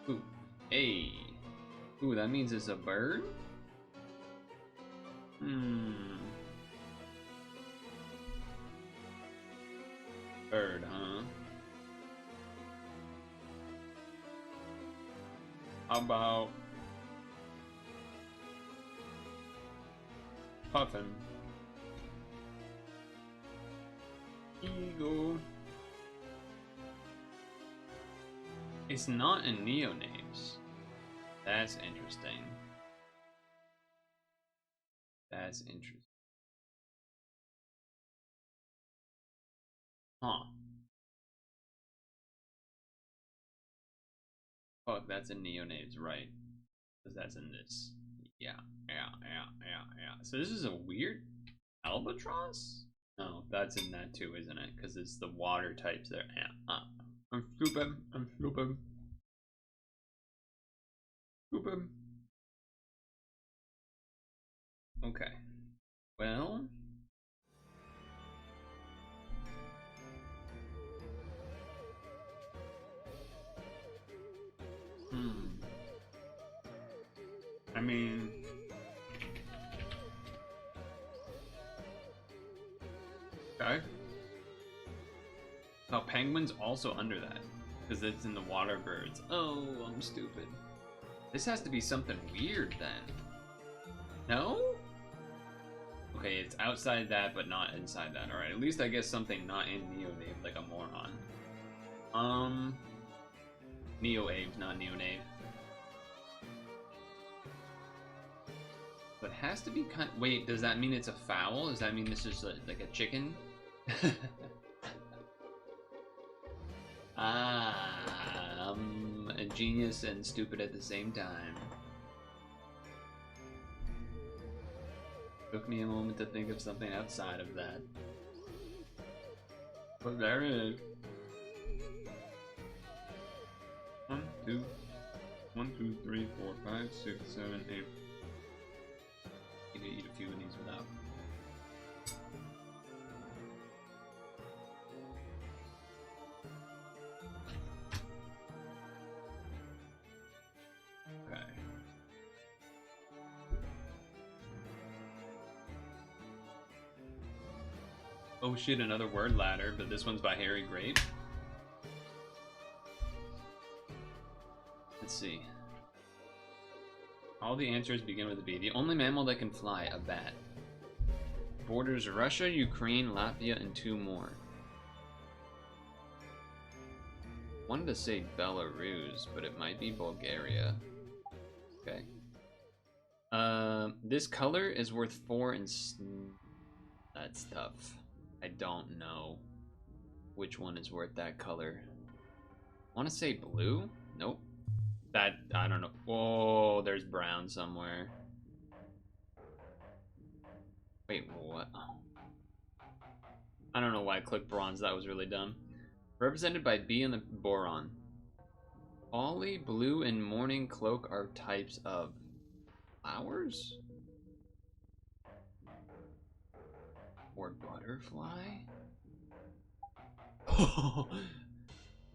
Ooh, hey. Ooh, that means it's a bird? Bird, huh? How about puffin? Eagle. It's not in neonames. That's interesting. That's interesting. Huh. Fuck, that's in neonames, right? Because that's in this. Yeah. So this is a weird albatross? No, that's in that too, isn't it? Because it's the water types there. Yeah. I'm stupid. I'm stupid. Stupid. Okay. Well. I mean. Okay. Oh, penguin's also under that. Because it's in the water birds. Oh, I'm stupid. This has to be something weird then. No? Okay, it's outside that, but not inside that. Alright, at least I guess something not in neonave, like a moron. Neo-Aves, not neonave. But it has to be kind. Wait, does that mean it's a fowl? Does that mean this is like a chicken? I'm a genius and stupid at the same time. Took me a moment to think of something outside of that. But there it is. 1, 2, 3, 4, 5, 6, 7, 8. You need to eat a few of these without. Okay. Oh shit, another word ladder, but this one's by Harry Grape. Let's see. All the answers begin with a B. The only mammal that can fly, a bat. Borders Russia, Ukraine, Latvia, and 2 more. Wanted to say Belarus, but it might be Bulgaria. Okay. This color is worth 4 and that's tough. I don't know which one is worth that color. Want to say blue? Nope. That, I don't know. Whoa, there's brown somewhere. Wait, what? I don't know why I clicked bronze. That was really dumb. Represented by B and the boron. Ollie, blue, and morning cloak are types of flowers? Or butterfly?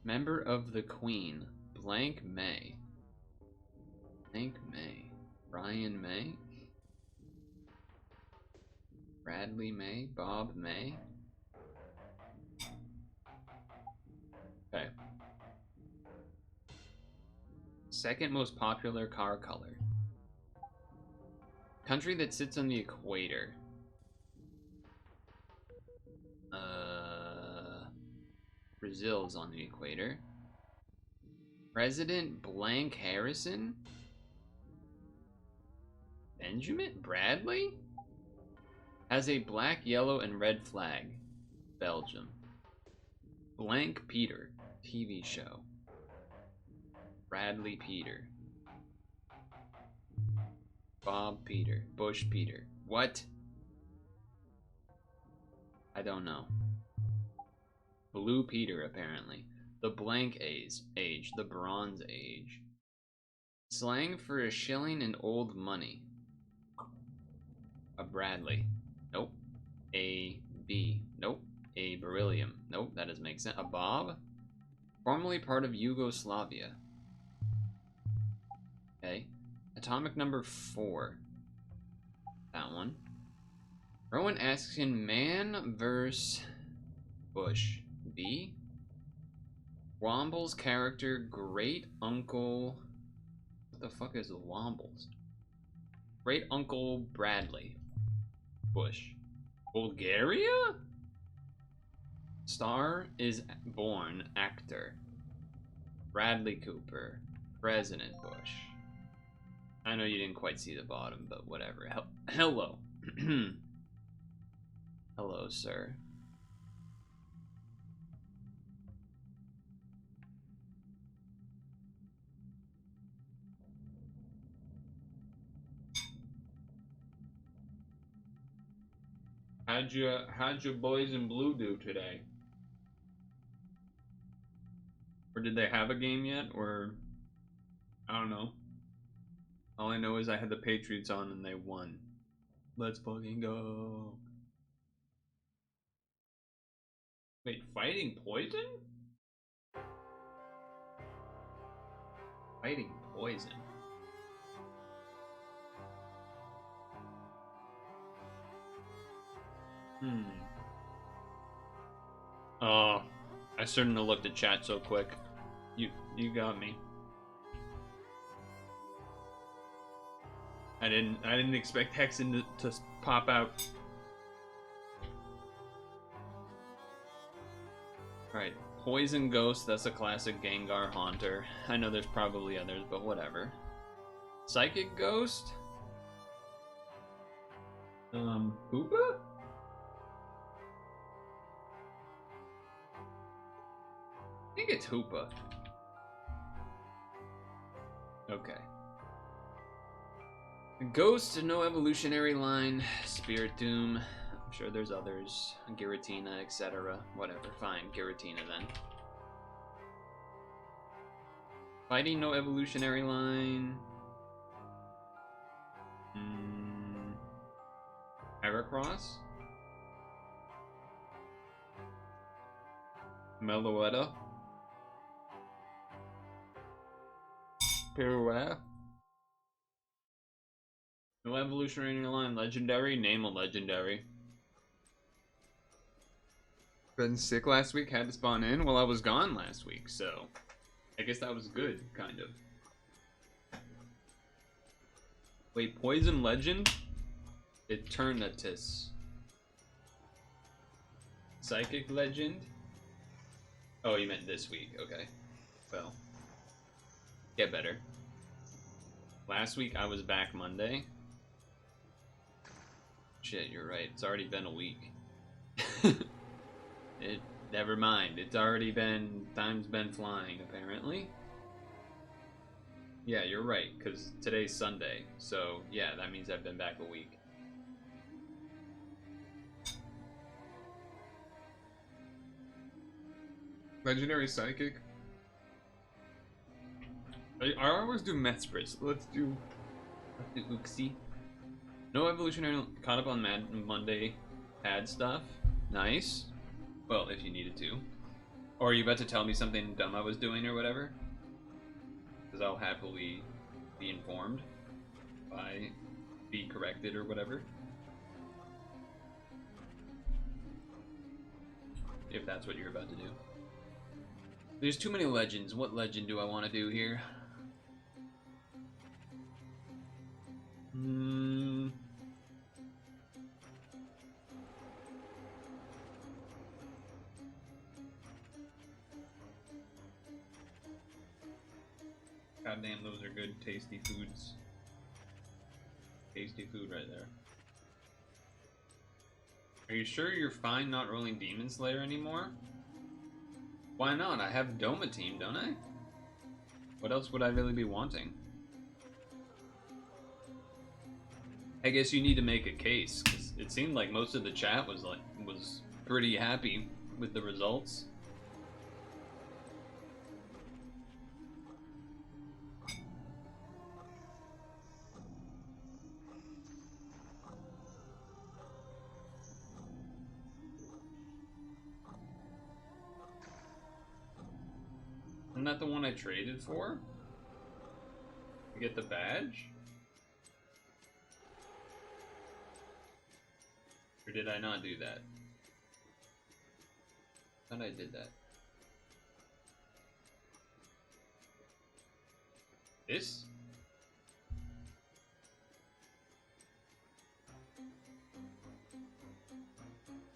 Member of the Queen. Blank May. Blank May. Ryan May. Bradley May. Bob May. Okay. Second most popular car color. Country that sits on the equator. Brazil's on the equator. President Blank Harrison? Benjamin? Bradley? Has a black, yellow, and red flag. Belgium. Blank Peter. TV show. Bradley Peter. Bob Peter. Bush Peter. What? I don't know. Blue Peter, apparently. The blank age. The Bronze Age. Slang for a shilling and old money. A Bradley. Nope. A B. Nope. A beryllium. Nope, that doesn't make sense. A Bob? Formerly part of Yugoslavia. Okay. Atomic number 4. That one. Rowan asks him man versus Bush. B. Womble's character, Great Uncle. What the fuck is Womble's? Great Uncle Bradley. Bush. Bulgaria? Star is born actor. Bradley Cooper. President Bush. I know you didn't quite see the bottom, but whatever. Hello. Hello, sir. How'd your boys in blue do today? Or did they have a game yet? Or I don't know. All I know is I had the Patriots on and they won. Let's fucking go. Wait, fighting poison? Fighting poison. Oh, I shouldn't have looked at chat so quick. You got me. I didn't expect Hexen to pop out. Alright, Poison Ghost, that's a classic Gengar Haunter. I know there's probably others, but whatever. Psychic Ghost? Hoopa? I think it's Hoopa. Okay. Ghost, no evolutionary line. Spirit Doom. I'm sure there's others. Giratina, etc. Whatever. Fine. Giratina then. Fighting, no evolutionary line. Heracross. Meloetta. Pirouette. No evolutionary line. Legendary. Name a legendary. Been sick last week. Had to spawn in. Well, I was gone last week, so I guess that was good, kind of. Wait, Poison Legend? Eternatus. Psychic Legend? Oh, you meant this week. Okay. Well, get better. Last week I was back Monday. Shit, you're right. It's already been a week. Never mind. It's already been... Time's been flying, apparently. Yeah, you're right, because today's Sunday. So, yeah, that means I've been back a week. Legendary Psychic? I always do Mespris. Let's do Uxie. No evolutionary caught up on Monday ad stuff. Nice. Well, if you needed to. Or are you about to tell me something dumb I was doing or whatever? Because I'll happily be informed. Be corrected or whatever. If that's what you're about to do. There's too many legends. What legend do I want to do here? Goddamn, those are good, tasty foods. Tasty food right there. Are you sure you're fine not rolling Demon Slayer anymore? Why not? I have Doma team, don't I? What else would I really be wanting? I guess you need to make a case, because it seemed like most of the chat was pretty happy with the results. Isn't that the one I traded for? To get the badge? Or did I not do that? I thought I did that. This?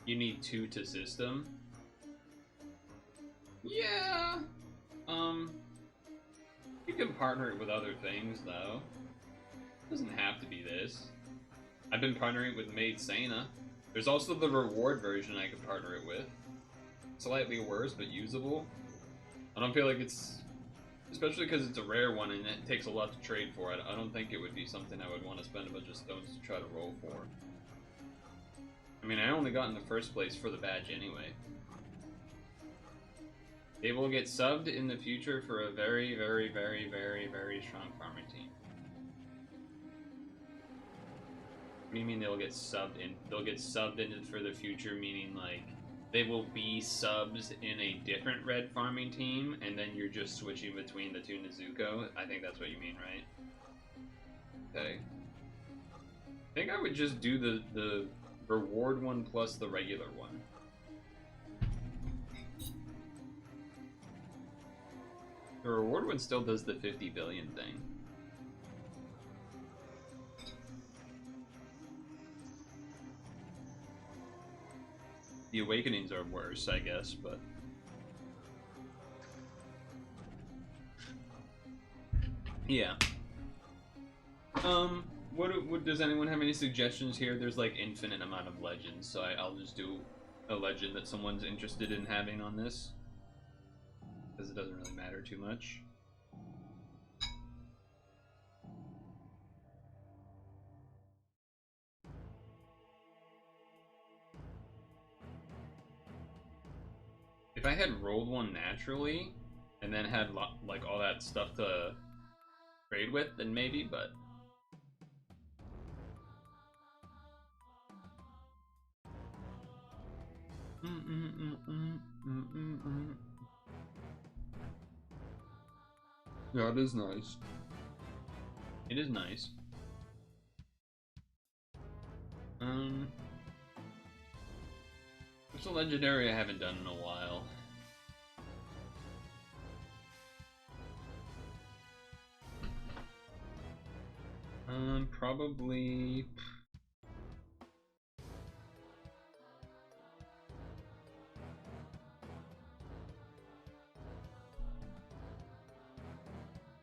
You need 2 to system? Yeah! You can partner it with other things, though. It doesn't have to be this. I've been partnering it with Maid Sana. There's also the reward version I could partner it with. Slightly worse, but usable. I don't feel like it's... Especially because it's a rare one and it takes a lot to trade for. I don't think it would be something I would want to spend a bunch of stones to try to roll for. I mean, I only got in the first place for the badge anyway. They will get subbed in the future for a very, very, very, very, very strong farming team. What do you mean they'll get subbed in? They'll get subbed in for the future, meaning like they will be subs in a different red farming team, and then you're just switching between the 2 Nezuko? I think that's what you mean, right? Okay. I think I would just do the reward one plus the regular one. The reward one still does the 50 billion thing. The awakenings are worse, I guess, but... Yeah. What does anyone have any suggestions here? There's like infinite amount of legends, so I'll just do a legend that someone's interested in having on this. Because it doesn't really matter too much. If I had rolled one naturally, and then had like all that stuff to trade with, then maybe, but... Yeah, it is nice. It is nice. It's a legendary I haven't done in a while. Probably...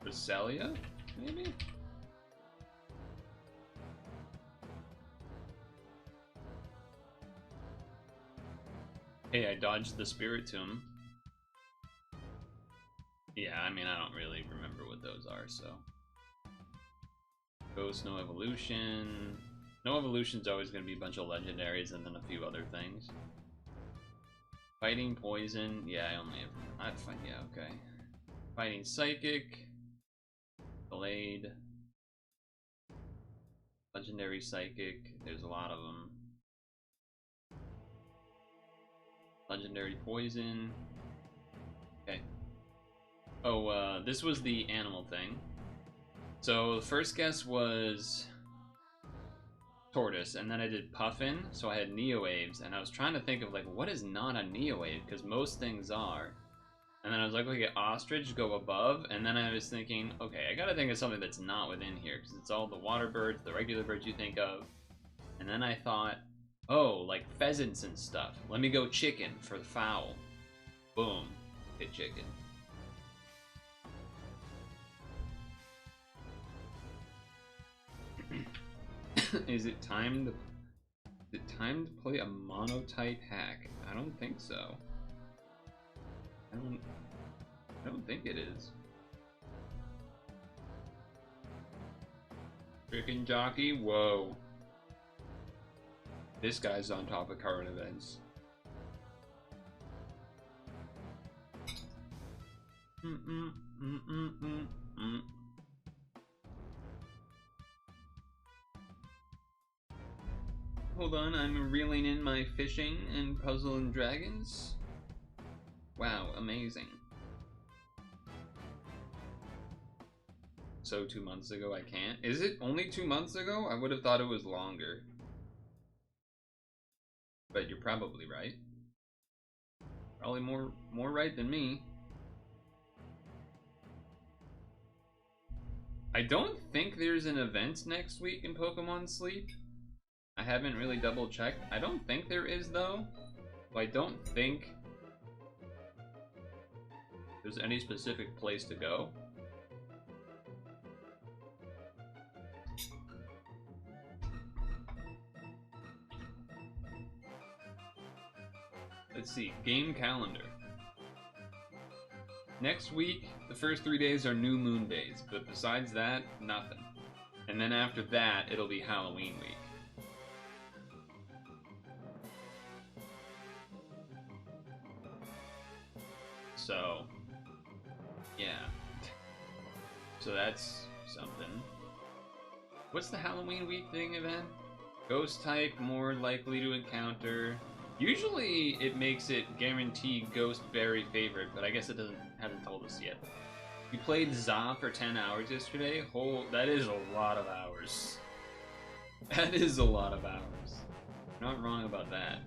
Rosalia, maybe? Hey, I dodged the Spiritomb. Yeah, I mean, I don't really remember what those are, so... Ghost, no evolution... No evolution's always going to be a bunch of legendaries and then a few other things. Fighting poison, yeah, I only ever... yeah, okay. Fighting psychic... Blade... Legendary psychic, there's a lot of them. Legendary poison... Okay. Oh, this was the animal thing. So the first guess was tortoise, and then I did puffin, so I had neowaves, and I was trying to think of like what is not a neowave, because most things are. And then I was like, okay, ostrich, go above, and then I was thinking, okay, I gotta think of something that's not within here, because it's all the water birds, the regular birds you think of. And then I thought, oh, like pheasants and stuff. Let me go chicken for the fowl. Boom, hit chicken. Is it time to... Is it time to play a monotype hack? I don't think so. I don't think it is. Frickin' jockey, whoa. This guy's on top of current events. Hold on, I'm reeling in my fishing and puzzle and dragons. Wow, amazing. So 2 months ago I can't? Is it only 2 months ago? I would have thought it was longer. But you're probably right. Probably more right than me. I don't think there's an event next week in Pokemon Sleep. I haven't really double checked. I don't think there is though. I don't think there's any specific place to go. Let's see, game calendar. Next week, the first 3 days are new moon days, but besides that, nothing. And then after that, it'll be Halloween week. So, yeah. So that's something. What's the Halloween week thing event? Ghost type more likely to encounter. Usually it makes it guaranteed ghost berry favorite, but I guess it hasn't told us yet. We played Za for 10 hours yesterday. That is a lot of hours. That is a lot of hours. Not wrong about that.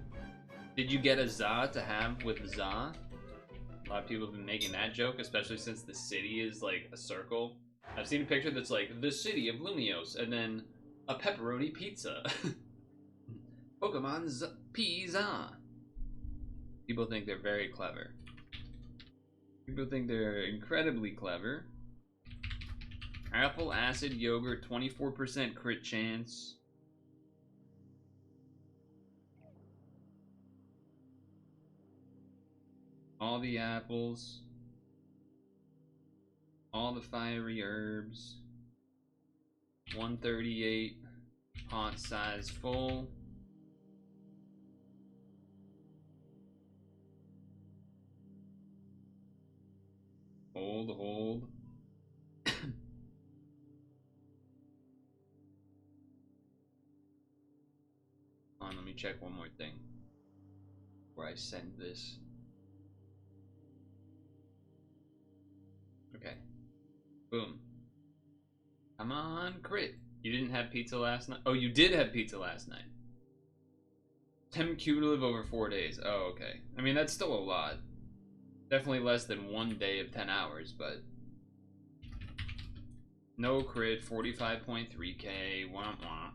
Did you get a Za to have with Za? A lot of people have been making that joke, especially since the city is like a circle. I've seen a picture that's like the city of Lumios, and then a pepperoni pizza. Pokemon's Pizza. People think they're very clever. People think they're incredibly clever. Apple acid yogurt, 24% crit chance. All the apples. All the fiery herbs. 138. Pot size full. Hold. Hold on, let me check one more thing before I send this. Okay. Boom. Come on, crit. You didn't have pizza last night? Oh, you did have pizza last night. 10 cumulative over 4 days. Oh, okay. I mean, that's still a lot. Definitely less than 1 day of 10 hours, but... No crit, 45.3k, womp womp.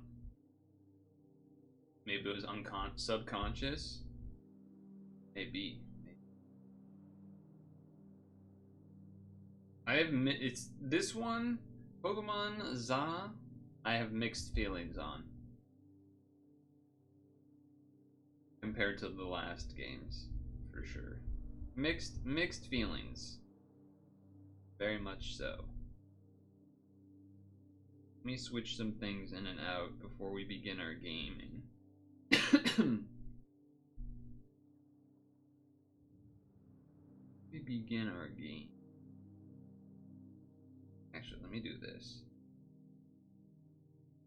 Maybe it was subconscious? Maybe. It's this one, Pokemon Za, I have mixed feelings on. Compared to the last games, for sure. Mixed feelings. Very much so. Let me switch some things in and out before we begin our gaming. We begin our game. Actually, let me do this.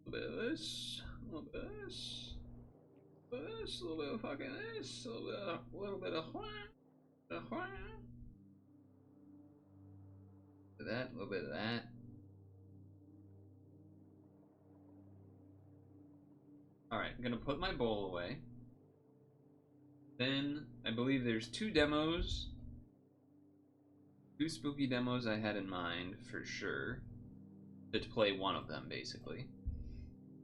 A little bit of this, a little bit of this, a little bit of this, a little bit of fucking this, a little bit of that, a little bit of that. Alright, I'm gonna put my bowl away. Then, I believe there's 2 demos. 2 spooky demos I had in mind, for sure. To play one of them, basically.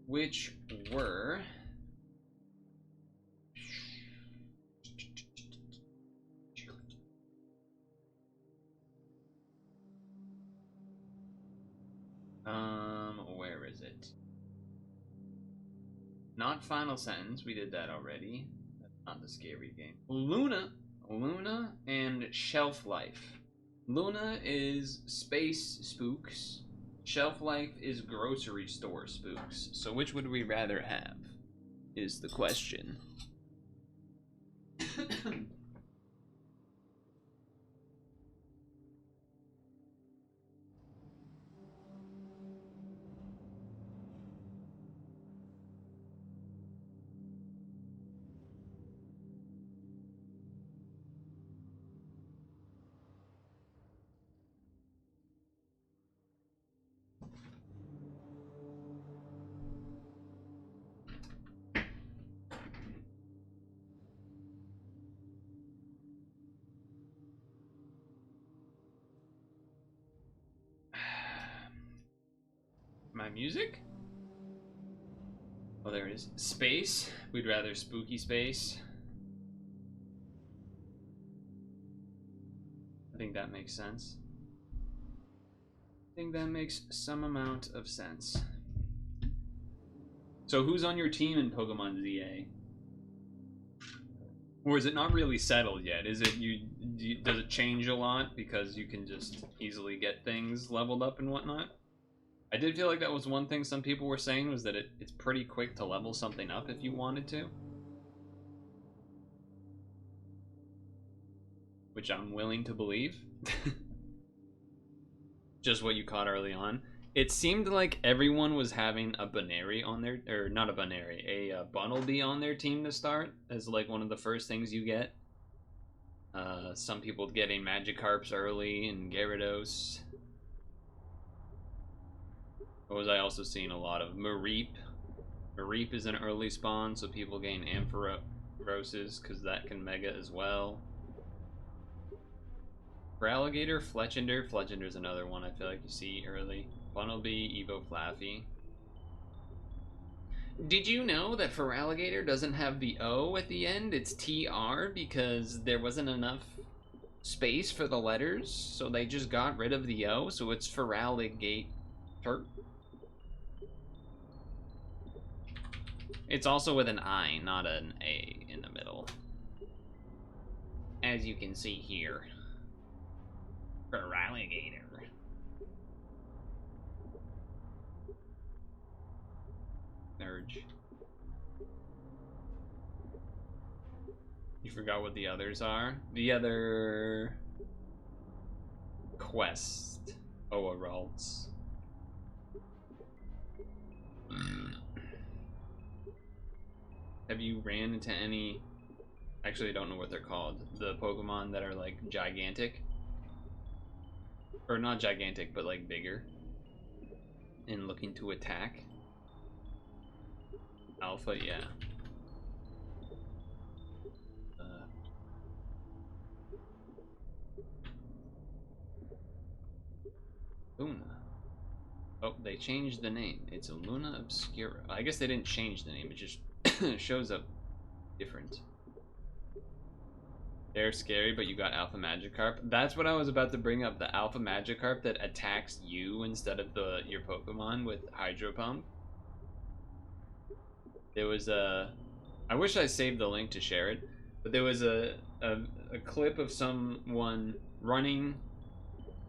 Which were... where is it? Not Final Sentence. We did that already. That's not the scary game. Luna and Shelf Life. Luna is space spooks. Shelf Life is grocery store spooks. So which would we rather have? Is the question. My music? Oh, there it is. Space. We'd rather spooky space. I think that makes sense. I think that makes some amount of sense. So who's on your team in Pokemon ZA? Or is it not really settled yet? Is it does it change a lot because you can just easily get things leveled up and whatnot? I did feel like that was one thing some people were saying, was that it's pretty quick to level something up if you wanted to. Which I'm willing to believe. Just what you caught early on. It seemed like everyone was having a Baneri on their, or not a Baneri, a Bunnelby on their team to start as like one of the first things you get. Some people getting Magikarps early and Gyarados. What was I also seeing a lot of? Mareep. Mareep is an early spawn, so people gain Ampharoses because that can Mega as well. For Alligator, Fletchinder. Fletchinder's another one I feel like you see early. Bunnelby, Evo Flaffy. Did you know that for Alligator doesn't have the O at the end? It's TR because there wasn't enough space for the letters, so they just got rid of the O, so it's for Alligator. It's also with an I, not an A in the middle. As you can see here. For Alligator. Urge. You forgot what the others are? The other... Quest. Oaralts. Have you ran into any... Actually, I don't know what they're called. The Pokemon that are, like, gigantic? Or not gigantic, but, like, bigger. And looking to attack? Alpha, yeah. Luna. Oh, they changed the name. It's Luna Obscura. I guess they didn't change the name, it just shows up different. They're scary, but you got Alpha Magikarp. That's what I was about to bring up. The Alpha Magikarp that attacks you instead of your Pokemon with Hydro Pump. There was a... I wish I saved the link to share it, but there was a clip of someone running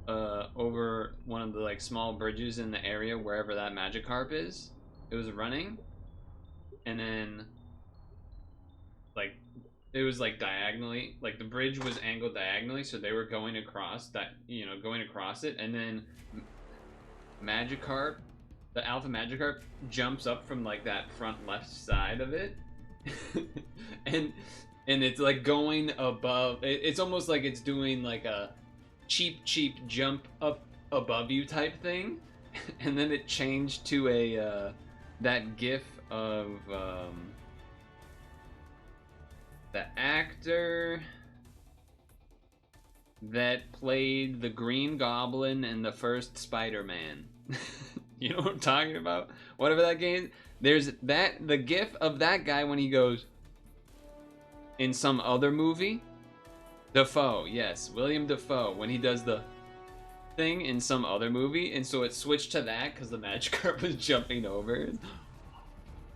over one of the like small bridges in the area wherever that Magikarp is. It was running, and then like it was like diagonally, like the bridge was angled diagonally, so they were going across that, you know, going across it, and then Magikarp, the Alpha Magikarp, jumps up from like that front left side of it, and it's like going above. It's almost like it's doing like a cheap jump up above you type thing, and then it changed to a that gif of the actor that played the Green Goblin in the first Spider-Man. You know what I'm talking about? Whatever that game. There's the gif of that guy when he goes in some other movie. Dafoe, yes, William Dafoe, when he does the thing in some other movie, and so it switched to that because the Magikarp was jumping over.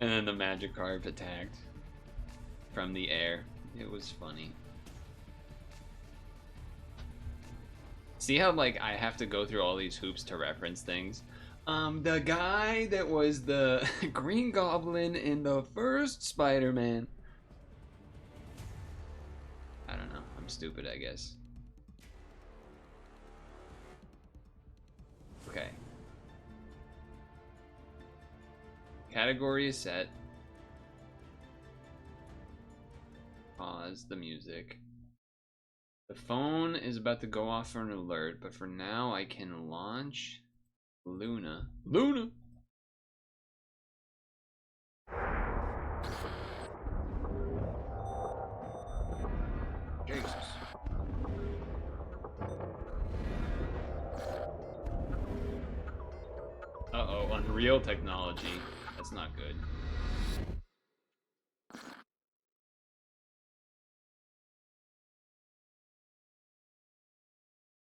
And then the Magikarp attacked from the air. It was funny. See how, like, I have to go through all these hoops to reference things? The guy that was the Green Goblin in the first Spider-Man. I don't know. I'm stupid, I guess. Okay. Category is set. Pause the music. The phone is about to go off for an alert, but for now I can launch Luna. Luna! Jesus. Uh-oh, Unreal technology. That's not good.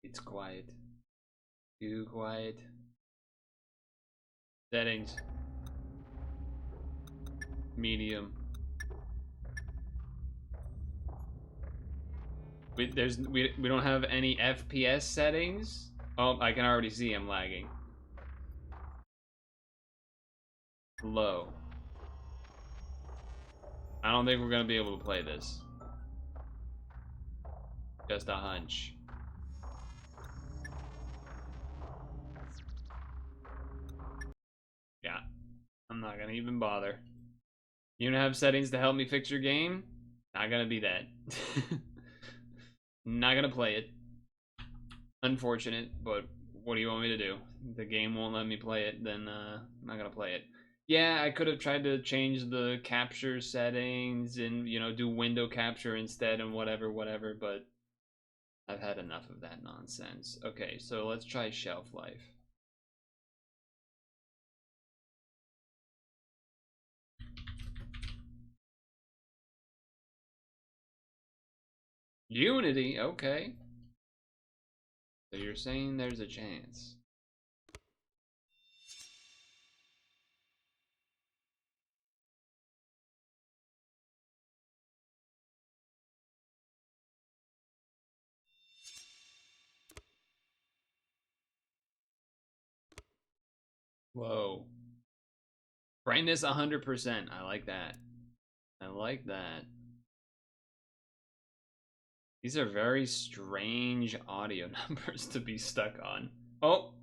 It's quiet. Too quiet. Settings. Medium. We don't have any FPS settings. Oh, I can already see I'm lagging. Low. I don't think we're gonna be able to play this. Just a hunch. Yeah. I'm not gonna even bother. You don't have settings to help me fix your game? Not gonna be that. Not gonna play it. Unfortunate, but what do you want me to do? The game won't let me play it, then I'm not gonna play it. Yeah, I could have tried to change the capture settings and, you know, do window capture instead and whatever, but I've had enough of that nonsense. Okay, so let's try shelf life. Unity, okay. So you're saying there's a chance. Whoa. Brightness 100%. I like that. I like that. These are very strange audio numbers to be stuck on. Oh!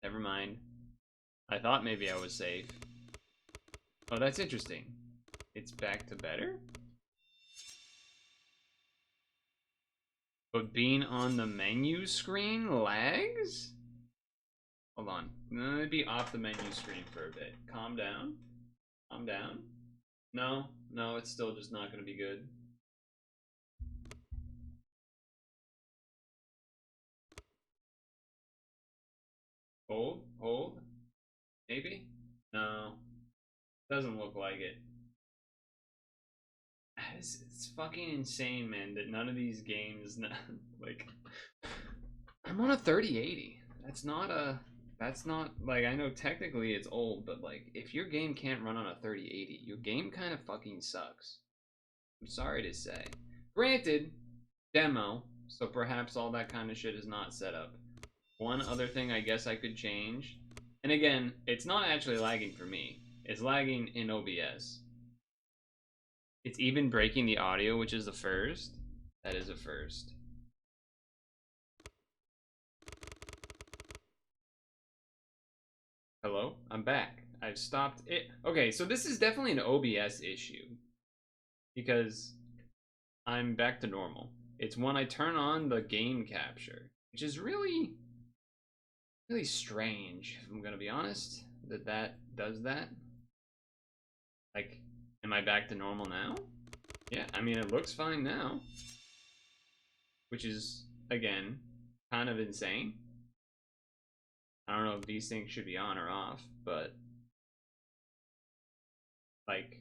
Never mind. I thought maybe I was safe. Oh, that's interesting. It's back to better? But being on the menu screen lags? Hold on. Let me be off the menu screen for a bit. Calm down. Calm down. No, no, it's still just not going to be good. Hold, hold. Maybe? No. Doesn't look like it. It's fucking insane, man, that none of these games, like, I'm on a 3080. That's not, like, I know technically it's old, but, like, if your game can't run on a 3080, your game kind of fucking sucks. I'm sorry to say. Granted, demo, so perhaps all that kind of shit is not set up. One other thing I guess I could change, and again, it's not actually lagging for me. It's lagging in OBS. It's even breaking the audio, which is the first. That is a first. Hello? I'm back. I've stopped it. Okay, so this is definitely an OBS issue. Because I'm back to normal. It's when I turn on the game capture, which is really strange, if I'm gonna be honest, that does that. Like, am I back to normal now? Yeah, I mean, it looks fine now. Which is, again, kind of insane. I don't know if these things should be on or off, but like,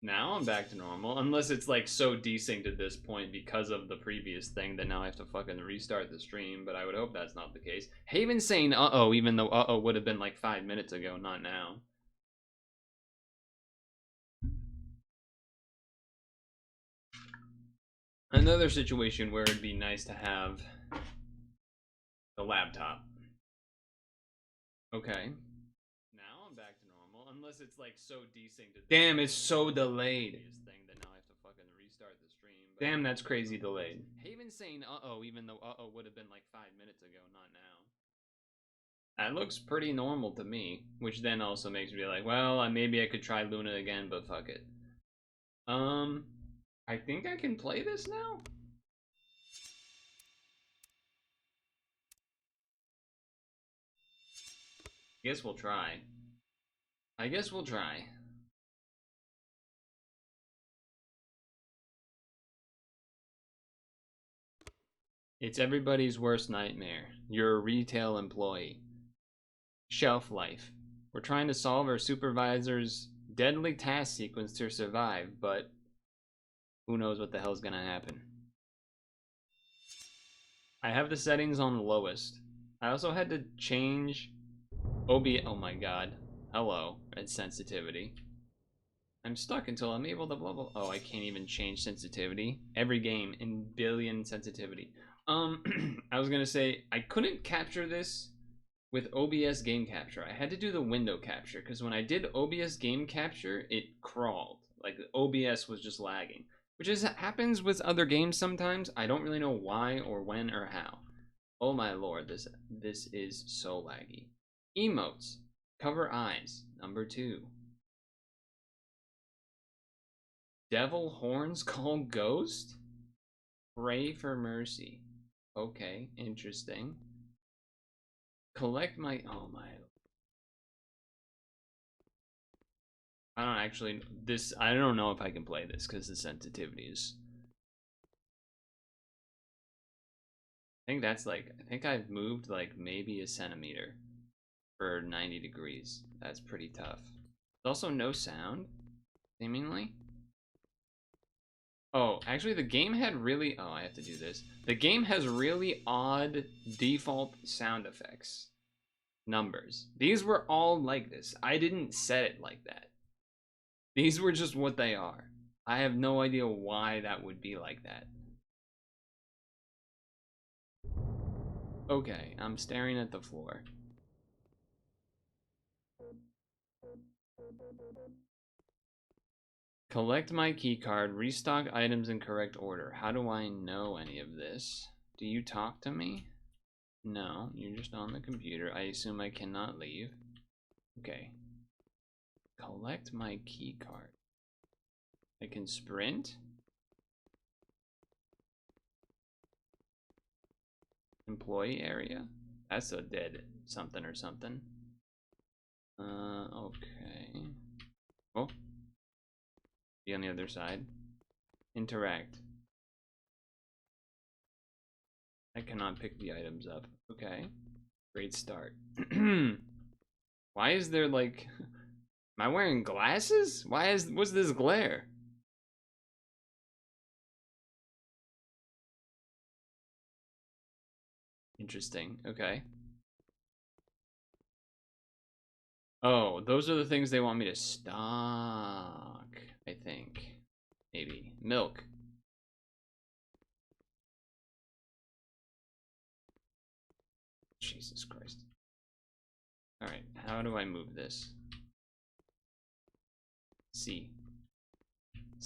now I'm back to normal. Unless it's like so desynced at this point because of the previous thing that now I have to fucking restart the stream, but I would hope that's not the case. Haven saying uh-oh, even though uh-oh would have been like 5 minutes ago, not now. Another situation where it'd be nice to have the laptop. Okay. Now I'm back to normal, unless it's like so desync. Damn, it's so delayed. Thing that now I have to fucking restart the stream. Damn, that's crazy delayed. Haven's saying uh-oh, even though uh-oh would have been like 5 minutes ago, not now. That looks pretty normal to me, which then also makes me like, well, maybe I could try Luna again, but fuck it. I think I can play this now? Guess we'll try. I guess we'll try. It's everybody's worst nightmare. You're a retail employee. Shelf life. We're trying to solve our supervisor's deadly task sequence to survive, but who knows what the hell's gonna happen. I have the settings on lowest. I also had to change oh my god. Hello, red sensitivity. I'm stuck until I'm able to blah blah. Oh, I can't even change sensitivity. Every game in billion sensitivity. I was gonna say I couldn't capture this with OBS game capture. I had to do the window capture because when I did OBS game capture, it crawled. Like OBS was just lagging, which happens with other games sometimes. I don't really know why or when or how. Oh my lord, this is so laggy. Emotes. Cover eyes. Number 2. Devil horns call ghost? Pray for mercy. Okay, interesting. Collect my... Oh my... I don't actually... I don't know if I can play this because the sensitivity is... I think that's like... I think I've moved like maybe a centimeter for 90 degrees. That's pretty tough. There's also no sound, seemingly. Oh, actually the game had really... Oh, I have to do this. The game has really odd default sound effects. Numbers. These were all like this. I didn't set it like that. These were just what they are. I have no idea why that would be like that. Okay, I'm staring at the floor. Collect my keycard, restock items in correct order. How do I know any of this? Do you talk to me? No, you're just on the computer. I assume I cannot leave. Okay. Collect my keycard. I can sprint? Employee area? That's a dead something or something. Okay. Oh. Be on the other side. Interact. I cannot pick the items up. Okay. Great start. Why is there like... Am I wearing glasses? What's this glare? Interesting. Okay. Oh, those are the things they want me to stock, I think. Maybe. Milk. Jesus Christ. Alright, how do I move this? C.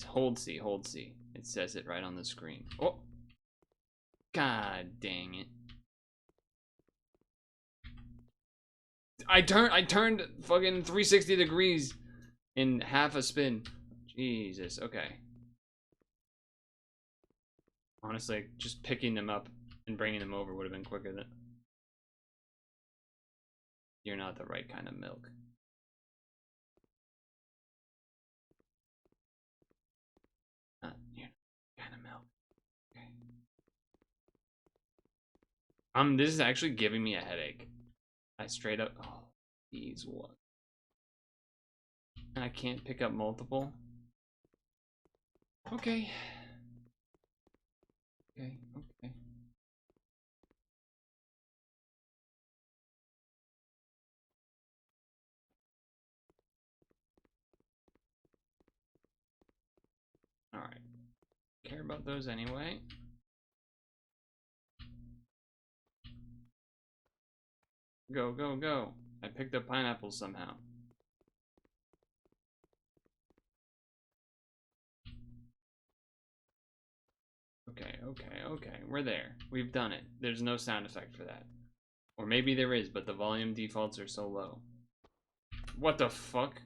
Hold C, hold C. It says it right on the screen. Oh! God dang it. I turned fucking 360 degrees in half a spin. Jesus, okay. Honestly, just picking them up and bringing them over would have been quicker than... You're not the right kind of milk. Not you're not the kind of milk. Okay. This is actually giving me a headache. I straight up... Oh, these what? I can't pick up multiple. Okay. Okay, okay. Alright. Care about those anyway. Go, go, go. I picked up pineapples somehow. Okay, okay, okay. We're there. We've done it. There's no sound effect for that. Or maybe there is, but the volume defaults are so low. What the fuck?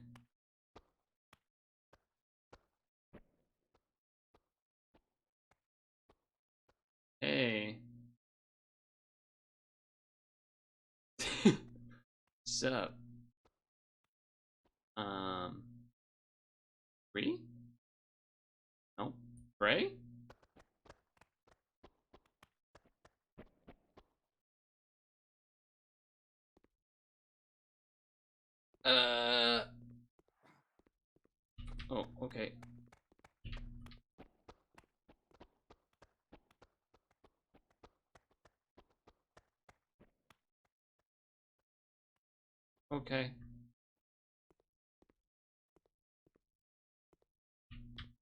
Hey. Sup? Free? No. Pray? Oh, okay. Okay.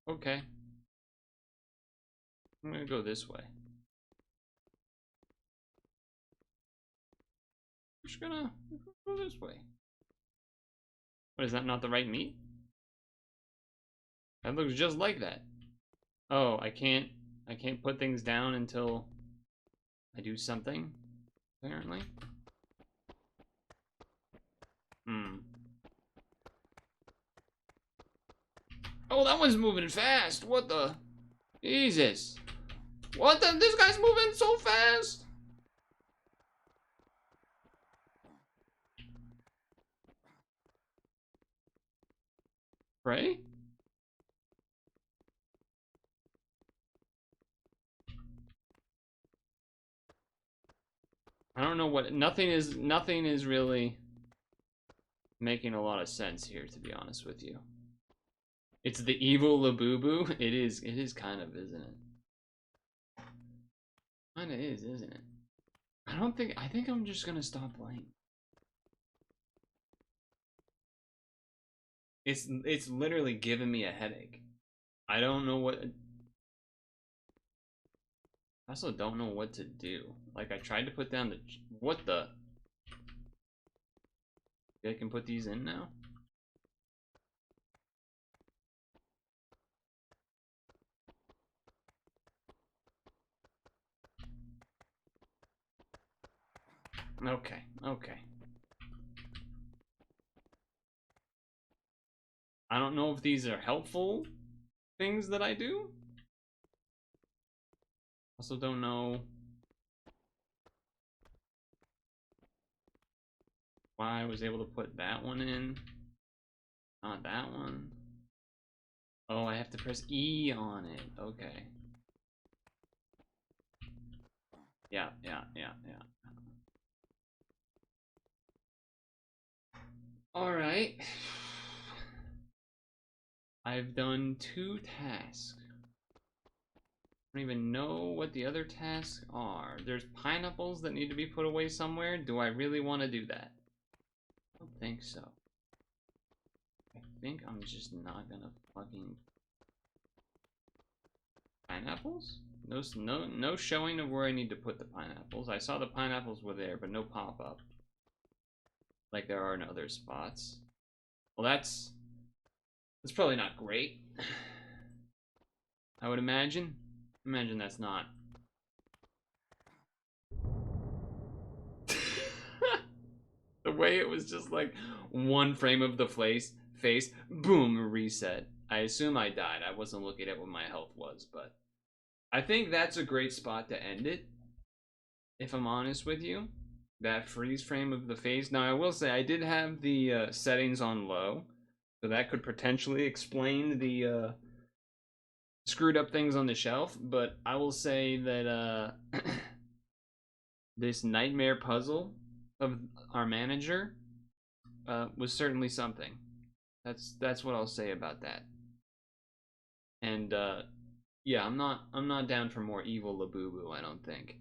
Okay. I'm gonna go this way. I'm just gonna go this way. What, is that not the right meat? That looks just like that. Oh, I can't put things down until I do something, apparently. Oh, that one's moving fast. What the? Jesus. What the? This guy's moving so fast. Pray? I don't know what, nothing is really making a lot of sense here, to be honest with you. It's the evil Labubu. It is kind of, isn't it? Kinda is, isn't it? I think I'm just gonna stop playing. It's literally giving me a headache. I don't know what, I also don't know what to do. Like, I tried to put down the, what the? I can put these in now? Okay, okay. I don't know if these are helpful things that I do. Also don't know why I was able to put that one in, not that one. Oh, I have to press E on it. Okay. Yeah. All right. I've done 2 tasks. I don't even know what the other tasks are. There's pineapples that need to be put away somewhere. Do I really want to do that? I don't think so. I think I'm just not gonna fucking... Pineapples? No showing of where I need to put the pineapples. I saw the pineapples were there, but no pop-up. Like there are in other spots. Well, that's probably not great. I would imagine. Imagine that's not. The way it was just like one frame of the face, boom, reset. I assume I died. I wasn't looking at what my health was, but I think that's a great spot to end it, if I'm honest with you. That freeze frame of the face. Now, I will say I did have the settings on low, so that could potentially explain the screwed up things on the shelf, but I will say that this nightmare puzzle of our manager was certainly something. That's what I'll say about that. And yeah, I'm not down for more evil Labubu, I don't think.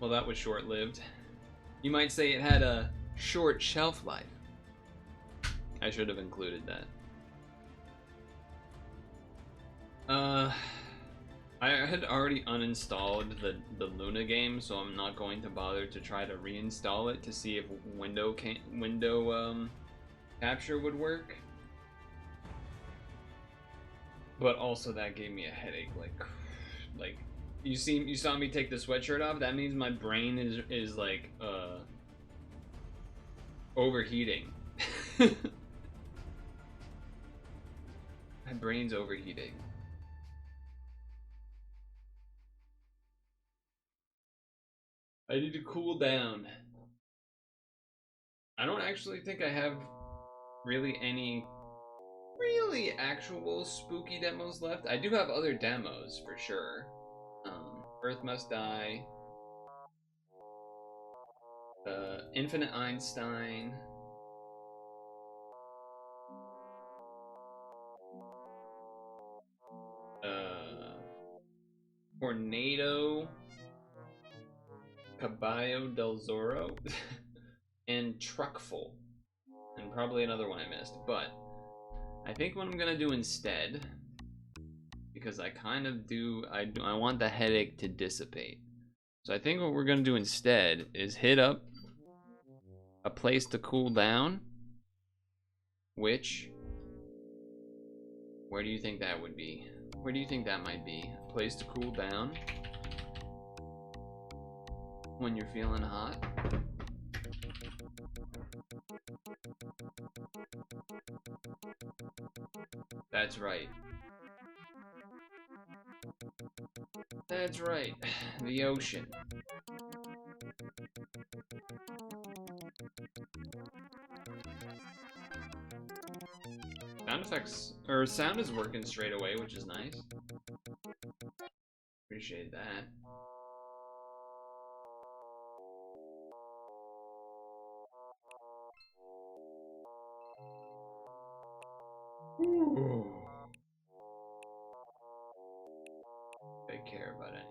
Well, that was short-lived. You might say it had a short shelf life. I should have included that. I had already uninstalled the Luna game, so I'm not going to bother to try to reinstall it to see if window capture would work. But also that gave me a headache. Like you saw me take the sweatshirt off. That means my brain is like overheating. My brain's overheating. I need to cool down. I don't actually think I have really any actual spooky demos left. I do have other demos for sure. Earth Must Die, Infinite Einstein, Tornado, Caballo del Zorro, and Truckful, and probably another one I missed. But I think what I'm gonna do instead, because I kind of do, I want the headache to dissipate. So I think what we're gonna do instead is hit up a place to cool down, which, where do you think that would be? Where do you think that might be? A place to cool down when you're feeling hot? That's right. That's right. The ocean. Sound effects, or sound is working straight away, which is nice. Appreciate that. Ooh. I care about it.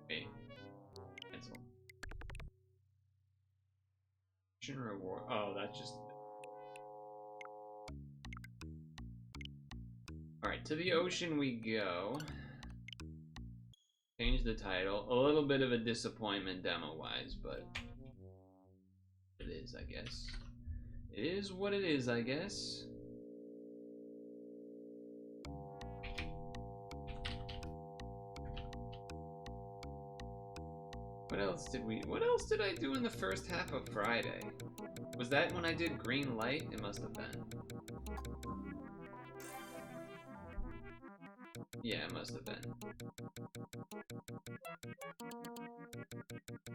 Wait. Cancel. Mission reward. Oh, that's just. Alright, to the ocean we go. Change the title. A little bit of a disappointment demo-wise, but it is, I guess. It is what it is, I guess. What else did I do in the first half of Friday? Was that when I did green light? It must have been. Yeah, it must have been.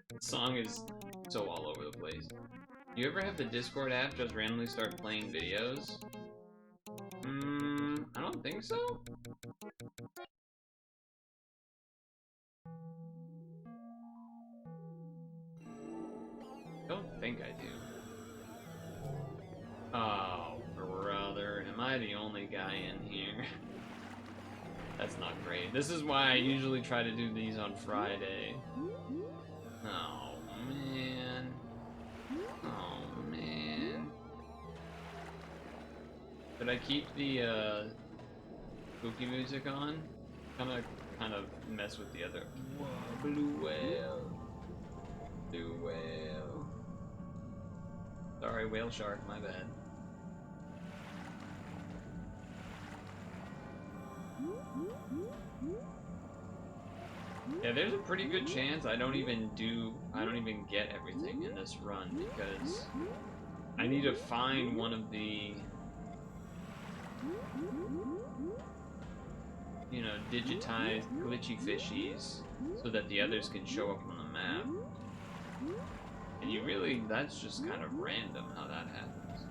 The song is so all over the place. Do you ever have the Discord app just randomly start playing videos? I don't think so. Don't think I do. Oh, brother, am I the only guy in here? That's not great. This is why I usually try to do these on Friday. Oh, man. Oh, man. Did I keep the, spooky music on? Kind of mess with the other. Whoa, blue whale. Blue whale. Sorry, whale shark, my bad. Yeah, there's a pretty good chance I don't even get everything in this run, because I need to find one of the, you know, digitized glitchy fishies so that the others can show up on the map. And you really, that's just kind of random how that happens.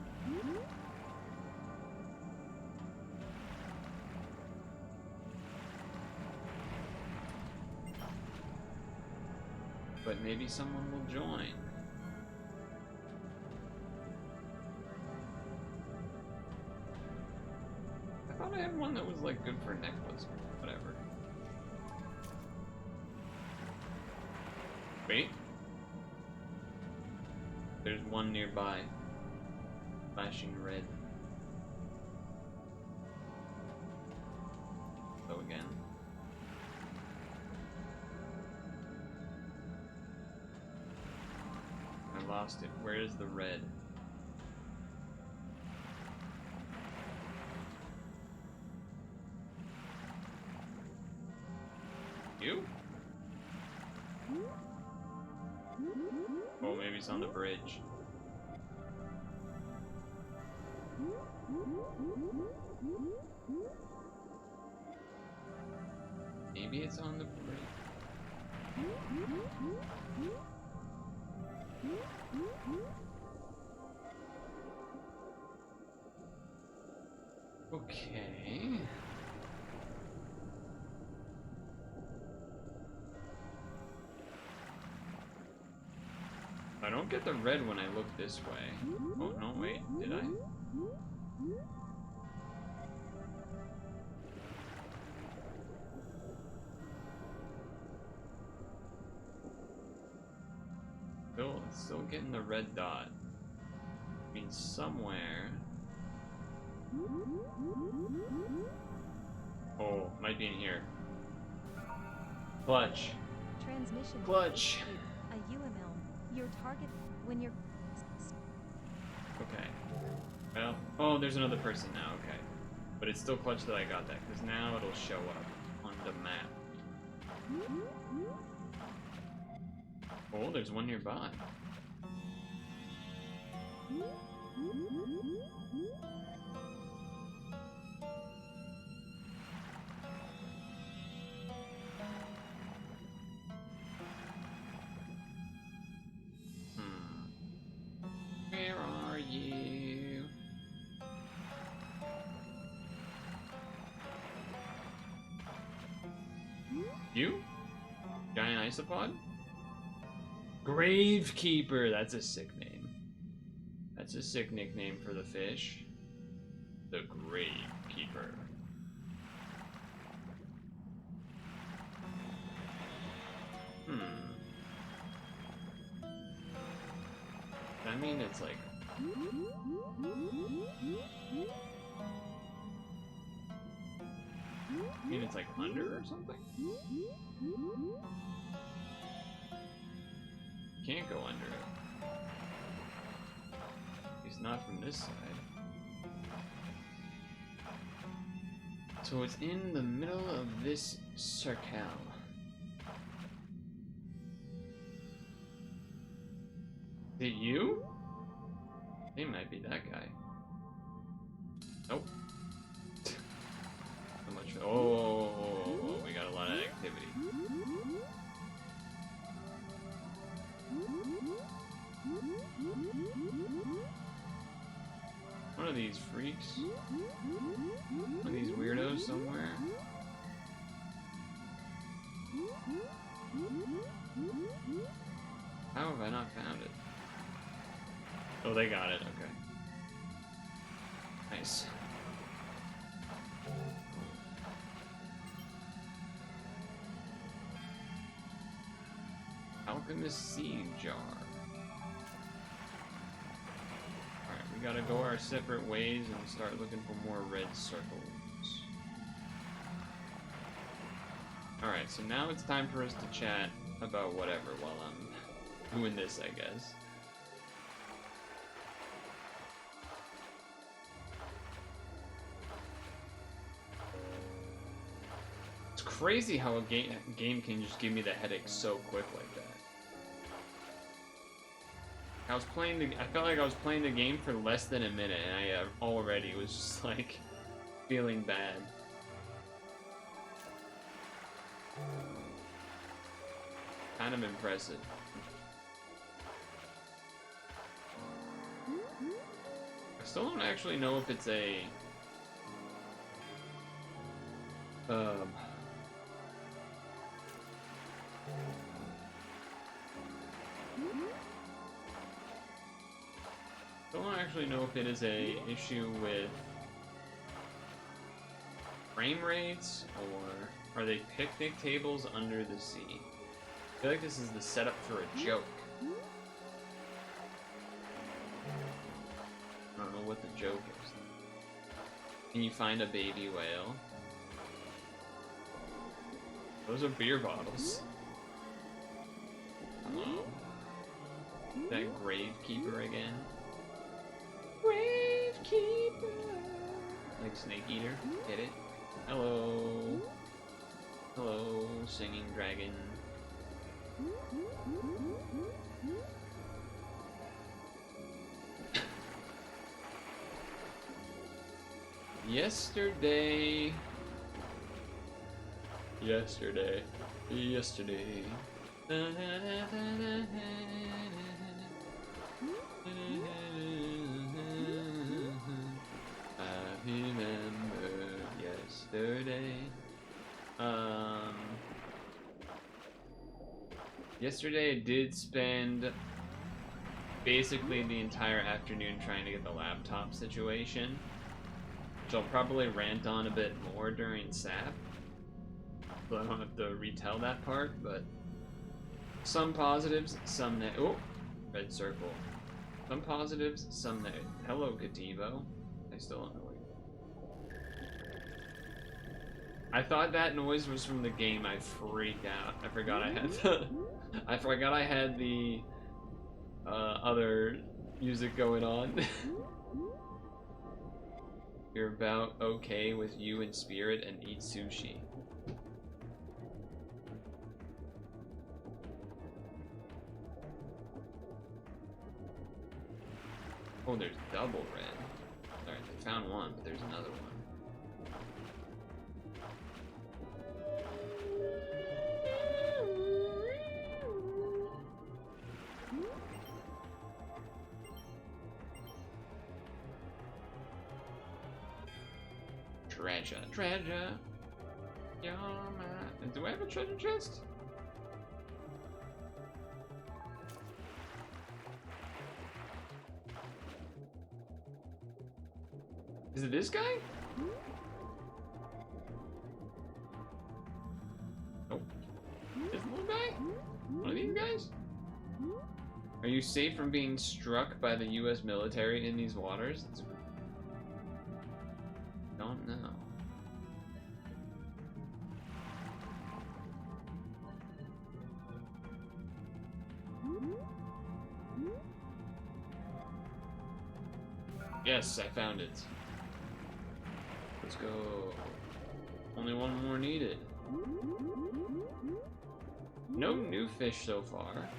But maybe someone will join. I thought I had one that was like good for necklace, whatever. Wait. There's one nearby. Flashing red. Go again. I lost it. Where is the red? You? Oh, maybe it's on the bridge. Maybe it's on the bridge. Okay. I don't get the red when I look this way. Oh, no, wait, did I? Still getting the red dot. I mean, somewhere. Oh, might be in here. Clutch. Transmission. Clutch. A UML. Your target when you're. Okay. Well, oh, there's another person now. Okay, but it's still clutch that I got that because now it'll show up on the map. Oh, there's one nearby. Where are you? You? Giant isopod? Gravekeeper, that's a sick name. That's a sick nickname for the fish. The Gravekeeper. I mean, it's like... I mean, it's like under or something? Can't go under it. He's not from this side. So it's in the middle of this circle. Is it you? It might be that guy. Nope. So much. Oh, we got a lot of activity. One of these freaks. One of these weirdos somewhere. How have I not found it? Oh, they got it. Okay. Nice. Alchemist seed jar. Alright, we gotta go our separate ways and start looking for more red circles. Alright, so now it's time for us to chat about whatever while I'm doing this, I guess. It's crazy how a game can just give me the headache so quick like that. I felt like I was playing the game for less than a minute, and I already was just like feeling bad. Kind of impressive. I still don't actually know if it's a don't actually know if it is a issue with frame rates or are they picnic tables under the sea? I feel like this is the setup for a joke. I don't know what the joke is. Can you find a baby whale? Those are beer bottles. Hello. That gravekeeper again. Gravekeeper. Like Snake Eater. Get it? Hello. Hello, singing dragon. Yesterday. Yesterday. Yesterday. I remember yesterday. Yesterday I did spend basically the entire afternoon trying to get the laptop situation, which I'll probably rant on a bit more during SAP, so I don't have to retell that part, but some positives, some negative. Oh, red circle. Some positives, some negative. Hello, Kativo. I still don't know what I thought that noise was from the game. I freaked out. I forgot I had the I had the other music going on. You're about okay with you in spirit and eat sushi. Oh, there's double red. Alright, they found one, but there's another one. Treasure. You're mine. Do I have a treasure chest? Is it this guy? Nope. This little guy? One of these guys? Are you safe from being struck by the US military in these waters? Don't know. Yes, I found it. Let's go. Only one more needed. No new fish so far.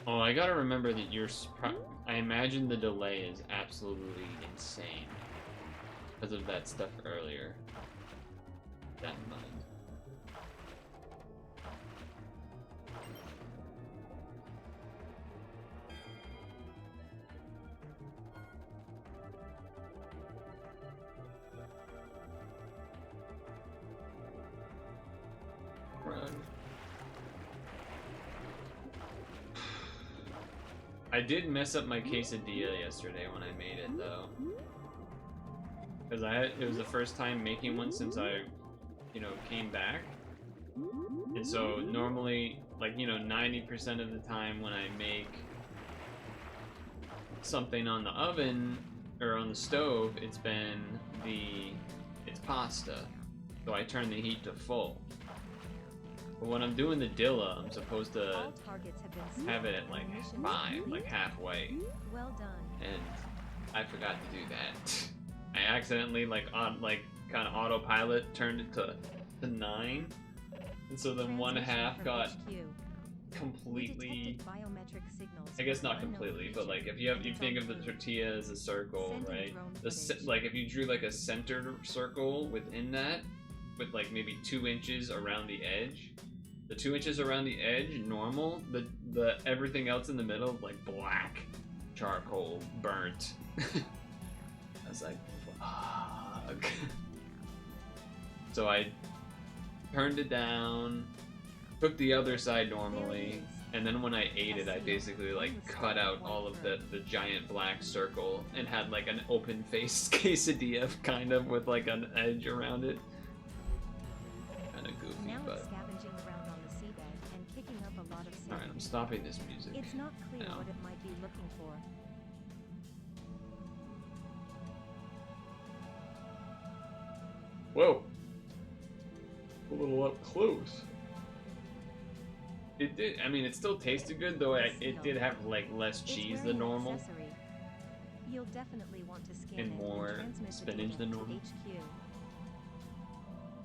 Oh, I gotta remember that I imagine the delay is absolutely insane because of that stuff earlier. That in mind. I did mess up my quesadilla yesterday when I made it though, because it was the first time making one since I, came back, and so normally, 90% of the time when I make something on the oven or on the stove, it's pasta, so I turn the heat to full. But when I'm doing the Dilla, I'm supposed to have it at like 5, like halfway. Well done. And I forgot to do that. I accidentally kind of autopilot turned it to 9, and so then one half got completely. I guess not completely, but like if you think of the tortilla as a circle, right? If you drew like a centered circle within that, with like maybe 2 inches around the edge. The 2 inches around the edge, normal. The everything else in the middle, like black, charcoal, burnt. I was like, fuck. So I turned it down, took the other side normally, and then when I ate it, I basically cut out all of the giant black circle and had like an open-faced quesadilla kind of with like an edge around it. but scavenging around on the seabed and picking up a lot of sand. alright, I'm stopping this music. It's not clear now. what it might be looking for. Whoa! A little up close. It did. I mean, it still tasted good, though. It did have like less cheese than normal. Accessory. You'll definitely want to scan And it more transmit the spinach data than to normal. HQ.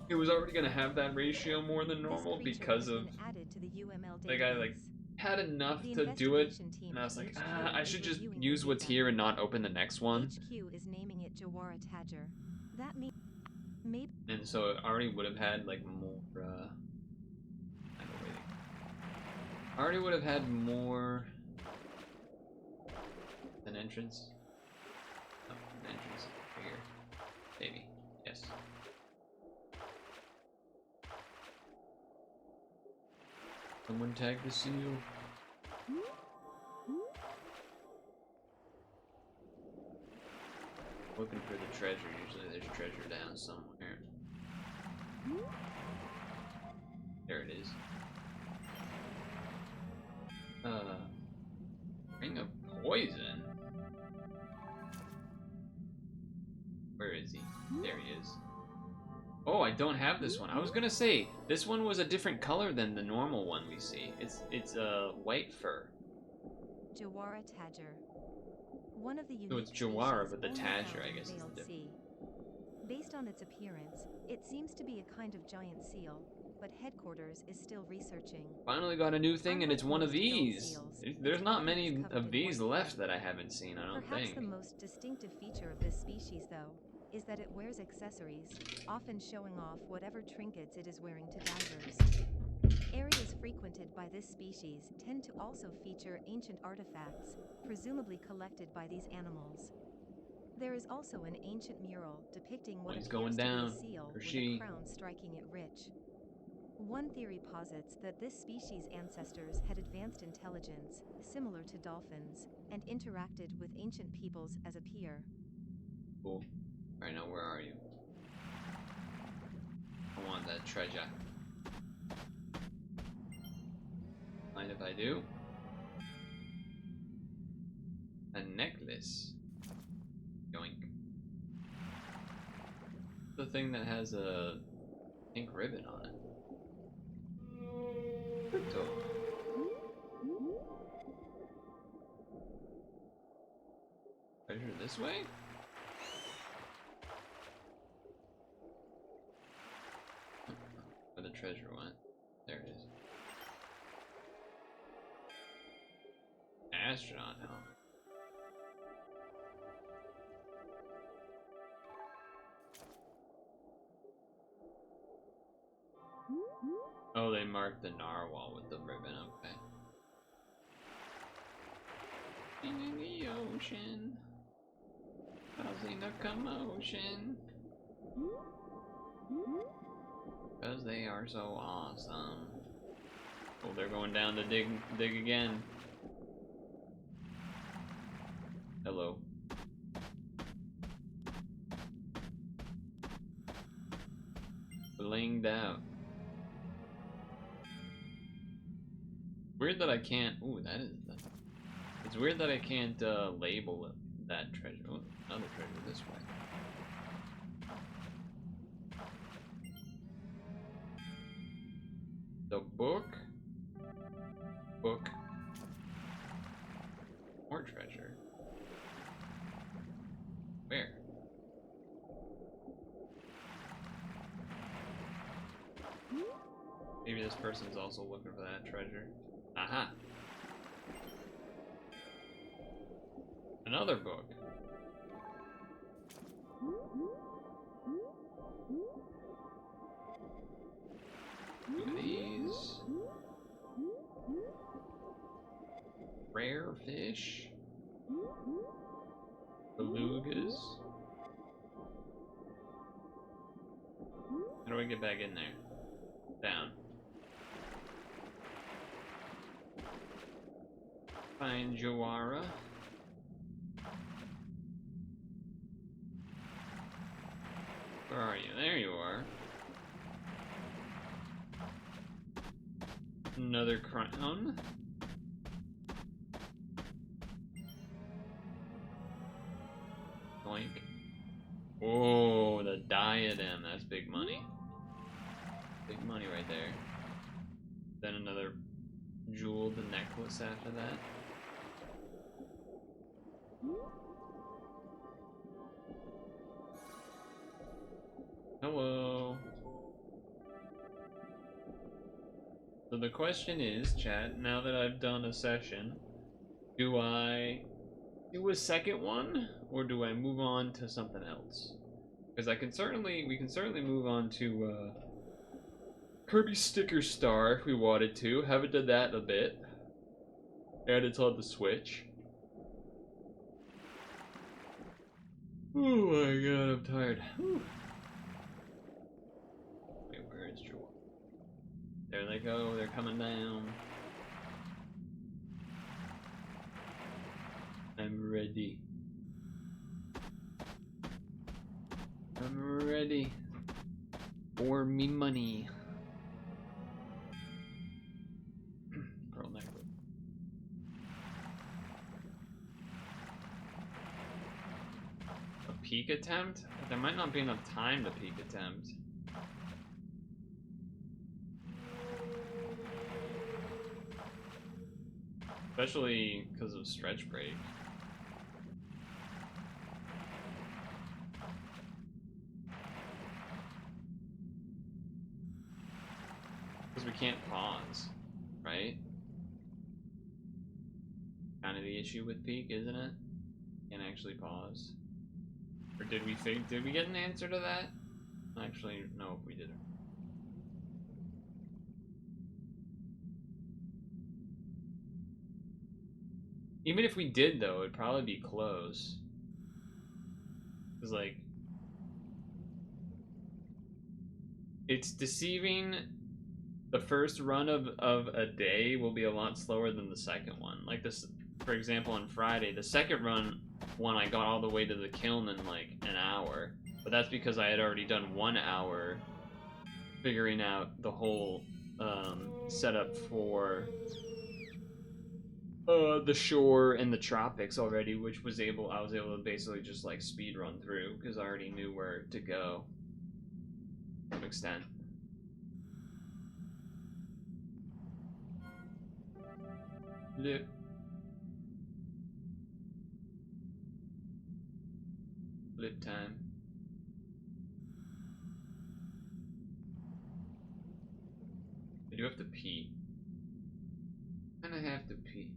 It was already gonna have that ratio more than normal This creature because has of been added to the UML like I like database. had enough The to do it, investigation team and I was at like, HQ I is should just reviewing use the what's data. here and not open the next one. HQ is naming it Jawara Tadger. That means maybe And so it already would have had like more. I'm waiting. I already would have had more. An entrance. Oh, an entrance over here. Maybe. Yes. Someone tag the seal. Looking for the treasure. Usually there's treasure down somewhere. There it is. Ring of poison. Where is he? There he is. Oh, I don't have this one. I was gonna say this one was a different color than the normal one we see. It's white fur. Jawara Tadger. One of the unique So it's Jawara, species but the only Tadger, found I in the guess, is Veiled different. Sea. Based on its appearance, it seems to be a kind of giant seal, but headquarters is still researching. Finally got a new thing, and it's Unlike one of most adult these. seals, There's its not body many is covered of in these white left fur. that I haven't seen, I don't Perhaps think. the most distinctive feature of this species, though, is that it wears accessories, often showing off whatever trinkets it is wearing to divers. Areas frequented by this species tend to also feature ancient artifacts, presumably collected by these animals. There is also an ancient mural depicting what He's appears going to down, be a seal or with she. a crown striking it rich. One theory posits that this species' ancestors had advanced intelligence, similar to dolphins, and interacted with ancient peoples as a peer. Cool. Alright, now where are you? I want that treasure. Mind if I do? A necklace. Yoink. The thing that has a pink ribbon on it. Crypto. Treasure this way? Where the treasure went. There it is. Astronaut helmet. Oh, they marked the narwhal with the ribbon, okay. In the ocean, causing a commotion. Because they are so awesome. Oh, they're going down to dig again. Hello. Blinged out. Weird that I can't. Ooh, that is. It's weird that I can't label that treasure. Oh, another treasure this way. The book. Book. More treasure. Where? Maybe this person's also looking for that treasure. Aha! Another book. Two of these. Rare fish. Belugas. How do I get back in there? Down. Find Jawara. Where are you? There you are. Another crown. Oink. Oh, the diadem. That's big money. Big money right there. Then another jeweled necklace after that. Hello. So the question is, chat, now that I've done a session, do I do a second one, or do I move on to something else? Because we can certainly move on to Kirby Sticker Star if we wanted to. Haven't done that in a bit. And it's on the Switch. Oh my god, I'm tired. Whew. Wait, where is Jewel? There they go, they're coming down. I'm ready. I'm ready for me money. Pearl necklace. A peek attempt? There might not be enough time to peek attempt. Especially because of stretch break. Because we can't pause, right? Kind of the issue with peak, isn't it? Can't actually pause. Or did we get an answer to that? Actually, no, we didn't. Even if we did, though, it'd probably be close. Because, like, it's deceiving. The first run of a day will be a lot slower than the second one. Like this, for example, on Friday, the second run, I got all the way to the kiln in like an hour. But that's because I had already done 1 hour figuring out the whole setup for the shore and the tropics already, which I was able to basically just like speed run through because I already knew where to go to some extent. Flip. Flip time. I do have to pee. And I have to pee.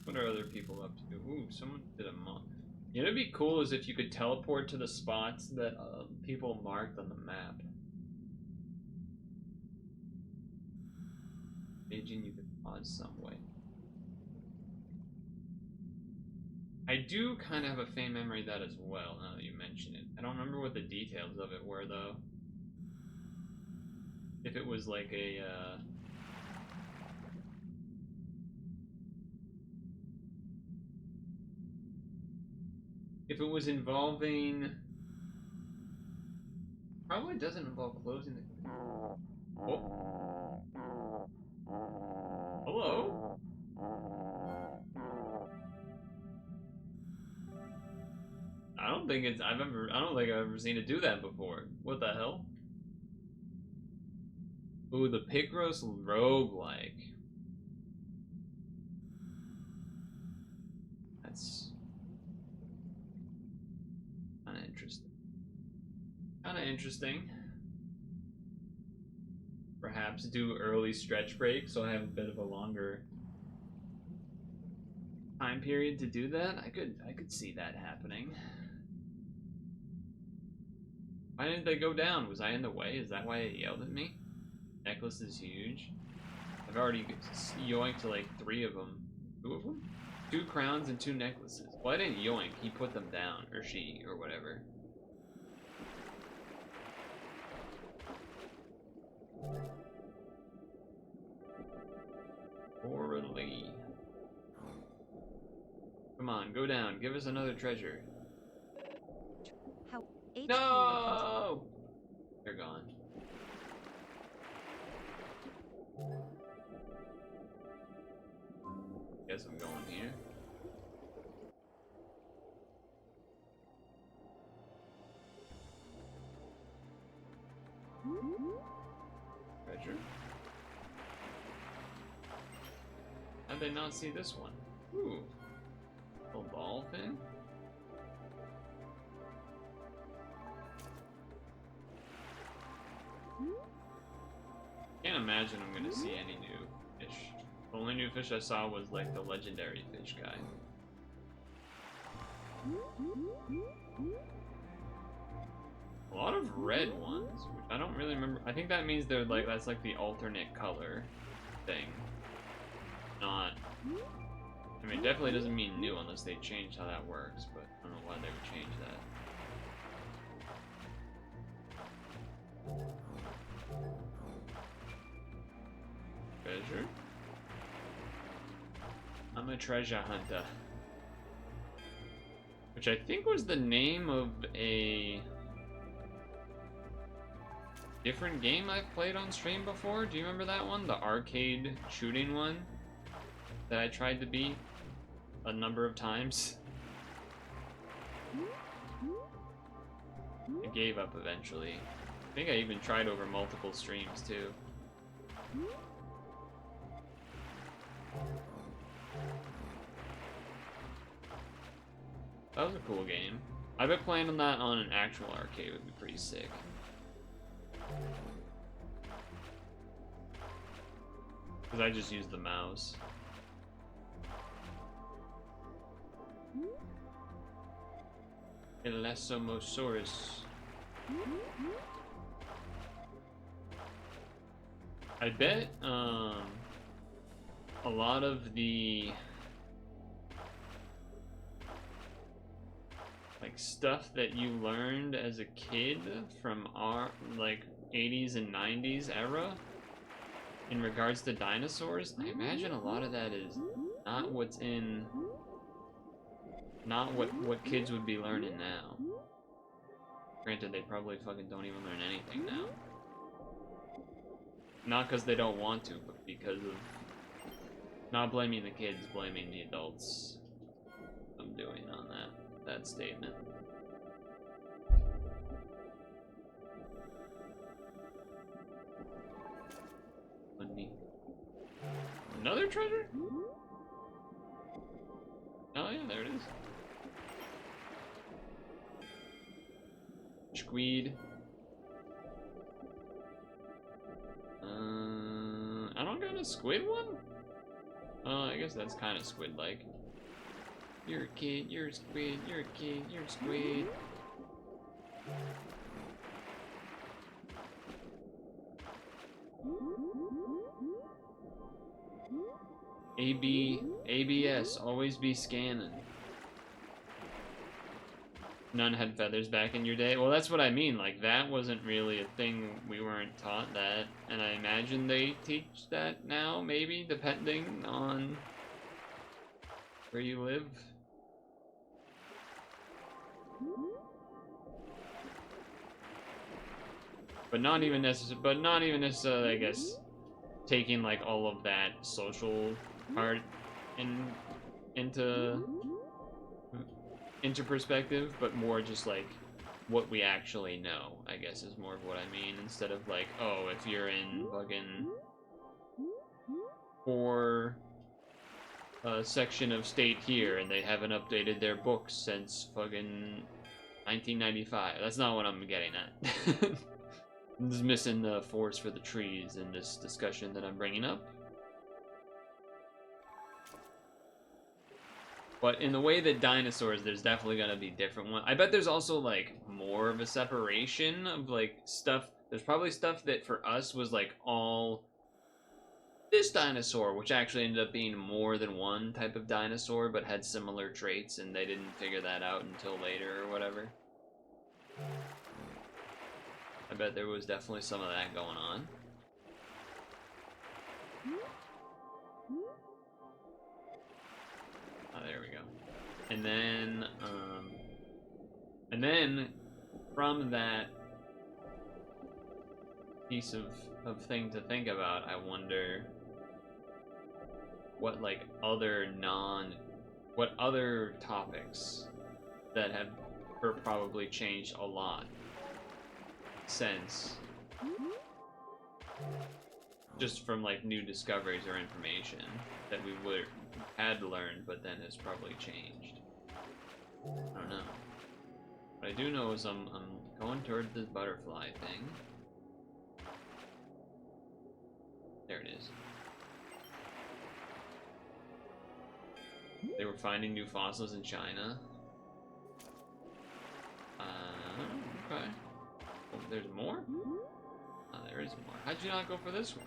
What are other people up to? Ooh, someone did a monk. You know, it'd be cool is if you could teleport to the spots that people marked on the map. Imagine you could pause some way. I do kind of have a faint memory of that as well, now that you mention it. I don't remember what the details of it were, though. If it was like a, if it was involving... Probably doesn't involve closing the... Oh. Hello? I don't think I've ever seen it do that before. What the hell? Ooh, the picross roguelike. That's kind of interesting. Perhaps do early stretch break so I have a bit of a longer time period to do that. I could see that happening. Why didn't they go down? Was I in the way? Is that why it yelled at me? Necklace is huge. I've already yoinked to like 3 of them. 2 of them? 2 crowns and 2 necklaces. Well, I didn't yoink. He put them down. Or she, or whatever. Orally. Come on, go down. Give us another treasure. How No! they're gone. Guess I'm going here. Treasure. How'd they not see this one? Ooh. A ball pin? Can't imagine I'm gonna see any new fish. The only new fish I saw was like the legendary fish guy. A lot of red ones, which I don't really remember. I think that means they're like, that's like the alternate color thing. Not, I mean, it definitely doesn't mean new unless they change how that works, but I don't know why they would change that. Treasure? I'm a treasure hunter. Which I think was the name of a different game I've played on stream before. Do you remember that one? The arcade shooting one that I tried to beat a number of times. I gave up eventually. I think I even tried over multiple streams too. That was a cool game. I bet playing on that on an actual arcade would be pretty sick. Because I just use the mouse. Elastomosaurus. I bet a lot of the like stuff that you learned as a kid from our like 80s and 90s era in regards to dinosaurs, I imagine a lot of that is not what's in, not what kids would be learning now. Granted, they probably fucking don't even learn anything now. Not because they don't want to, but because of not blaming the kids, blaming the adults. I'm doing on that statement. Money. Another treasure? Oh yeah, there it is. Squid. I don't got a squid one? I guess that's kind of squid-like. You're a kid, you're a squid, you're a kid, you're a squid. ABS, always be scanning. None had feathers back in your day? Well, that's what I mean. Like, that wasn't really a thing. We weren't taught that. And I imagine they teach that now, maybe, depending on where you live. But not even necessarily, I guess, taking, like, all of that social part into perspective, but more just like what we actually know, I guess, is more of what I mean, instead of like, oh, if you're in fucking or a section of state here and they haven't updated their books since fucking 1995. That's not what I'm getting at. I'm just missing the forest for the trees in this discussion that I'm bringing up. But in the way that dinosaurs, there's definitely gonna be different ones. I bet there's also like more of a separation of like stuff. There's probably stuff that for us was like all this dinosaur, which actually ended up being more than one type of dinosaur, but had similar traits, and they didn't figure that out until later or whatever. I bet there was definitely some of that going on. Oh, there we go. And then from that, piece of thing to think about. I wonder what like what other topics that have probably changed a lot since, just from like new discoveries or information that we had learned, but then has probably changed. I don't know. What I do know is I'm going towards this butterfly thing. There it is. They were finding new fossils in China. Okay. Oh, there's more? Oh, there is more. How'd you not go for this one?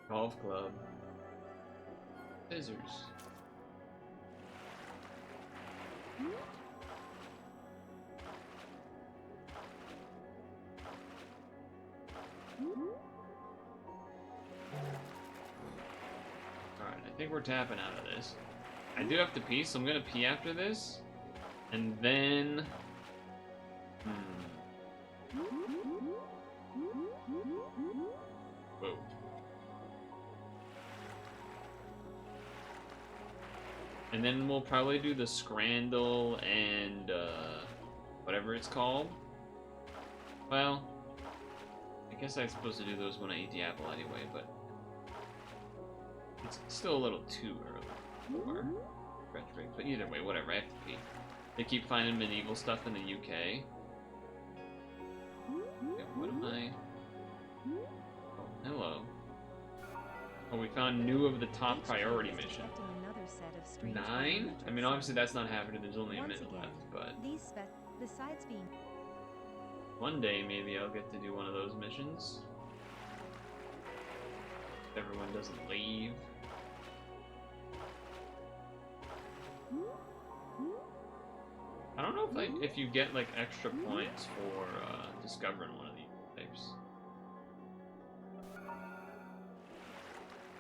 Golf club. Scissors. Alright, I think we're tapping out of this. I do have to pee, so I'm gonna pee after this. And then... Whoa. And then we'll probably do the Scrandle and, whatever it's called. Well, I guess I'm supposed to do those when I eat the apple anyway, but... It's still a little too early for French breaks, but either way, whatever, I have to pee. They keep finding medieval stuff in the UK. Okay, what am I... Oh, hello. Oh, we found new of the top priority mission. 9? I mean, obviously that's not happening, there's only a minute left, but... Besides being... One day, maybe I'll get to do one of those missions. If everyone doesn't leave. I don't know if you get like extra points for discovering one of these types.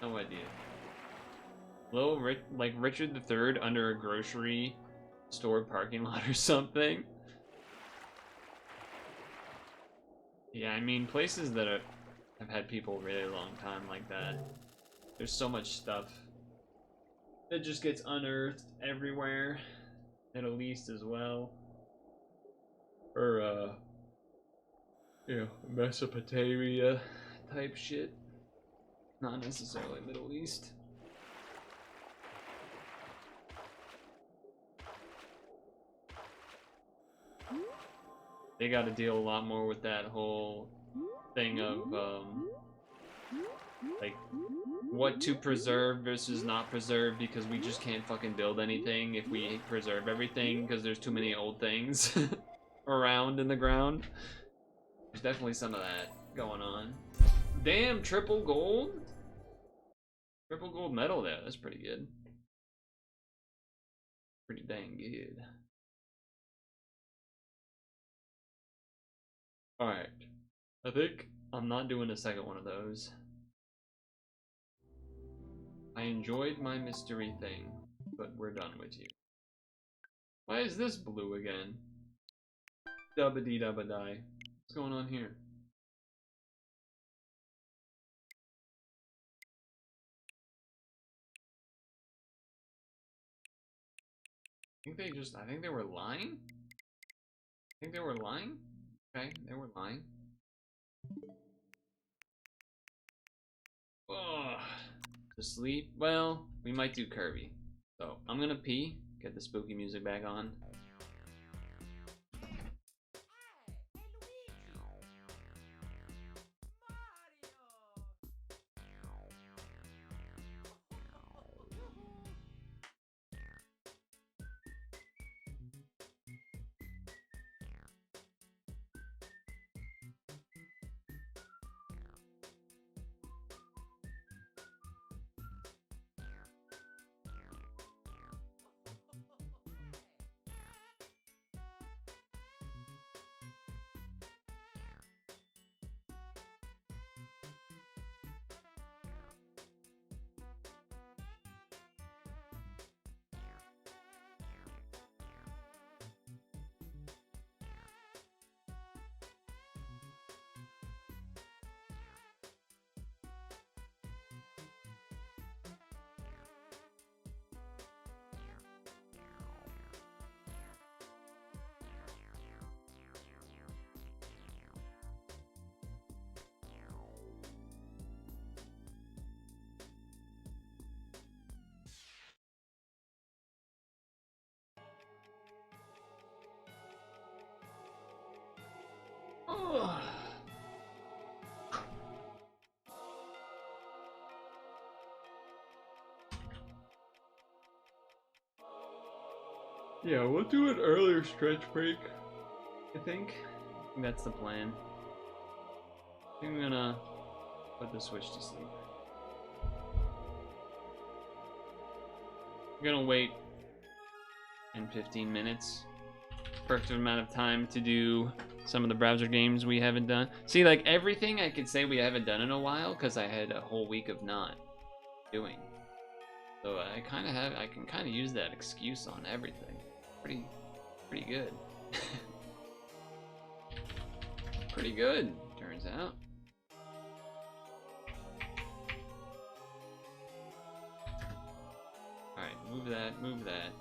No idea. Like Richard III under a grocery store parking lot or something. Yeah, I mean places that have had people a really long time like that. There's so much stuff that just gets unearthed everywhere. Middle East as well. Or, you know, Mesopotamia type shit. Not necessarily Middle East. They got to deal a lot more with that whole thing of, like, what to preserve versus not preserve, because we just can't fucking build anything if we preserve everything, because there's too many old things around in the ground. There's definitely some of that going on. Damn, triple gold? Triple gold medal there, that's pretty good. Pretty dang good. Alright, I think I'm not doing a second one of those. I enjoyed my mystery thing, but we're done with you. Why is this blue again? Dubba-dee-dubba-die. What's going on here? I think they were lying? Okay, they were lying. Ugh. To sleep? Well, we might do Kirby. So, I'm gonna pee, get the spooky music back on. Yeah, we'll do an earlier stretch break. I think that's the plan. I think I'm gonna put the Switch to sleep. I'm gonna wait in 15 minutes. Perfect amount of time to do some of the browser games we haven't done. See, like everything I could say we haven't done in a while because I had a whole week of not doing. So I can kind of use that excuse on everything. Pretty good. Pretty good, turns out. Alright, move that, move that.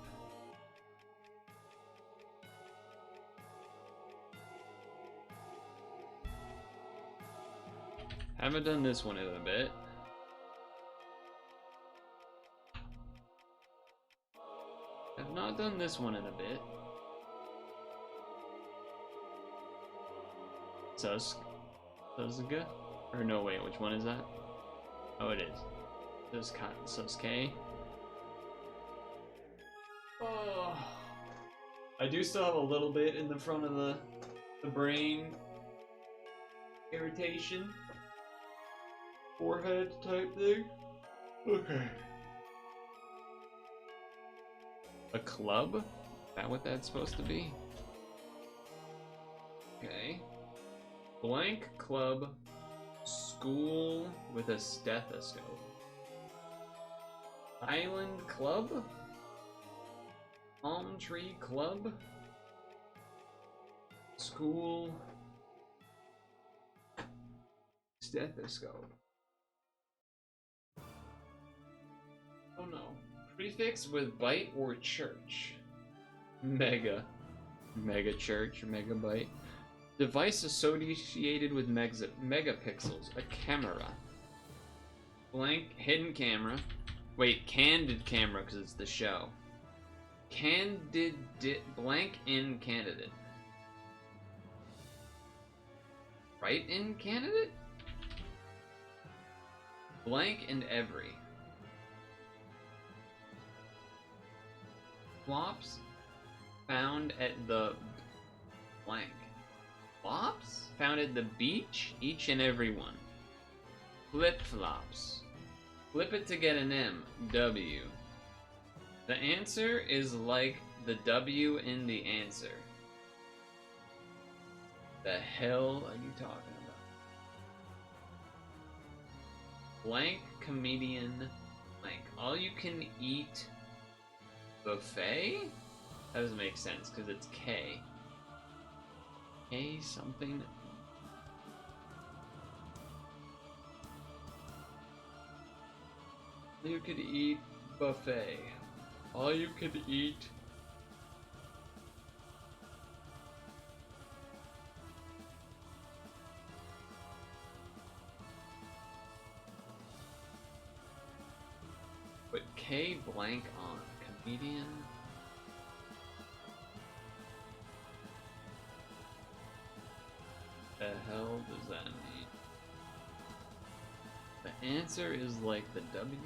Haven't done this one in a bit. Have not done this one in a bit. Suzuka? Or no, wait, which one is that? Oh, it is. Suzuka. Oh. I do still have a little bit in the front of the brain irritation. Forehead type thing. Okay. A club? Is that what that's supposed to be? Okay. Blank club, school with a stethoscope. Island club? Palm tree club? School stethoscope. Oh no. Prefix with byte or church. Mega. Mega church, megabyte. Device associated with megapixels. A camera. Blank hidden camera. Wait, candid camera because it's the show. Blank in candidate. Right in candidate? Blank and every. Flops found at the blank. Flops found at the beach, each and every one. Flip-flops. Flip it to get an M. W. The answer is like the W in the answer. The hell are you talking about? Blank comedian blank. All you can eat buffet? That doesn't make sense because it's K. K something. You could eat buffet. All you could eat. Put K blank on. Comedian. The hell does that mean? The answer is like the W.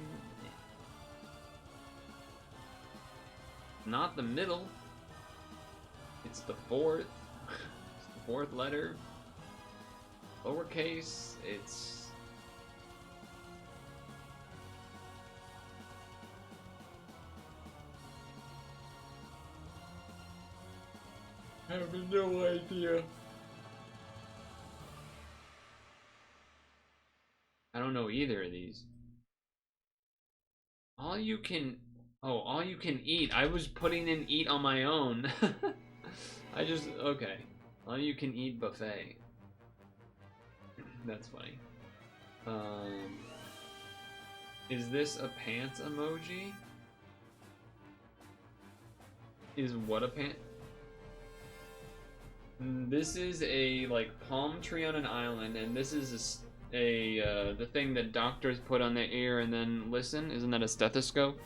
Not the middle. It's the fourth. It's the fourth letter. Lowercase. It's. I have no idea. I don't know either of these. All you can... Oh, all you can eat. I was putting in eat on my own. Okay. All you can eat buffet. That's funny. Is this a pants emoji? Is what a pant? This is a like palm tree on an island, and this is the thing that doctors put on their ear and then listen. Isn't that a stethoscope?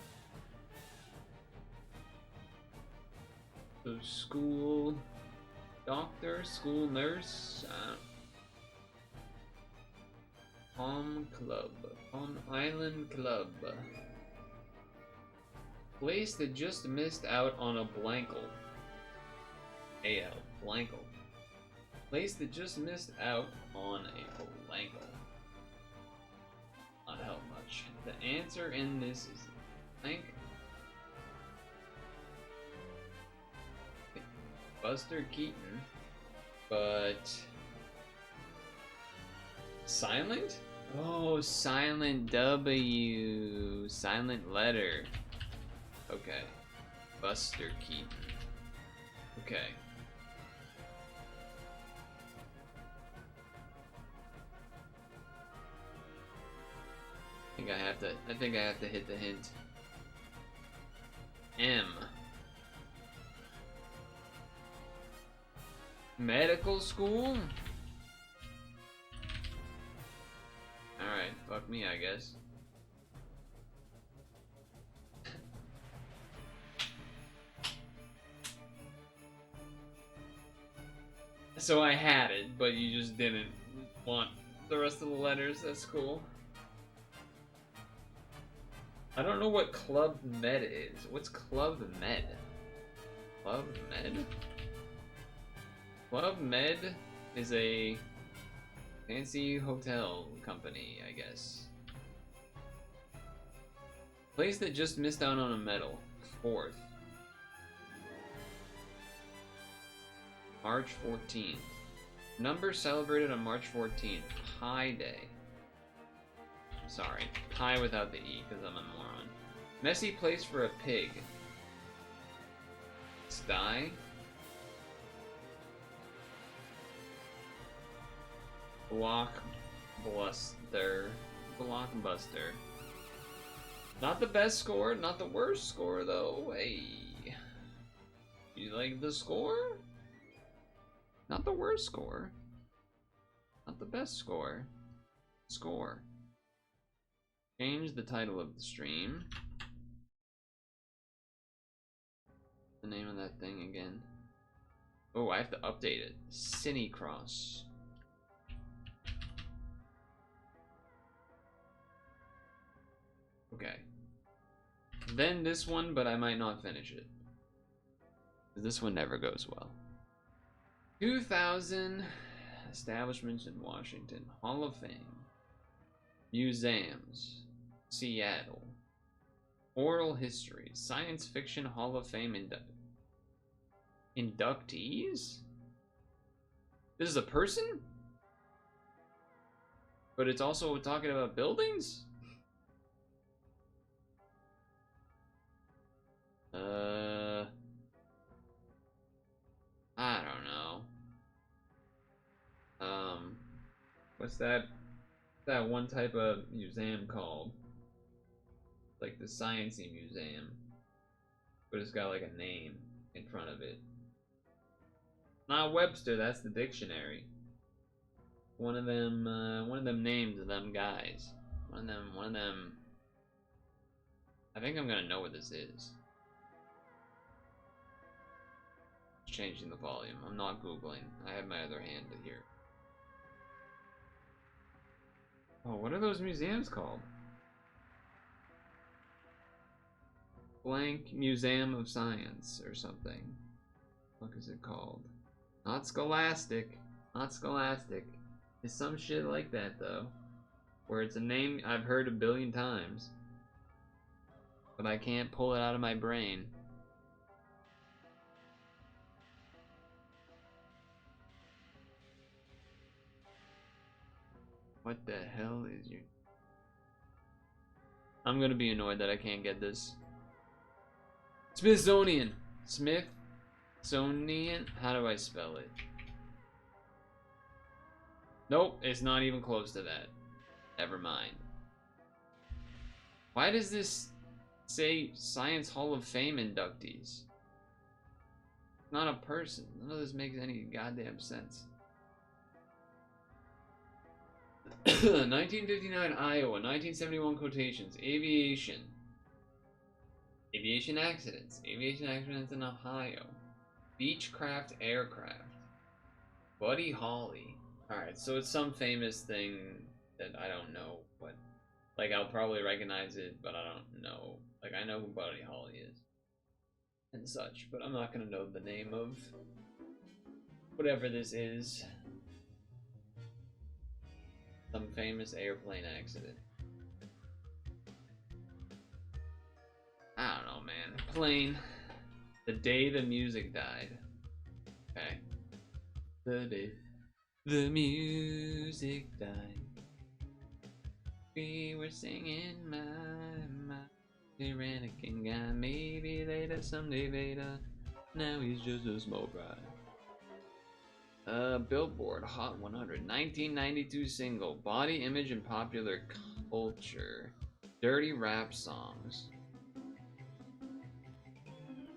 So school doctor, school nurse, Palm Club, Palm Island Club. Place that just missed out on a blankle. AL, blankle. Place that just missed out on a blankle. Not help much. The answer in this is blank. Buster Keaton, but silent? Oh, silent W, silent letter. Okay, Buster Keaton. Okay. I think I have to hit the hint. M. Medical school? Alright, fuck me, I guess. So I had it, but you just didn't want the rest of the letters. That's cool. I don't know what Club Med is. What's Club Med? Club Med? Club Med is a fancy hotel company, I guess. Place that just missed out on a medal. 4th. March 14th. Number celebrated on March 14th. Pi Day. Sorry, pi without the E, because I'm a moron. Messy place for a pig. Sty. Blockbuster. Blockbuster. Not the best score, not the worst score, though. Hey. You like the score? Not the worst score. Not the best score. Score. Change the title of the stream. The name of that thing again. Oh, I have to update it. CiniCross. Okay. Then this one, but I might not finish it. This one never goes well. 2000 establishments in Washington. Hall of Fame. Museums. Seattle. Oral history. Science Fiction Hall of Fame inductees? This is a person? But it's also talking about buildings? I don't know. What's that one type of museum called? Like the Sciencey Museum, but it's got like a name in front of it. Not Webster, that's the dictionary. One of them names of them guys. One of them. I think I'm gonna know what this is. Changing the volume. I'm not Googling. I have my other hand here. Oh, what are those museums called? Blank Museum of Science or something. What is it called? Not Scholastic. Not Scholastic. It's some shit like that though. Where it's a name I've heard a billion times. But I can't pull it out of my brain. What the hell is your... I'm gonna be annoyed that I can't get this. Smithsonian. Smithsonian? How do I spell it? Nope, it's not even close to that. Never mind. Why does this say Science Hall of Fame inductees? Not a person. None of this makes any goddamn sense. 1959 Iowa, 1971 quotations, aviation. Aviation accidents in Ohio. Beechcraft aircraft. Buddy Holly. Alright, so it's some famous thing that I don't know what Like, I'll probably recognize it, but I don't know. Like, I know who Buddy Holly is and such, but I'm not gonna know the name of whatever this is. Some famous airplane accident. I don't know, man. Plane. The day the music died. Okay. The day the music died. We were singing my tyrannic guy. Maybe later, someday later. Now he's just a small fry. Billboard Hot 100 1992 single. Body image and popular culture. Dirty rap songs.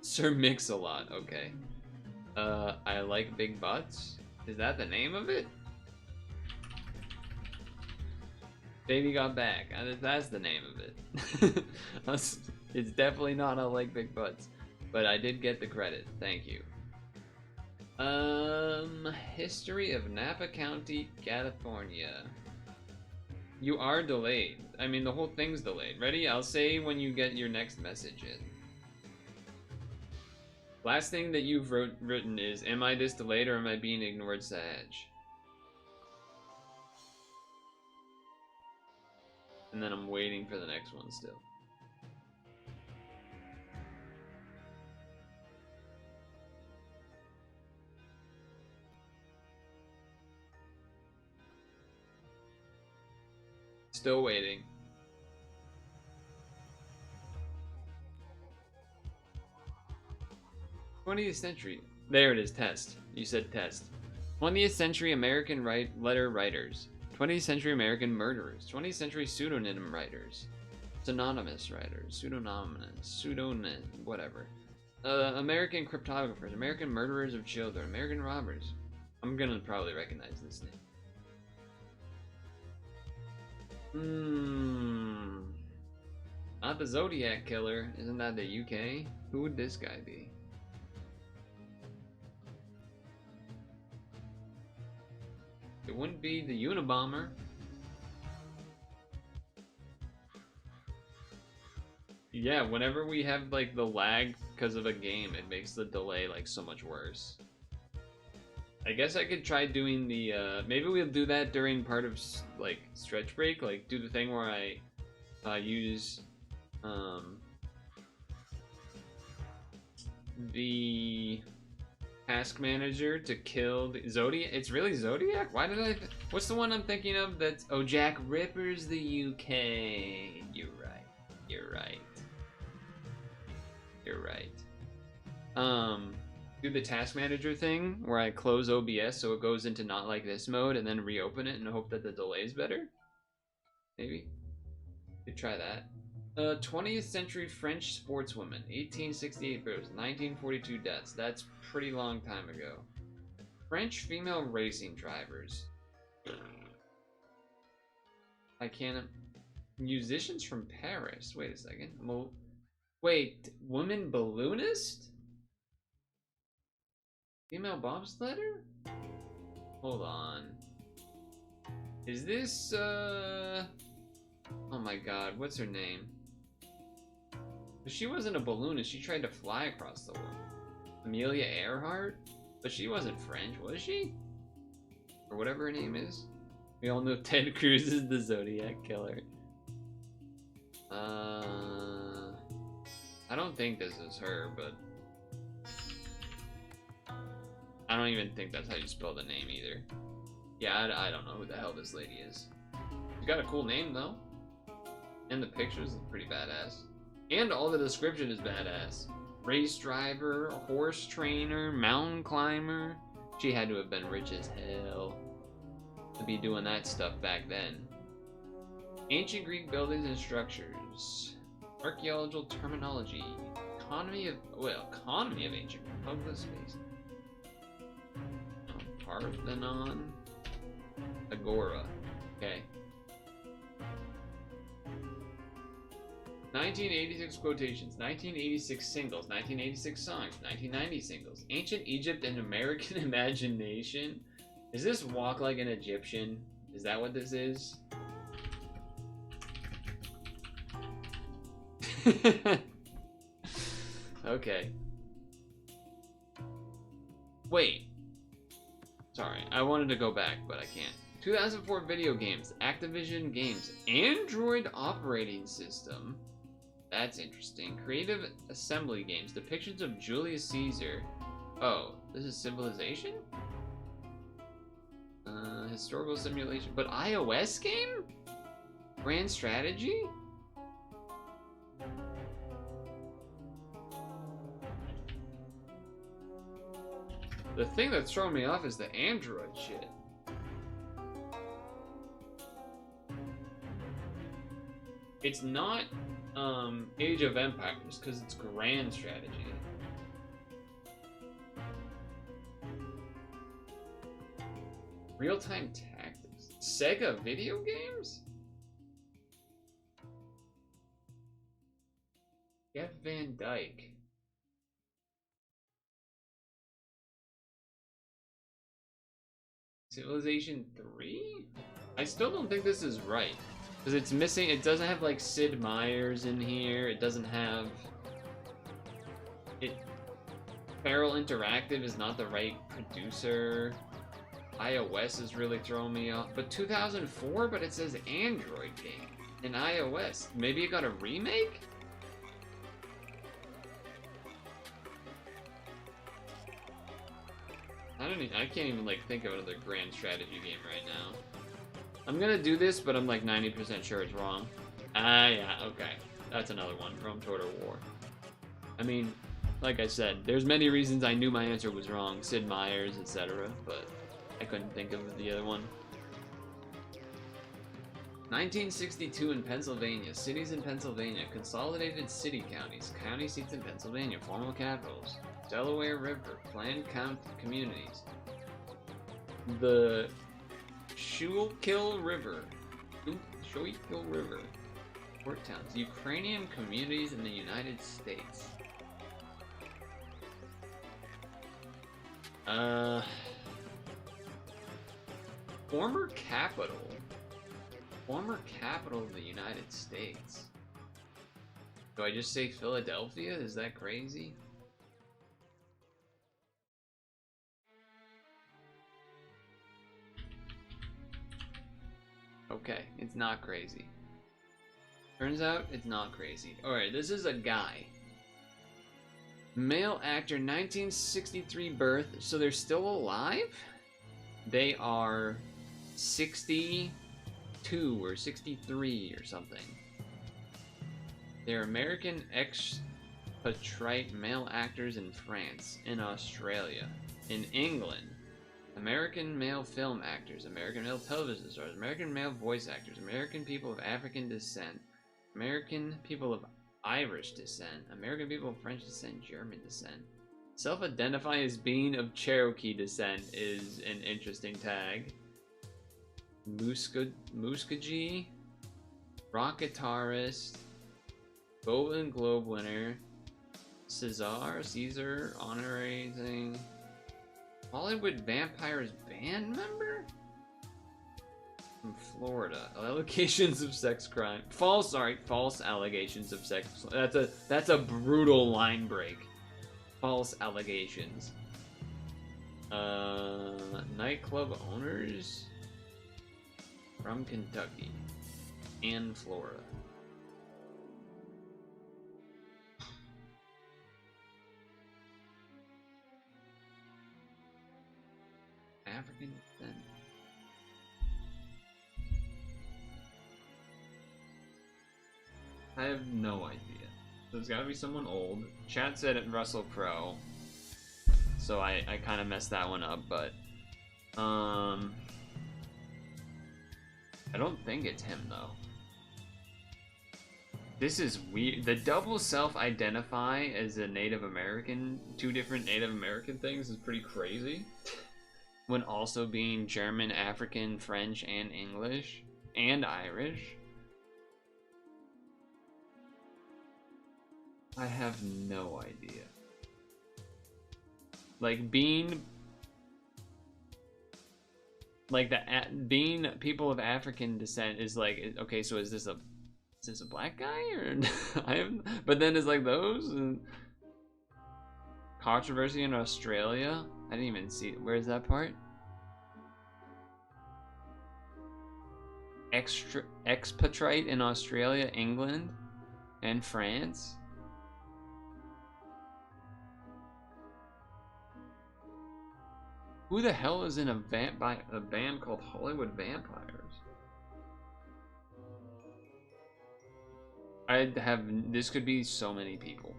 Sir Mix-a-Lot, okay. I like big butts. Is that the name of it? Baby Got Back. That's the name of it. It's definitely not I like big butts, but I did get the credit. Thank you. History of Napa County, California. You are delayed. I mean, the whole thing's delayed. Ready? I'll say when you get your next message in. Last thing that you've written is, am I this delayed or am I being ignored, Sag? And then I'm waiting for the next one still. Still waiting. 20th century. There it is, test. You said test. 20th century American letter writers. 20th century American murderers. 20th century pseudonym writers. Synonymous writers. Pseudonym, whatever. American cryptographers. American murderers of children. American robbers. I'm gonna probably recognize this name. Not the Zodiac Killer. Isn't that the UK? Who would this guy be? It wouldn't be the Unabomber. Yeah, whenever we have like the lag because of a game, it makes the delay like so much worse. I guess I could try doing the, maybe we'll do that during part of like stretch break, like do the thing where I use the task manager to kill the Zodiac. It's really Zodiac? Why did I what's the one I'm thinking of that's Jack Ripper's the UK. You're right. Do the task manager thing where I close OBS so it goes into not like this mode and then reopen it and hope that the delay is better. Maybe. Could try that. 20th century French sportswoman, 1868 births, 1942 deaths. That's pretty long time ago. French female racing drivers. I can't. Musicians from Paris. Wait a second. Wait, woman balloonist? Female bobsledder? Hold on. Is this, oh my god, what's her name? She wasn't a balloonist, she tried to fly across the world. Amelia Earhart? But she wasn't French, was she? Or whatever her name is. We all know Ted Cruz is the Zodiac Killer. I don't think this is her, but I don't even think that's how you spell the name either. Yeah, I don't know who the hell this lady is. She's got a cool name though. And the pictures are pretty badass. And all the description is badass. Race driver, horse trainer, mountain climber. She had to have been rich as hell to be doing that stuff back then. Ancient Greek buildings and structures. Archaeological terminology. Economy of ancient public space. Parthenon. Agora. Okay. 1986 quotations, 1986 singles, 1986 songs, 1990 singles, Ancient Egypt and American Imagination. Is this Walk Like an Egyptian? Is that what this is? Okay. Wait. Sorry, I wanted to go back, but I can't. 2004 video games, Activision Games, Android operating system. That's interesting. Creative assembly games, depictions of Julius Caesar. Oh, this is Civilization? Historical simulation, but iOS game? Grand strategy? The thing that's throwing me off is the Android shit. It's not Age of Empires because it's Grand Strategy. Real-time tactics. Sega video games? Jeff Van Dyke. Civilization 3? I still don't think this is right. Because it's missing, it doesn't have like Sid Meier's in here, it doesn't have... Feral Interactive is not the right producer. iOS is really throwing me off. But 2004, but it says Android game in iOS. Maybe it got a remake? I can't even like think of another grand strategy game right now. I'm gonna do this, but I'm like 90% sure it's wrong. Ah, yeah, okay. That's another one, Rome Total War. I mean, like I said, there's many reasons I knew my answer was wrong. Sid Meier's, etc., but I couldn't think of the other one. 1962 in Pennsylvania. Cities in Pennsylvania. Consolidated city counties. County seats in Pennsylvania. Formal capitals. Delaware River. Planned communities. The Schuylkill River. Schuylkill River. Port towns. Ukrainian communities in the United States. Former capital. Former capital of the United States. Do I just say Philadelphia? Is that crazy? Okay, it's not crazy. Turns out it's not crazy. Alright, this is a guy. Male actor, 1963 birth, so they're still alive? They are 62 or 63 or something. They're American expatriate male actors in France, in Australia, in England. American male film actors, American male television stars, American male voice actors, American people of African descent, American people of Irish descent, American people of French descent, German descent. Self-identify as being of Cherokee descent is an interesting tag. Muskogee, rock guitarist, Golden Globe winner, Caesar, honorary thing, Hollywood Vampires band member? From Florida. Allegations of sex crime. False allegations of sex. That's a brutal line break. False allegations. Nightclub owners from Kentucky and Florida. African descent. I have no idea. There's gotta be someone old. Chat said it Russell Crowe, so I kind of messed that one up, but I don't think it's him though. This is weird. The double self-identify as a Native American, two different Native American things, is pretty crazy. When also being German, African, French, and English, and Irish. I have no idea. Like being people of African descent is like, okay, so is this a is this a black guy or I am? But then it's like those and controversy in Australia. I didn't even see it. Where's that part? Expatriate in Australia, England, and France. Who the hell is in a band called Hollywood Vampires? This could be so many people.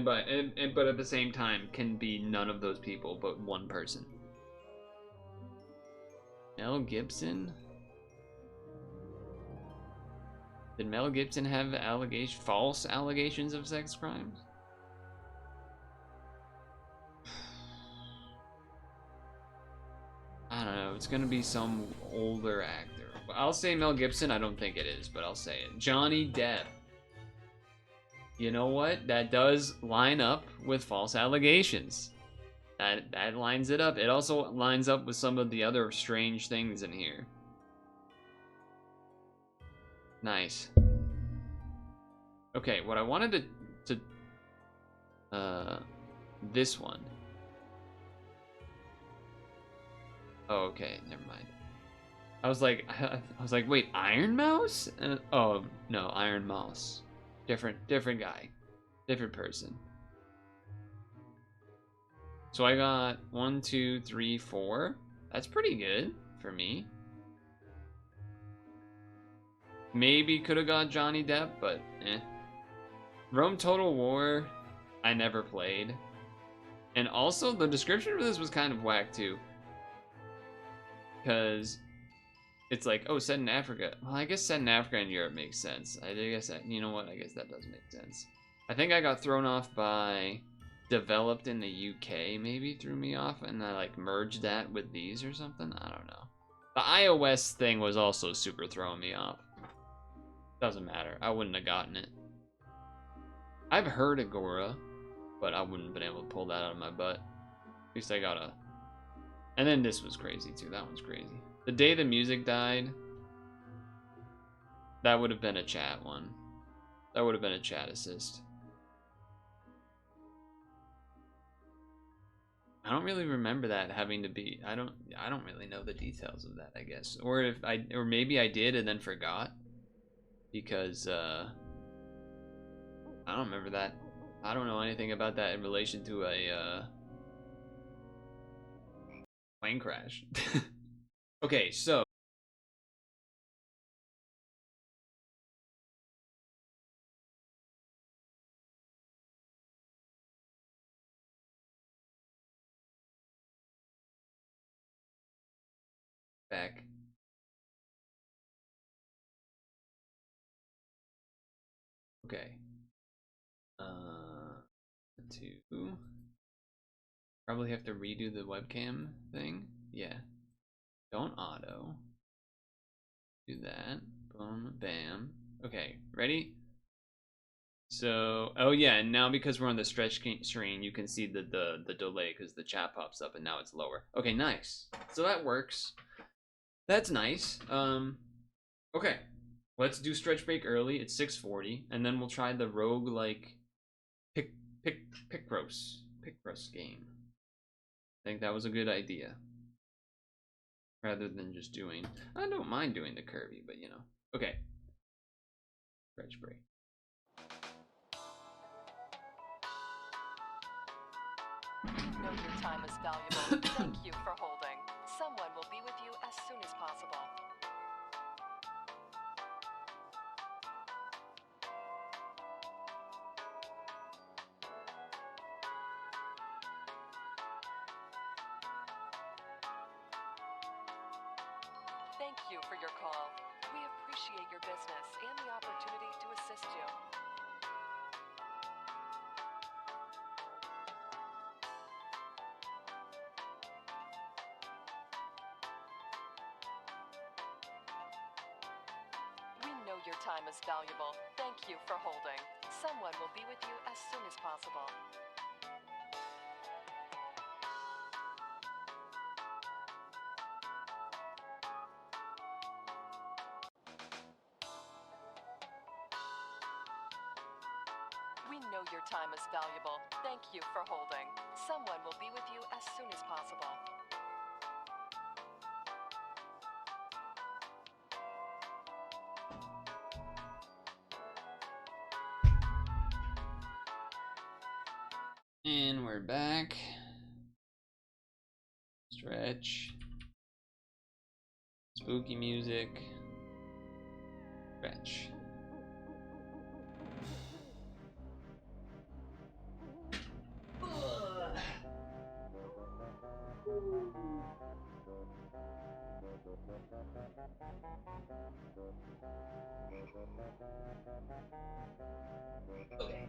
But at the same time can be none of those people but one person. Mel Gibson? Did Mel Gibson have false allegations of sex crimes? I don't know. It's gonna be some older actor. I'll say Mel Gibson. I don't think it is, but I'll say it. Johnny Depp. You know what? That does line up with false allegations. That lines it up. It also lines up with some of the other strange things in here. Nice. Okay, what I wanted this one. Oh, okay, never mind. I was like, wait, Iron Mouse? Oh no, Iron Mouse. Different guy, different person. So I got 1, 2, 3, 4. That's pretty good for me. Maybe could have got Johnny Depp, but eh. Rome Total War, I never played. And also, the description for this was kind of whack too. Because it's like, oh, set in Africa. Well, I guess set in Africa and Europe makes sense. I guess that, you know what? I guess that does make sense. I think I got thrown off by developed in the UK, maybe threw me off, and I like merged that with these or something. I don't know. The iOS thing was also super throwing me off. Doesn't matter. I wouldn't have gotten it. I've heard Agora, but I wouldn't have been able to pull that out of my butt. At least I got a... And then this was crazy too. That one's crazy. The day the music died, that would have been a chat one. That would have been a chat assist. I don't really remember that having to be. I don't really know the details of that, I guess. Or maybe I did and then forgot. Because I don't remember that. I don't know anything about that in relation to a plane crash. Okay, so back. Okay. 2. Probably have to redo the webcam thing. Yeah. Don't auto. Do that. Boom, bam. Okay, ready? So, oh yeah, and now because we're on the stretch screen, you can see the delay because the chat pops up and now it's lower. Okay, nice. So that works. That's nice. Okay. Let's do stretch break early. It's 6:40, and then we'll try the roguelike picross game. I think that was a good idea. Rather than just doing, I don't mind doing the Kirby, but you know. Okay. Stretch break. Know your time is valuable. Thank you for holding. Someone will be with you as soon as possible. Thank you for your call. We appreciate your business and the opportunity to assist you. We know your time is valuable. Thank you for holding. Someone will be with you as soon as possible. your time is valuable. Thank you for holding. Someone will be with you as soon as possible. And we're back. Stretch. Spooky music. Stretch. Okay.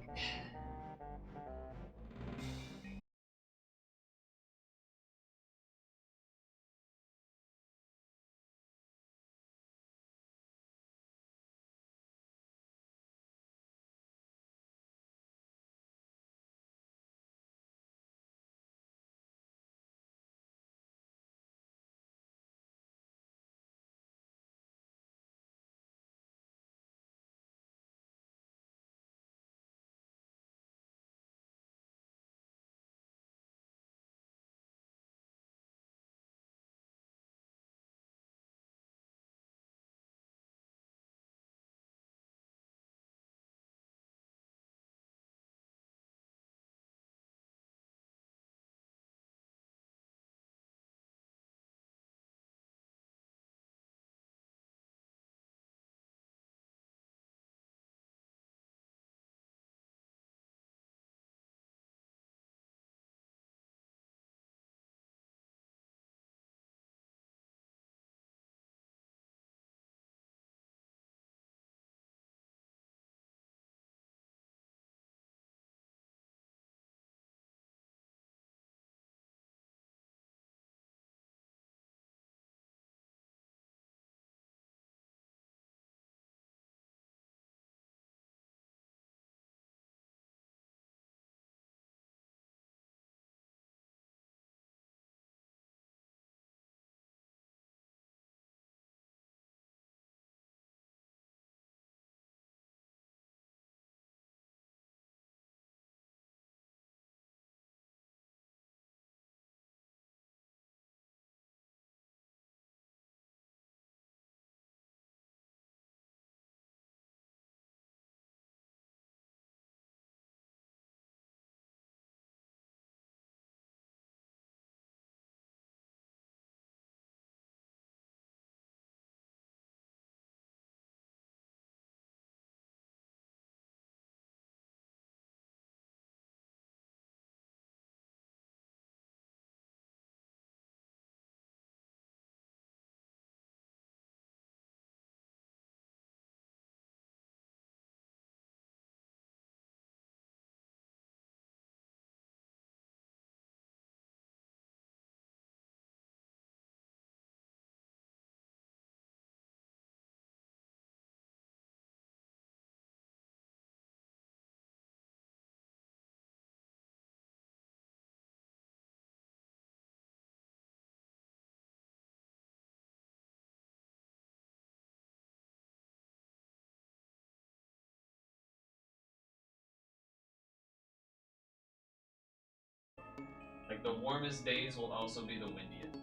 Like, the warmest days will also be the windiest.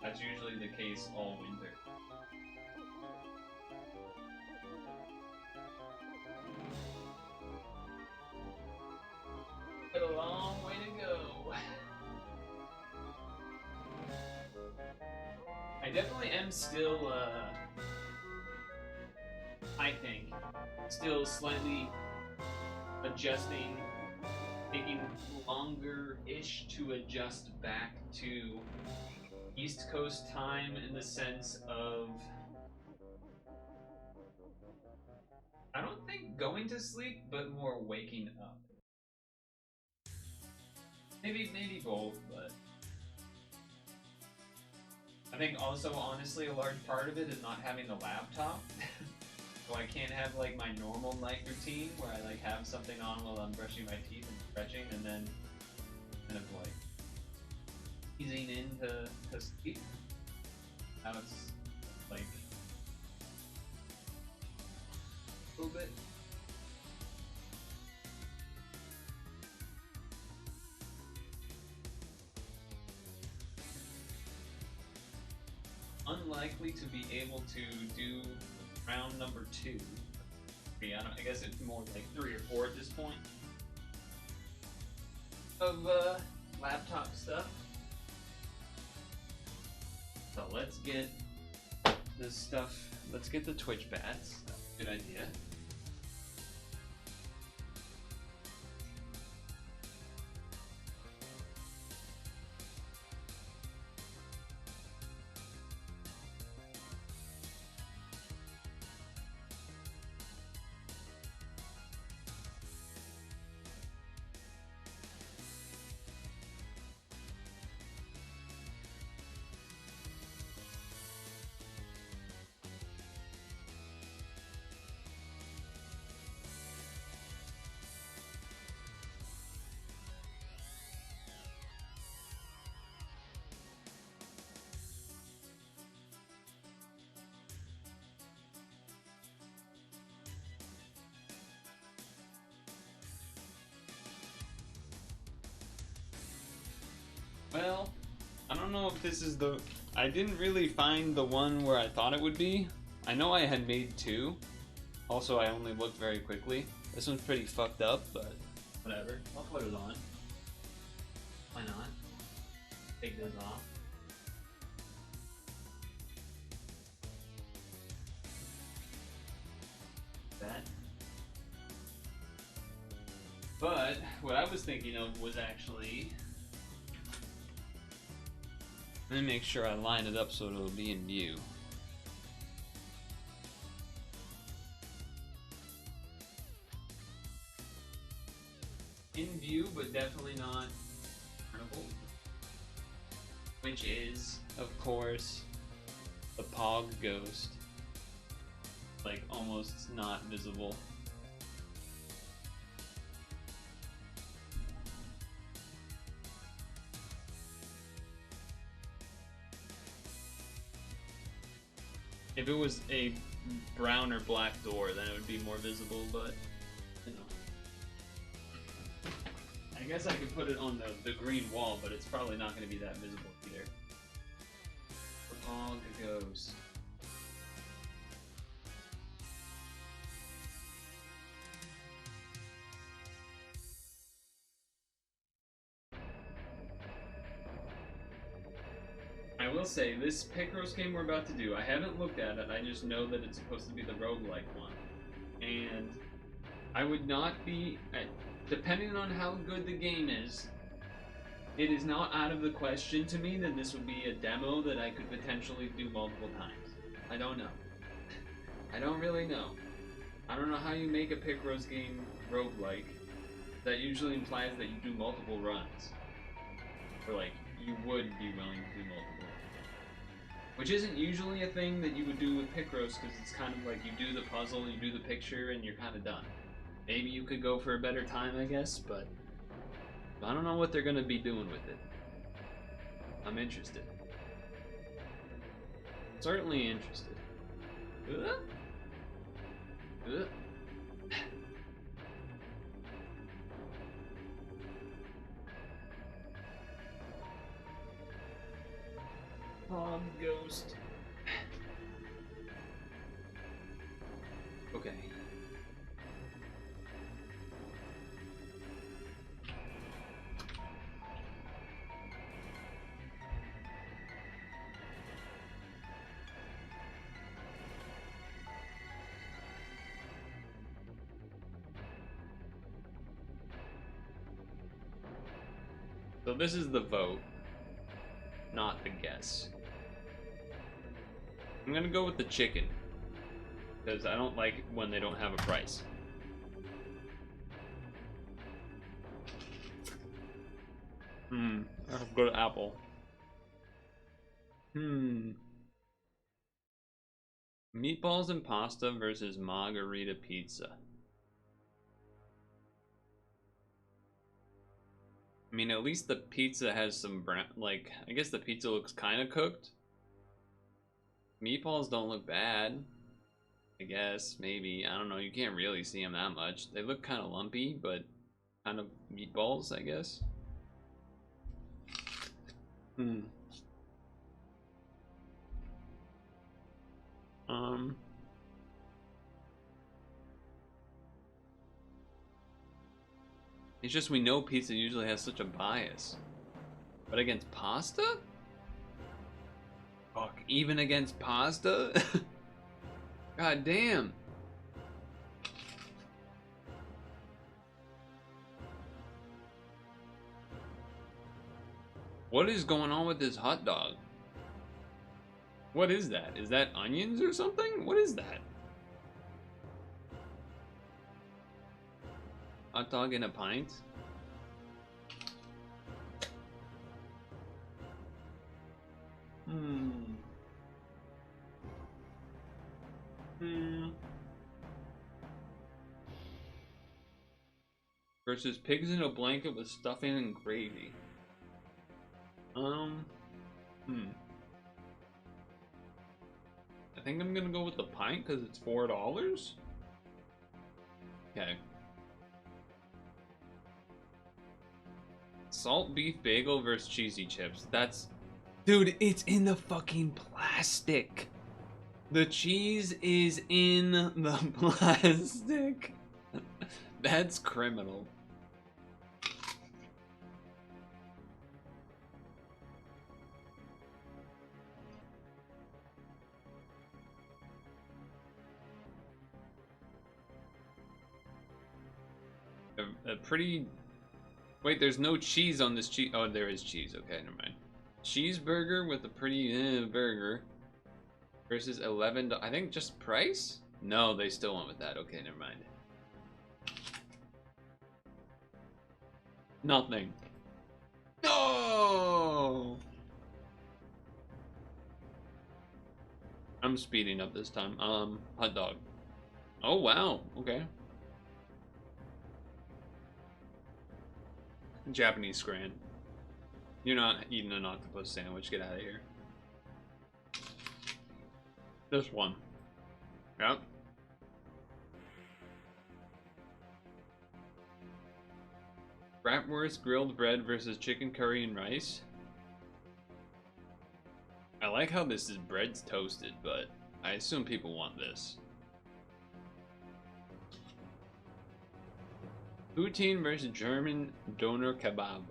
That's usually the case all winter. But a long way to go. I definitely am still, I think, still slightly adjusting, taking longer-ish to adjust back to East Coast time in the sense of, I don't think going to sleep, but more waking up. Maybe both, but I think also, honestly, a large part of it is not having the laptop. So I can't have like my normal night routine where I like have something on while I'm brushing my teeth and stretching, and then kind of like easing into sleep. Now it's like a little bit unlikely to be able to do round number 2. Yeah, I guess it's more like 3 or 4 at this point of laptop stuff. So let's get this stuff. Let's get the Twitch bats. Good idea. Well, I don't know if this is the... I didn't really find the one where I thought it would be. I know I had made 2. Also, I only looked very quickly. This one's pretty fucked up, but whatever. I'll put it on. Why not? Take this off. That. But what I was thinking of was actually... Let me make sure I line it up so it'll be in view. In view, but definitely not printable. Which is, of course, the Pog Ghost. Like, almost not visible. If it was a brown or black door, then it would be more visible, but, you know. I guess I could put it on the green wall, but it's probably not going to be that visible either. The Pog Ghost. I will say, this picross game we're about to do, I haven't looked at it, I just know that it's supposed to be the roguelike one. And I would not be, depending on how good the game is, it is not out of the question to me that this would be a demo that I could potentially do multiple times. I don't know. I don't really know. I don't know how you make a picross game roguelike. That usually implies that you do multiple runs. Or like, you would be willing to do multiple. Which isn't usually a thing that you would do with picross, because it's kind of like you do the puzzle, you do the picture, and you're kind of done. Maybe you could go for a better time, I guess, but I don't know what they're going to be doing with it. I'm interested. Certainly interested. Pog Ghost. Okay. So this is the vote, not the guess. I'm gonna go with the chicken, because I don't like when they don't have a price. I'll go to apple. Meatballs and pasta versus margarita pizza. I mean, at least the pizza has some brown, like, I guess the pizza looks kind of cooked. Meatballs don't look bad. I guess, maybe. I don't know, you can't really see them that much. They look kind of lumpy, but kind of meatballs, I guess. It's just we know pizza usually has such a bias. But against pasta? Fuck, even against pasta? God damn. What is going on with this hot dog? What is that? Is that onions or something? What is that? Hot dog in a pint? Versus pigs in a blanket with stuffing and gravy. I think I'm gonna go with the pint because it's $4. Okay. Salt beef bagel versus cheesy chips. That's... Dude, it's in the fucking plastic. The cheese is in the plastic. That's criminal. A pretty... Wait, there's no cheese on this cheese. Oh, there is cheese. Okay, never mind. Cheeseburger with a pretty burger versus $11. I think just price? No, they still went with that. Okay, never mind. Nothing. No! I'm speeding up this time. Hot dog. Oh, wow. Okay. Japanese scran. You're not eating an octopus sandwich. Get out of here. This one. Yep. Bratwurst grilled bread versus chicken curry and rice. I like how this is bread's toasted, but I assume people want this. Poutine versus German doner kebab.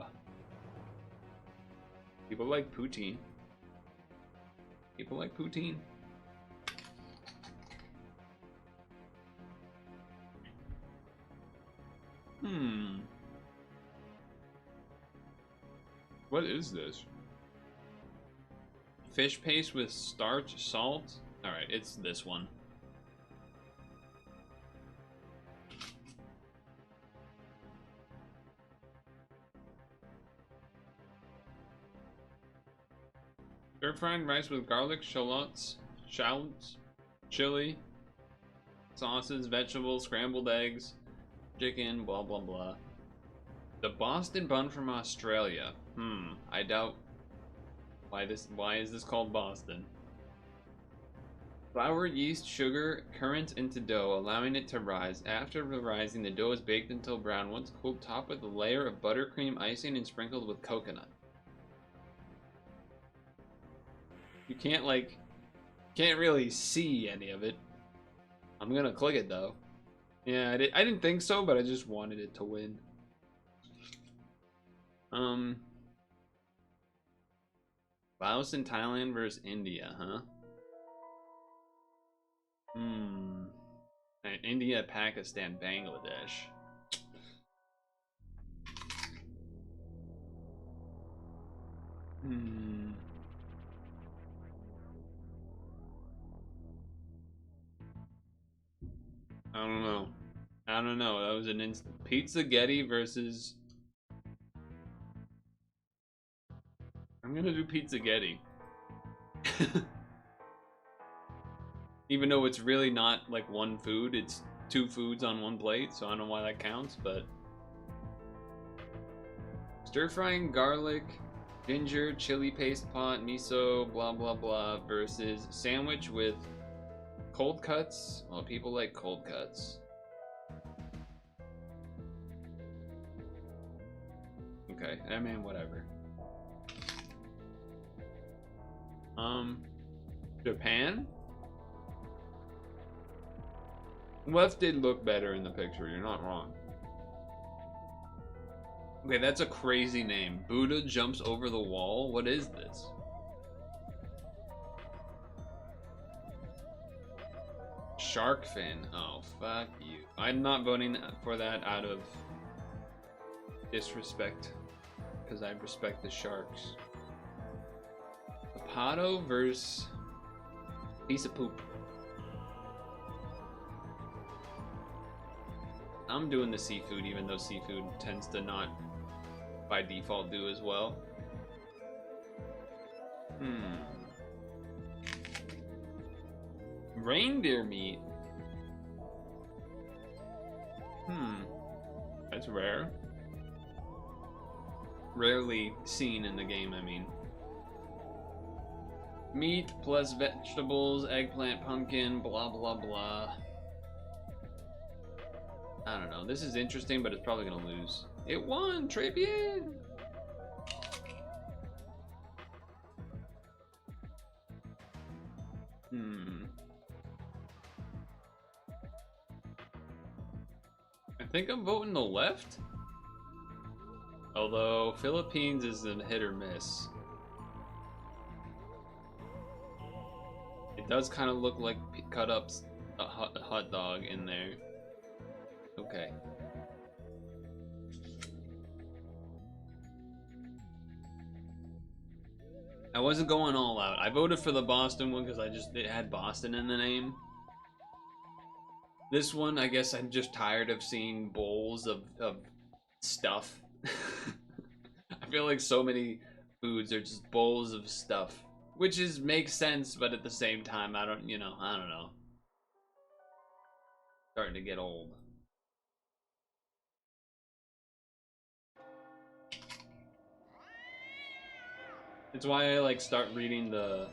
People like poutine. People like poutine. What is this? Fish paste with starch, salt? Alright, it's this one. Stir-fried rice with garlic, shallots, chili, sauces, vegetables, scrambled eggs, chicken, blah blah blah. The Boston bun from Australia. I doubt why is this called Boston? Flour, yeast, sugar, current into dough, allowing it to rise. After rising, the dough is baked until brown. Once cooled, topped with a layer of buttercream icing and sprinkled with coconut. You can't can't really see any of it. I'm gonna click it though. Yeah, I didn't think so, but I just wanted it to win. Laos and Thailand versus India, huh? India, Pakistan, Bangladesh. I don't know. I don't know. That was an instant. Pizza-getti versus... I'm gonna do pizza-getti. Even though it's really not like one food, it's two foods on one plate, so I don't know why that counts, but... Stir-frying garlic, ginger, chili paste pot, miso, blah blah blah, versus sandwich with cold cuts. Well, people like cold cuts. Okay, I mean, whatever. Japan Left did look better in the picture, you're not wrong. Okay, that's a crazy name. Buddha jumps over the wall? What is this? Shark fin. Oh, fuck you. I'm not voting for that out of disrespect, because I respect the sharks. Pato versus piece of poop. I'm doing the seafood, even though seafood tends to not by default do as well. Reindeer meat. That's rare. Rarely seen in the game, I mean. Meat plus vegetables, eggplant, pumpkin, blah blah blah. I don't know. This is interesting, but it's probably gonna lose. It won! Tribune! I think I'm voting the left. Although Philippines is a hit or miss. It does kind of look like cut up a hot dog in there. Okay. I wasn't going all out. I voted for the Boston one because it had Boston in the name. This one, I guess I'm just tired of seeing bowls of stuff. I feel like so many foods are just bowls of stuff, which makes sense, but at the same time, I don't know. Starting to get old. It's why I like start reading the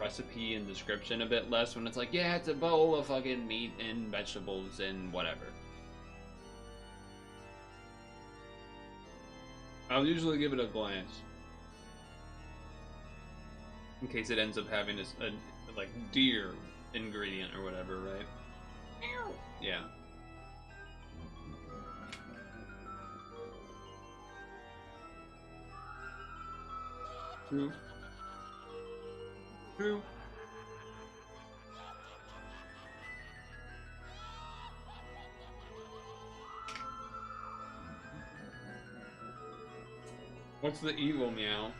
recipe and description a bit less when it's like, yeah, it's a bowl of fucking meat and vegetables and whatever. I'll usually give it a glance in case it ends up having a like deer ingredient or whatever, right? Yeah. True. True. What's the evil meow?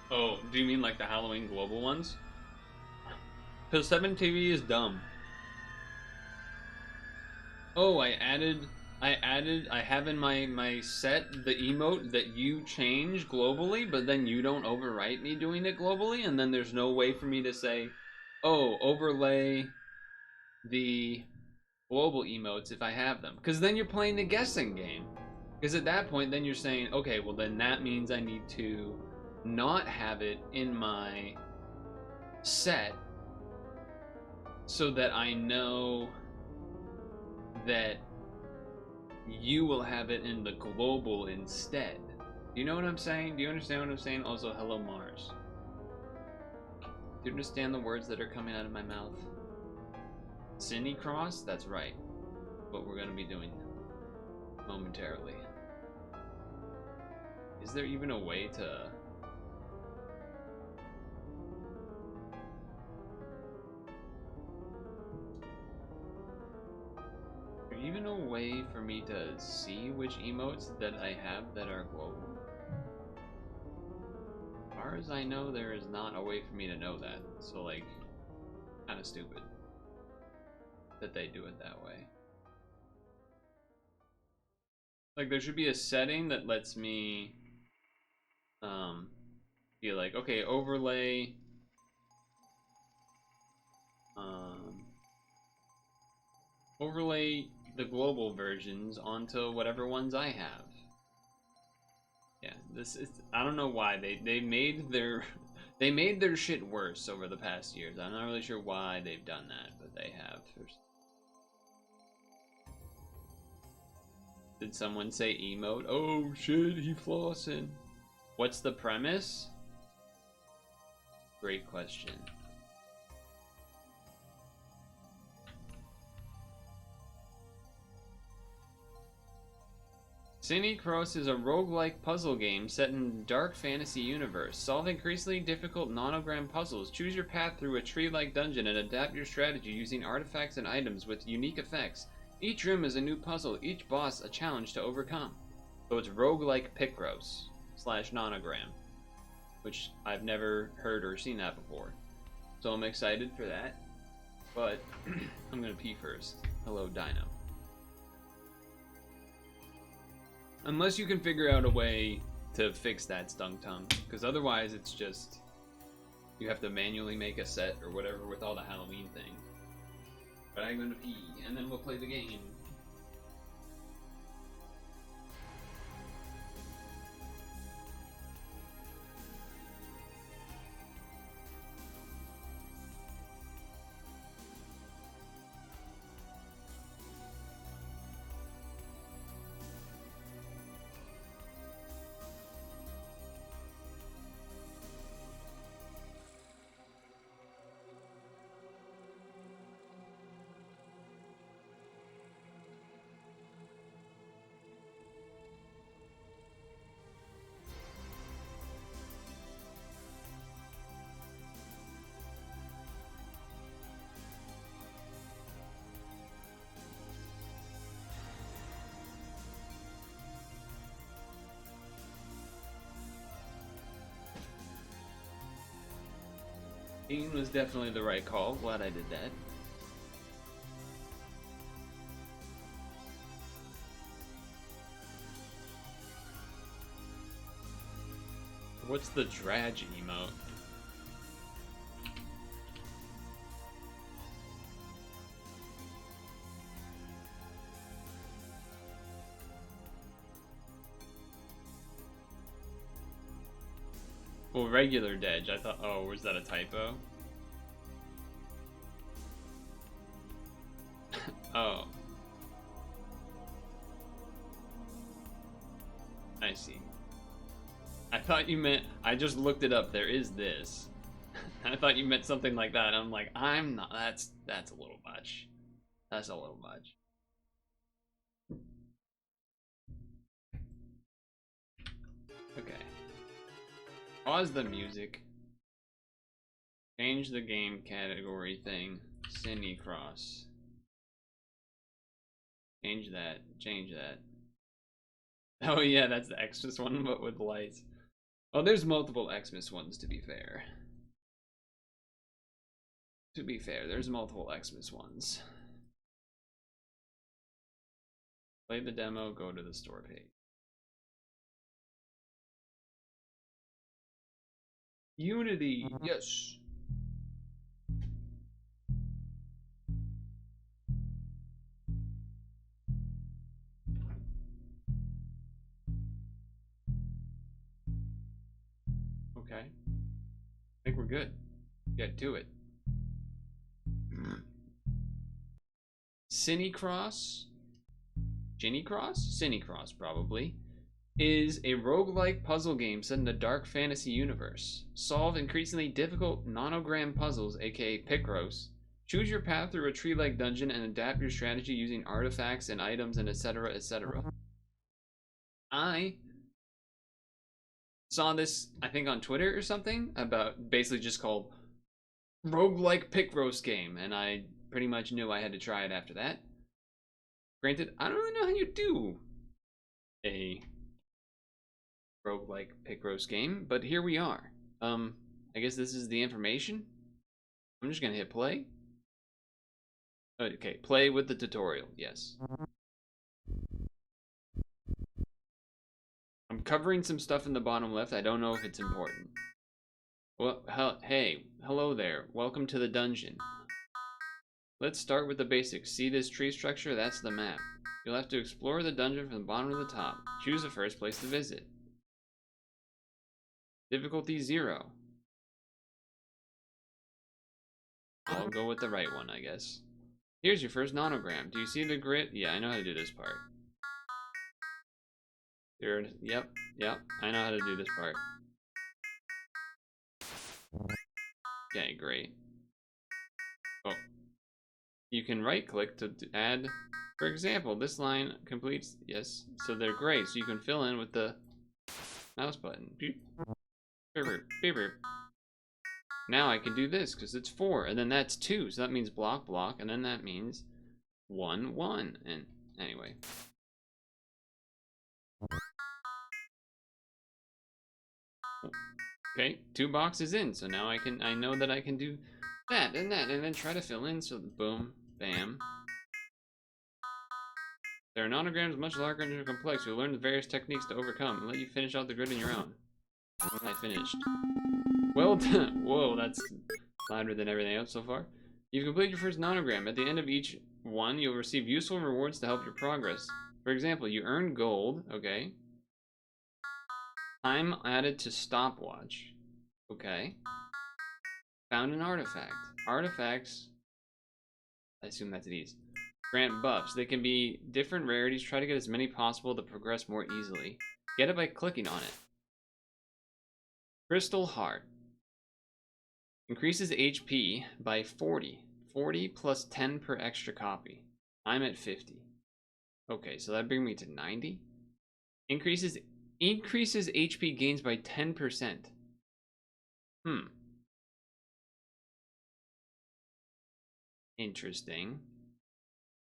Oh, do you mean like the Halloween global ones? Because 7TV is dumb. Oh, I have in my set the emote that you change globally, but then you don't overwrite me doing it globally, and then there's no way for me to say, oh, overlay the global emotes if I have them. Because then you're playing the guessing game. Because at that point, then you're saying, okay, well then that means I need to not have it in my set so that I know that you will have it in the global instead. Do you know what I'm saying? Do you understand what I'm saying? Also, hello Mars. Do you understand the words that are coming out of my mouth? CiniCross? That's right. What we're going to be doing momentarily. Is there even a way to... even a way for me to see which emotes that I have that are global? As far as I know, there is not a way for me to know that. So, like, kind of stupid that they do it that way. Like, there should be a setting that lets me be like, okay, overlay overlay the global versions onto whatever ones I have. Yeah, this is, I don't know why they made their shit worse over the past years. I'm not really sure why they've done that, but they have. Did someone say emote? Oh shit, he flossing. What's the premise? Great question. CiniCross is a roguelike puzzle game set in a dark fantasy universe. Solve increasingly difficult nonogram puzzles, choose your path through a tree-like dungeon, and adapt your strategy using artifacts and items with unique effects. Each room is a new puzzle, each boss a challenge to overcome. So it's roguelike picross / nonogram, which I've never heard or seen that before. So I'm excited for that, but I'm gonna pee first. Hello, Dino. Unless you can figure out a way to fix that stunk tongue, because otherwise it's just, you have to manually make a set or whatever with all the Halloween things. But I'm gonna pee, and then we'll play the game. Peeing was definitely the right call. Glad I did that. What's the Drage emote? Well, regular Dej. I thought, oh, was that a typo? Oh. I see. I thought you meant, I just looked it up, there is this. I thought you meant something like that. I'm like, I'm not, that's a little much. That's a little much. Okay. Pause the music. Change the game category thing. CiniCross. Change that. Change that. Oh yeah, that's the Xmas one, but with lights. Oh, there's multiple Xmas ones, to be fair. To be fair, there's multiple Xmas ones. Play the demo, go to the store page. Unity, yes. Okay. I think we're good. Get to it. CiniCross? CiniCross, probably. Is a roguelike puzzle game set in a dark fantasy universe. Solve increasingly difficult nonogram puzzles, aka picross. Choose your path through a tree-like dungeon and adapt your strategy using artifacts and items and etc, etc. I saw this, I think on Twitter or something, about basically just called roguelike picross game, and I pretty much knew I had to try it after that. Granted, I don't really know how you do a roguelike picross game, but here we are. I guess this is the information. I'm just gonna hit play. Okay, play with the tutorial, yes. I'm covering some stuff in the bottom left. I don't know if it's important. Well, hey, hello there. Welcome to the dungeon. Let's start with the basics. See this tree structure? That's the map. You'll have to explore the dungeon from the bottom to the top. Choose the first place to visit. Difficulty 0. I'll go with the right one, I guess. Here's your first nonogram. Do you see the grid? Yeah, I know how to do this part. Yep, I know how to do this part. Okay, great. Oh. You can right-click to add, for example, this line completes, yes, so they're gray, so you can fill in with the mouse button. Beep. Beep, beep, beep, beep. Now I can do this, because it's 4, and then that's 2, so that means block, block, and then that means 1, 1, and anyway. Okay, 2 boxes in, so now I know that I can do that, and then try to fill in, so boom, bam. There are nonograms much larger and more complex. You'll learn the various techniques to overcome and let you finish out the grid on your own. I finished. Well done. Whoa, that's louder than everything else so far. You've completed your first nonogram. At the end of each one, you'll receive useful rewards to help your progress. For example, you earned gold, okay. Time added to stopwatch, okay. Found an artifact. Artifacts, I assume that's these. Grant buffs. They can be different rarities. Try to get as many possible to progress more easily. Get it by clicking on it. Crystal Heart. Increases HP by 40. 40 plus 10 per extra copy. I'm at 50. Okay, so that brings me to 90. Increases HP gains by 10%. Interesting.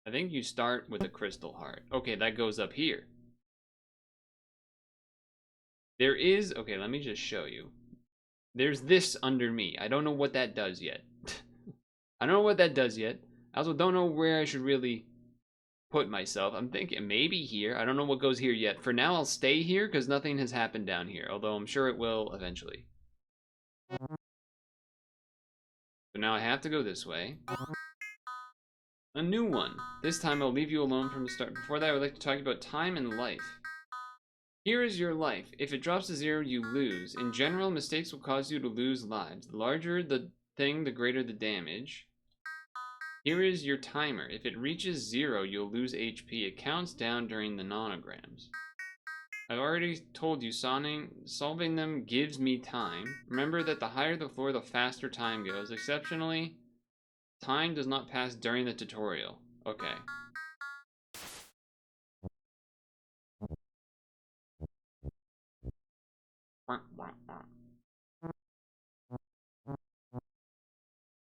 I think you start with a crystal heart. Okay, that goes up here. There is, okay, let me just show you. There's this under me. I don't know what that does yet. I don't know what that does yet. I also don't know where I should really put myself. I'm thinking maybe here. I don't know what goes here yet. For now, I'll stay here because nothing has happened down here, although I'm sure it will eventually. So now I have to go this way. A new one. This time I'll leave you alone from the start. Before that, I would like to talk about time and life. Here is your life. If it drops to 0, you lose. In general, mistakes will cause you to lose lives. The larger the thing, the greater the damage. Here is your timer. If it reaches 0, you'll lose HP. It counts down during the nonograms. I've already told you, solving them gives me time. Remember that the higher the floor, the faster time goes. Exceptionally, time does not pass during the tutorial. Okay.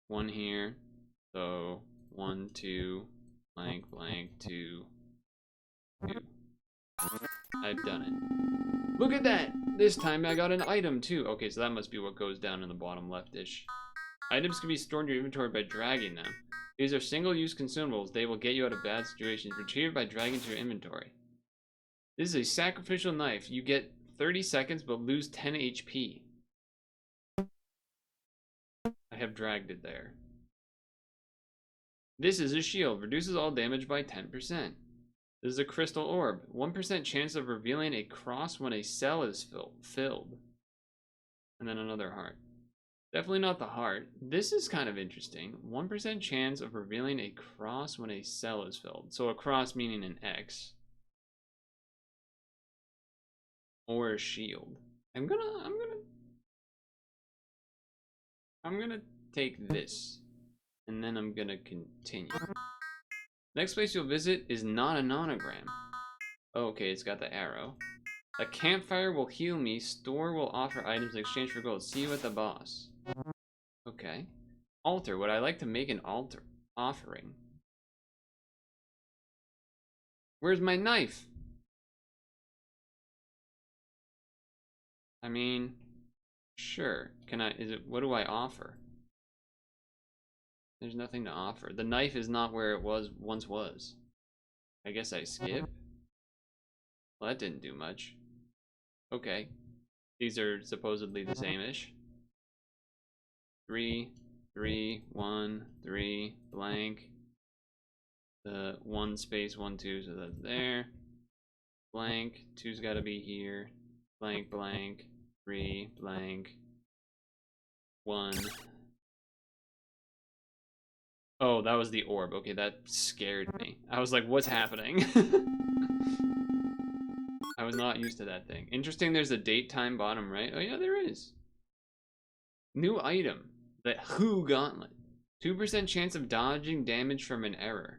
One here. So 1, 2, blank, blank, 2, 2. I've done it. Look at that! This time I got an item too. Okay, so that must be what goes down in the bottom left-ish. Items can be stored in your inventory by dragging them. These are single-use consumables. They will get you out of bad situations. Retrieved by dragging to your inventory. This is a sacrificial knife. You get 30 seconds but lose 10 HP. I have dragged it there. This is a shield. Reduces all damage by 10%. This is a crystal orb. 1% chance of revealing a cross when a cell is filled. And then another heart. Definitely not the heart. This is kind of interesting. 1% chance of revealing a cross when a cell is filled. So a cross meaning an X. Or a shield. I'm gonna take this. And then I'm gonna continue. Next place you'll visit is not a nonogram. Oh, okay, it's got the arrow. A campfire will heal me. Store will offer items in exchange for gold. See you at the boss. Okay. Altar. Would I like to make an altar offering? Where's my knife? I mean, sure. What do I offer? There's nothing to offer. The knife is not where it once was. I guess I skip. Well, that didn't do much. Okay. These are supposedly the same-ish. 3, 3, 1, 3, blank. The 1 space 1, 2, so that's there. Blank. 2's gotta be here. Blank, blank. 3, blank. 1. Oh, that was the orb. Okay, that scared me. I was like, what's happening? I was not used to that thing. Interesting, there's a date time bottom right. Oh yeah, there is. New item. The Who Gauntlet. 2% chance of dodging damage from an error.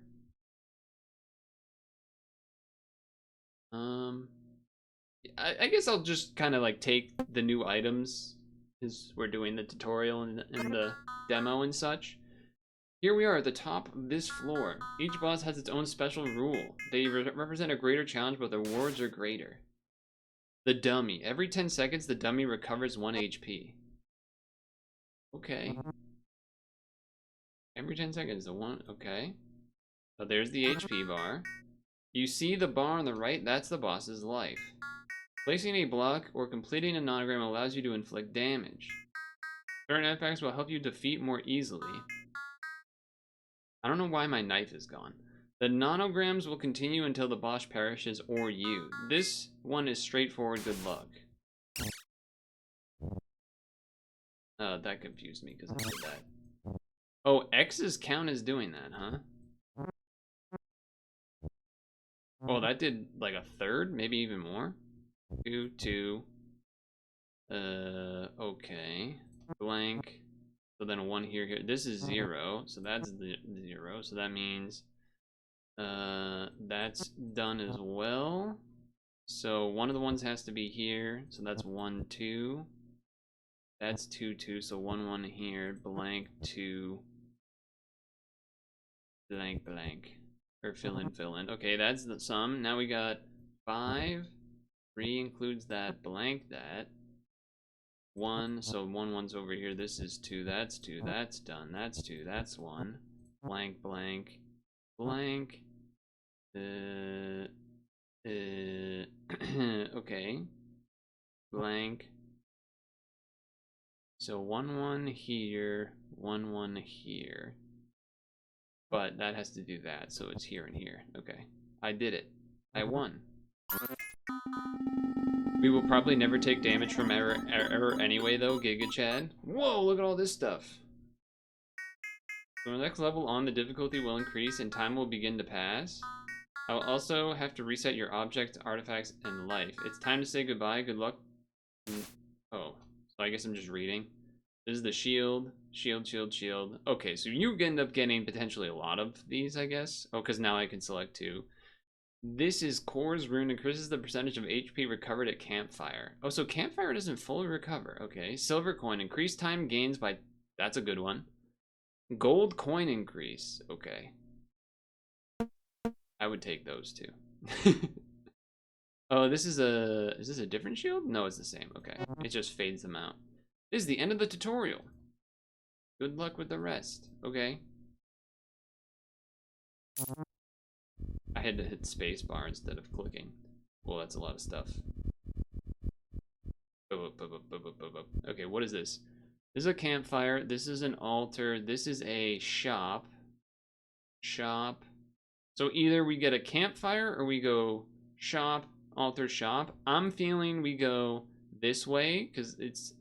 I guess I'll just kind of like take the new items as we're doing the tutorial and the demo and such. Here we are at the top of this floor. Each boss has its own special rule. They represent a greater challenge, but the rewards are greater. The dummy. Every 10 seconds, the dummy recovers 1 HP. Okay. Every 10 seconds, the one. Okay. So there's the HP bar. You see the bar on the right? That's the boss's life. Placing a block or completing a nonogram allows you to inflict damage. Certain artifacts will help you defeat more easily. I don't know why my knife is gone. The nonograms will continue until the boss perishes or you. This one is straightforward good luck. That confused me because I did that. Oh, X's count as doing that, huh? Oh, that did like a third, maybe even more. 2, 2. Okay. Blank. So then a 1 here, here. This is 0, so that's the 0. So that means that's done as well. So one of the ones has to be here. So that's 1, 2. That's 2, 2. So 1, 1 here. Blank 2. Blank, blank. Or fill in, fill in. Okay, that's the sum. Now we got 5. 3 includes that. Blank that. 1, so 1, 1's over here. This is 2, that's 2, that's done. That's 2, that's 1. Blank, blank, blank. Okay. Blank. So 1, 1 here, 1, 1 here. But that has to do that, so it's here and here. Okay. I did it. I won. We will probably never take damage from error anyway, though, Giga Chad. Whoa, look at all this stuff. So the next level on, the difficulty will increase and time will begin to pass. I will also have to reset your objects, artifacts, and life. It's time to say goodbye. Good luck. Oh, so I guess I'm just reading. This is the shield. Shield, shield, shield. Okay, so you end up getting potentially a lot of these, I guess. Oh, because now I can select 2. This is Core's Rune. Increases the percentage of HP recovered at campfire. Oh, so campfire doesn't fully recover. Okay. Silver coin. Increased time gains by... That's a good one. Gold coin increase. Okay. I would take those two. Oh, this is a... Is this a different shield? No, it's the same. Okay. It just fades them out. This is the end of the tutorial. Good luck with the rest. Okay. I had to hit space bar instead of clicking. Well, that's a lot of stuff. Okay, what is this? This is a campfire. This is an altar. This is a shop. Shop. So either we get a campfire or we go shop, altar, shop. I'm feeling we go this way because it's,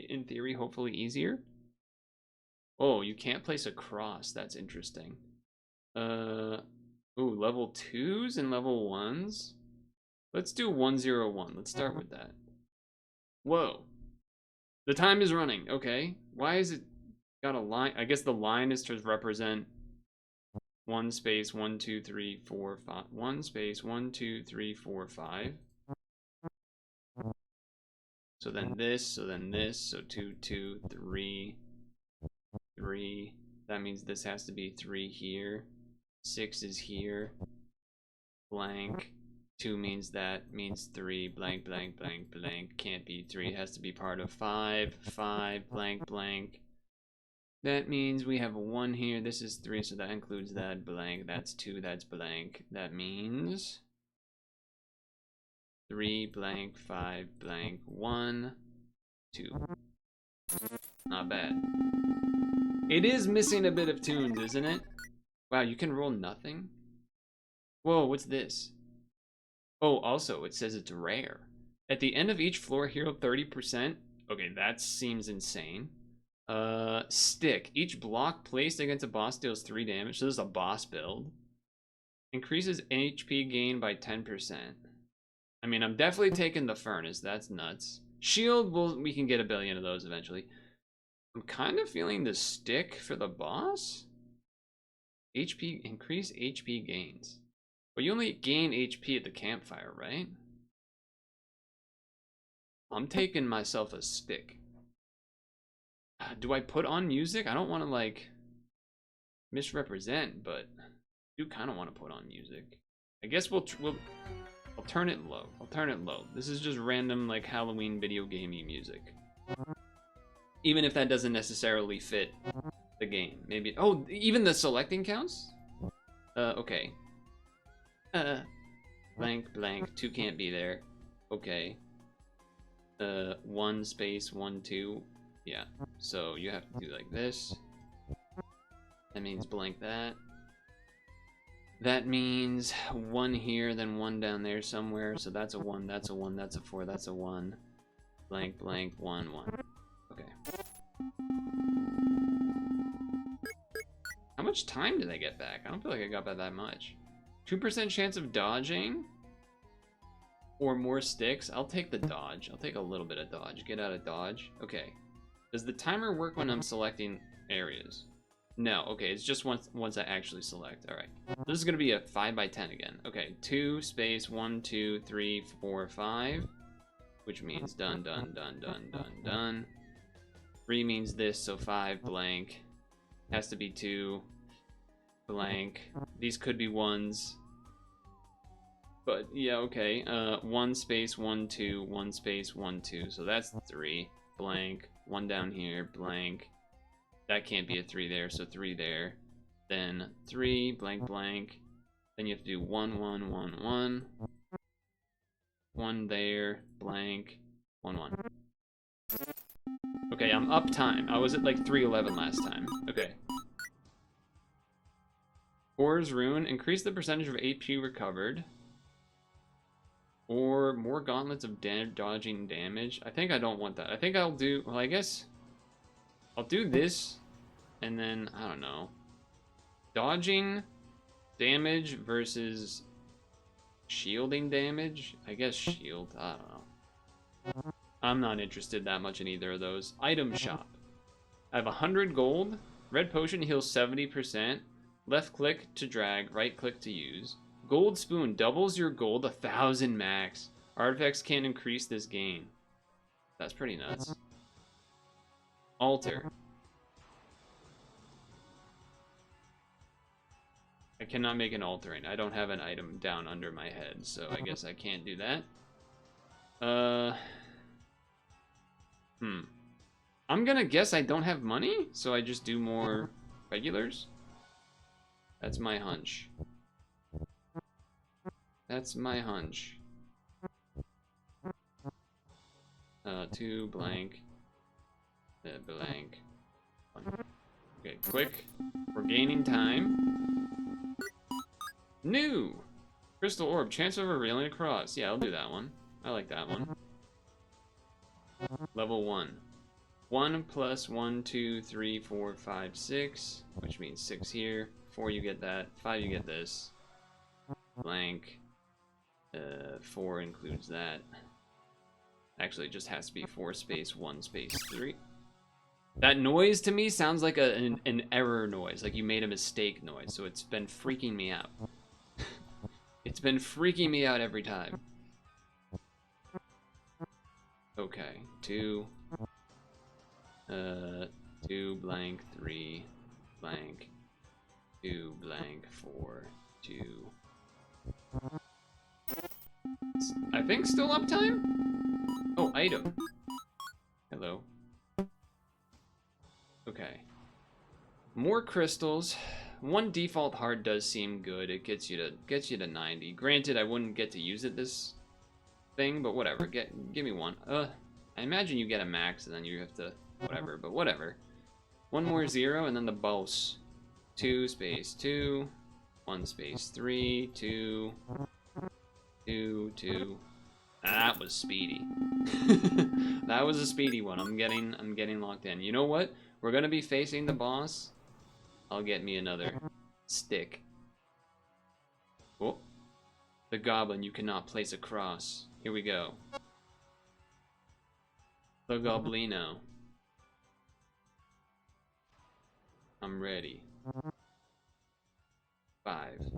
in theory, hopefully easier. Oh, you can't place a cross. That's interesting. Ooh, level 2s and level 1s. Let's do 101. Let's start with that. Whoa. The time is running. Okay. Why is it got a line? I guess the line is to represent 1 space 1 2 3 4 5. 1 space 1 2 3 4 5. So then this, so then this, so 2 2 3 3. That means this has to be 3 here. 6 is here. Blank. 2 means that, means 3. Blank, blank, blank, blank. Can't be 3. It has to be part of 5. 5, blank, blank. That means we have a 1 here. This is 3, so that includes that. Blank. That's 2. That's blank. That means 3, blank, 5, blank, 1, 2. Not bad. It is missing a bit of tunes, isn't it? Wow, you can roll nothing? Whoa, what's this? Oh, also, it says it's rare. At the end of each floor, heal 30%. Okay, that seems insane. Stick. Each block placed against a boss deals 3 damage. So this is a boss build. Increases HP gain by 10%. I mean, I'm definitely taking the furnace. That's nuts. Shield, we can get 1 billion of those eventually. I'm kind of feeling the stick for the boss. HP, increase HP gains. But you only gain HP at the campfire, right? I'm taking myself a stick. Do I put on music? I don't want to, like, misrepresent, but I do kind of want to put on music. I guess I'll turn it low. I'll turn it low. This is just random, like, Halloween video gamey music. Even if that doesn't necessarily fit the game. Maybe, oh, even the selecting counts? Okay. Blank, blank, 2 can't be there. Okay. 1 space, 1, 2. Yeah, so you have to do like this. That means blank that. That means 1 here, then 1 down there somewhere. So that's a 1, that's a 1, that's a 4, that's a 1. Blank, blank, 1, 1. Okay. How much time did I get back? I don't feel like I got back that much. 2% chance of dodging? Or more sticks? I'll take the dodge. I'll take a little bit of dodge. Get out of dodge. Okay. Does the timer work when I'm selecting areas? No. Okay, it's just once I actually select. All right. This is going to be a 5 by 10 again. Okay, 2 space 1, 2, 3, 4, 5. Which means done, done, done, done, done, done. 3 means this, so 5 blank. Has to be 2 blank. These could be 1s. But yeah, okay. 1 space 1, 2, 1 space 1, 2. So that's 3 blank. 1 down here blank. That can't be a 3 there, so 3 there. Then 3 blank blank. Then you have to do 1, 1, 1, 1. 1 there blank. 1, 1. Okay, I'm up time. I was at like 311 last time. Okay. Boar's Rune. Increase the percentage of AP recovered. Or more gauntlets of dodging damage. I think I don't want that. I think I'll do, well, I guess I'll do this, and then, I don't know. Dodging damage versus shielding damage? I guess shield, I don't know. I'm not interested that much in either of those. Item shop. I have 100 gold. Red potion heals 70%. Left click to drag, right click to use. Gold spoon doubles your gold 1,000 max. Artifacts can't increase this gain. That's pretty nuts. Altar. I cannot make an altering. I don't have an item down under my head, so I guess I can't do that. I'm gonna guess I don't have money, so I just do more regulars. That's my hunch. That's my hunch. 2 blank. Blank. 1. Okay, quick. We're gaining time. New! Crystal orb. Chance of revealing a cross. Yeah, I'll do that one. I like that one. Level 1. 1 plus 1, 2, 3, 4, 5, 6. Which means 6 here. 4 you get that. 5 you get this. Blank. 4 includes that. Actually, it just has to be 4 space 1 space 3. That noise to me sounds like an error noise, like you made a mistake noise, so it's been freaking me out. It's been freaking me out every time. Okay, 2 blank 3 blank 2 blank 4 2. I think still uptime? Oh, item. Hello. Okay. More crystals. 1 default heart does seem good. It gets you to 90. Granted, I wouldn't get to use it this thing, but whatever. Give me 1. I imagine you get a max and then you have to whatever, but whatever. 1 more 0 and then the boss. 2 space 2, 1 space 3, 2, 2, 2. That was speedy. That was a speedy one. I'm getting locked in. You know what? We're gonna be facing the boss. I'll get me another stick. Oh, the goblin. You cannot place a cross. here we go. The Goblino. I'm ready. 5.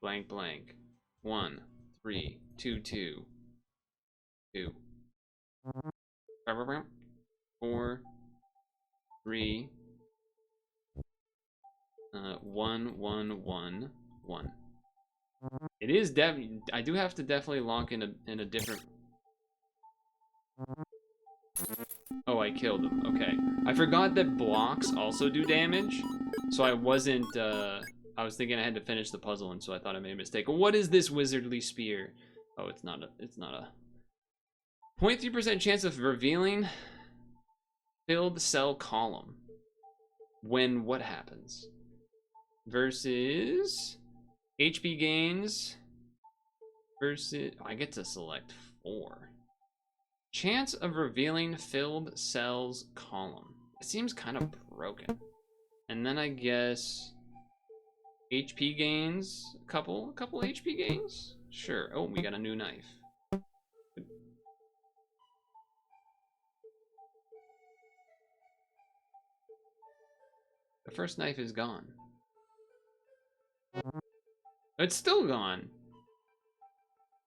Blank blank. 1, 3, 2, 2. 2. 4, 3. 1, 1, 1, 1. It is I do have to definitely lock in a different. Oh, I killed him. Okay. I forgot that blocks also do damage, so I wasn't. I was thinking I had to finish the puzzle, and so I thought I made a mistake. What is this wizardly spear? Oh, it's not a. It's not a. 0.3% chance of revealing filled cell column. When what happens? Versus HP gains. Versus I get to select 4. Chance of revealing filled cells column. It seems kind of broken. And then I guess HP gains, a couple HP gains. Sure. Oh, we got a new knife. The first knife is gone. It's still gone.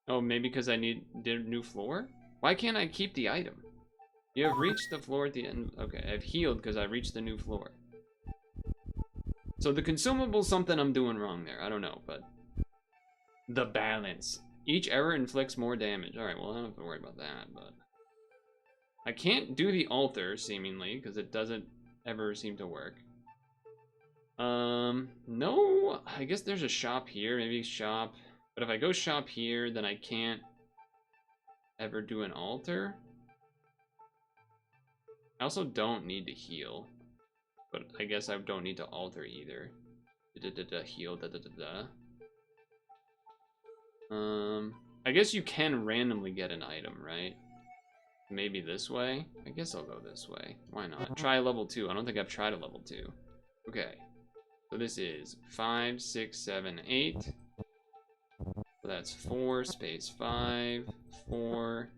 Oh, maybe because I did a new floor? Why can't I keep the item? You have reached the floor at the end. Okay, I've healed because I reached the new floor. So the consumable's something I'm doing wrong there. I don't know, but... The balance. Each error inflicts more damage. Alright, well, I don't have to worry about that, but... I can't do the altar, seemingly, because it doesn't ever seem to work. No, I guess there's a shop here, maybe shop. But if I go shop here, then I can't ever do an altar. I also don't need to heal, but I guess I don't need to altar either. Heal, I guess you can randomly get an item, right? Maybe this way? I guess I'll go this way. Why not? Try a level 2. I don't think I've tried a level 2. Okay. So this is 5, 6, 7, 8. So that's 4 space 5, 4,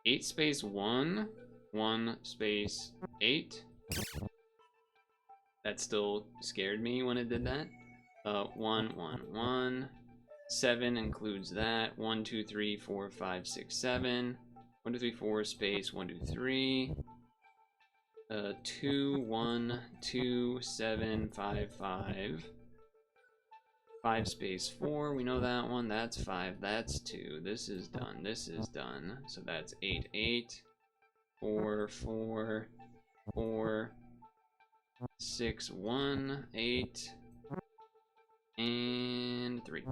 8 space 1, 1 space 8. That still scared me when it did that. 1, 1, 1. 7 includes that. 1, 2, 3, 4, 5, 6, 7. 1, 2, 3, 4 space 1, 2, 3. 2, 1, 2, 7, 5, 5. 5 space 4, we know that one. That's 5, that's 2. This is done, this is done. So that's 8, 8. 4, 4, 4. 6, 1, 8. And 3.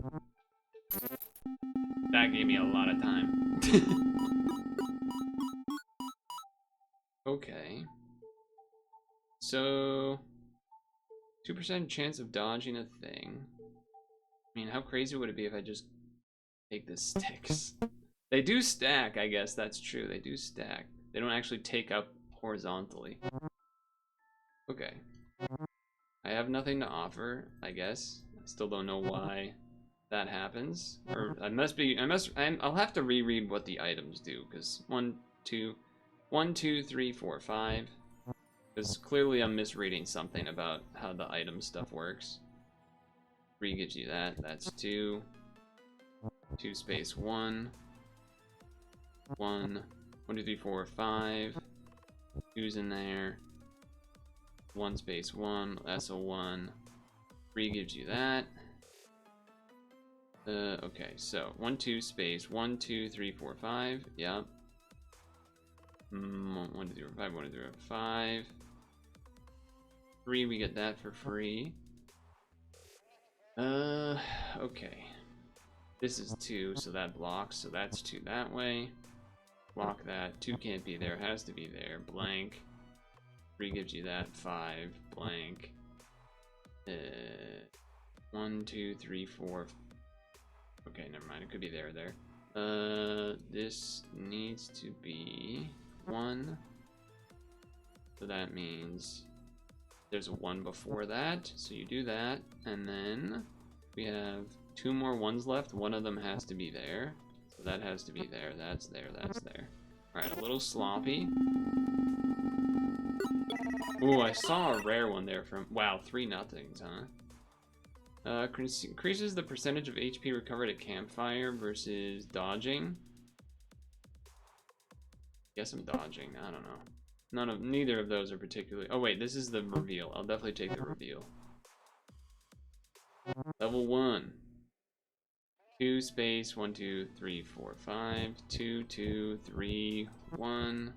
That gave me a lot of time. Okay. So 2% chance of dodging a thing. I mean, how crazy would it be if I just take the sticks? They do stack, I guess. That's true. They do stack. They don't actually take up horizontally. Okay. I have nothing to offer, I guess. I still don't know why that happens. Or I'll have to reread what the items do, because 1, 2, 3, 4, 5. Because clearly I'm misreading something about how the item stuff works. 3 gives you that. That's 2. 2 space 1. 1. 1, 2, 3, 4, 5. 2's in there. 1 space 1. That's a 1. 3 gives you that. Okay, so 1, 2 space 1, 2, 3, 4, 5. Yep. 1, 2, 3, 4, 5. 1, 2, 3, 4, 5. 3, we get that for free. Okay. This is 2, so that blocks, so that's 2 that way. Block that. 2 can't be there, has to be there. Blank. 3 gives you that. 5. Blank. 1, 2, 3, 4. Okay, never mind. It could be there. This needs to be 1. So that means there's a 1 before that. So you do that, and then we have 2 more 1s left. One of them has to be there. That has to be there. That's there. That's there. Alright, a little sloppy. Ooh, I saw a rare one there from... Wow, 3-0s, huh? Increases the percentage of HP recovered at campfire versus dodging. Guess I'm dodging. I don't know. Neither of those are particularly... Oh, wait, this is the reveal. I'll definitely take the reveal. Level 1. 2 space 1 2 3 4 5 2 2 3 1.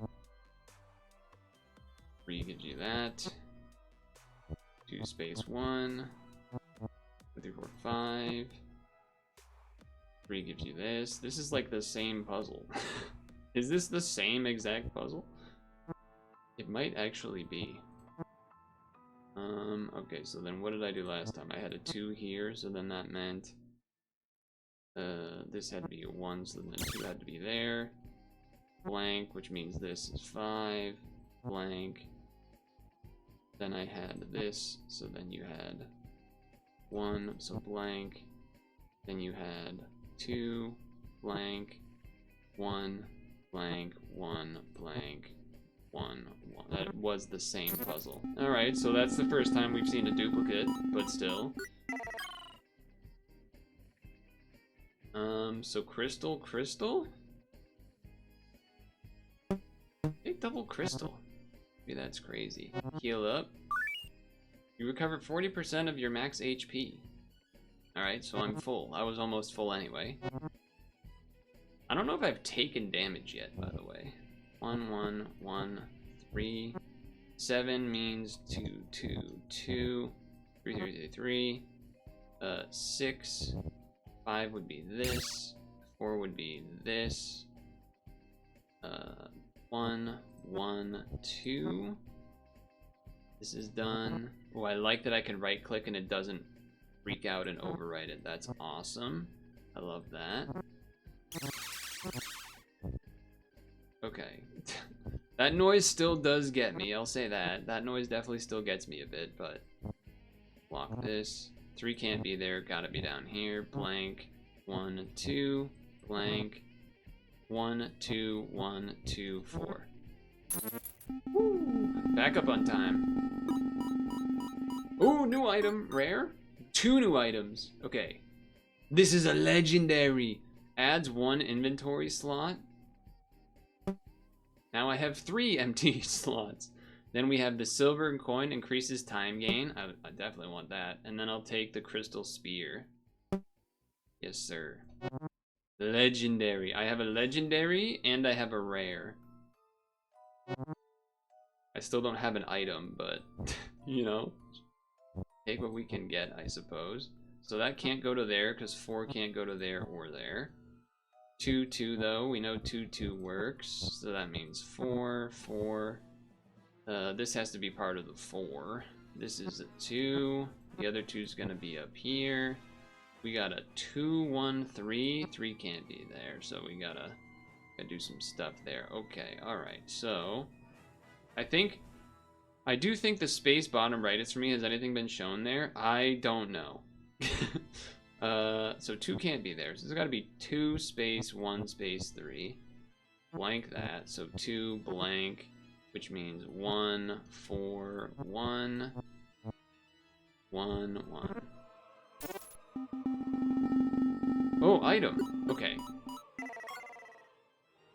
3 gives you that. 2 space 1 2 3 4 5. 3 gives you this. This is like the same puzzle. Is this the same exact puzzle? It might actually be. Okay, so then what did I do last time? I had a 2 here, so then that meant this had to be a 1, so then 2 had to be there. Blank, which means this is 5. Blank. Then I had this, so then you had 1, so blank. Then you had 2, blank, 1, blank, 1, blank, 1, 1. That was the same puzzle. Alright, so that's the first time we've seen a duplicate, but still. So crystal? Big double crystal. Maybe that's crazy. Heal up. You recover 40% of your max HP. Alright, so I'm full. I was almost full anyway. I don't know if I've taken damage yet, by the way. 1, 1, 1, 3. 7 means 2, 2, 2. 3, 3, 3, 3. 6. 5 would be this. 4 would be this. 1, 1, 2. This is done. Oh, I like that I can right click and it doesn't freak out and overwrite it. That's awesome. I love that. Okay. That noise still does get me, I'll say that. That noise definitely still gets me a bit, but... Block this. 3 can't be there, gotta be down here. Blank. 1, 2. Blank. 1, 2, 1, 2, 4. Woo! Back up on time. Ooh, new item. Rare? 2 new items. Okay. This is a legendary. Adds 1 inventory slot. Now I have 3 empty slots. Then we have the silver coin, increases time gain. I definitely want that. And then I'll take the crystal spear. Yes, sir. Legendary. I have a legendary and I have a rare. I still don't have an item, but, you know, take what we can get, I suppose. So that can't go to there because 4 can't go to there or there. 2, 2 though. We know 2, 2 works. So that means 4, 4. This has to be part of the 4. This is a 2. The other 2 is going to be up here. We got a 2, 1, 3. 3 can't be there, so we gotta do some stuff there. Okay, alright, so I do think the space bottom right is for me. Has anything been shown there? I don't know. So 2 can't be there, so there's gotta be 2 space 1 space 3. Blank that, so 2 blank, which means 1, 4, 1, 1, 1. Oh, item. Okay.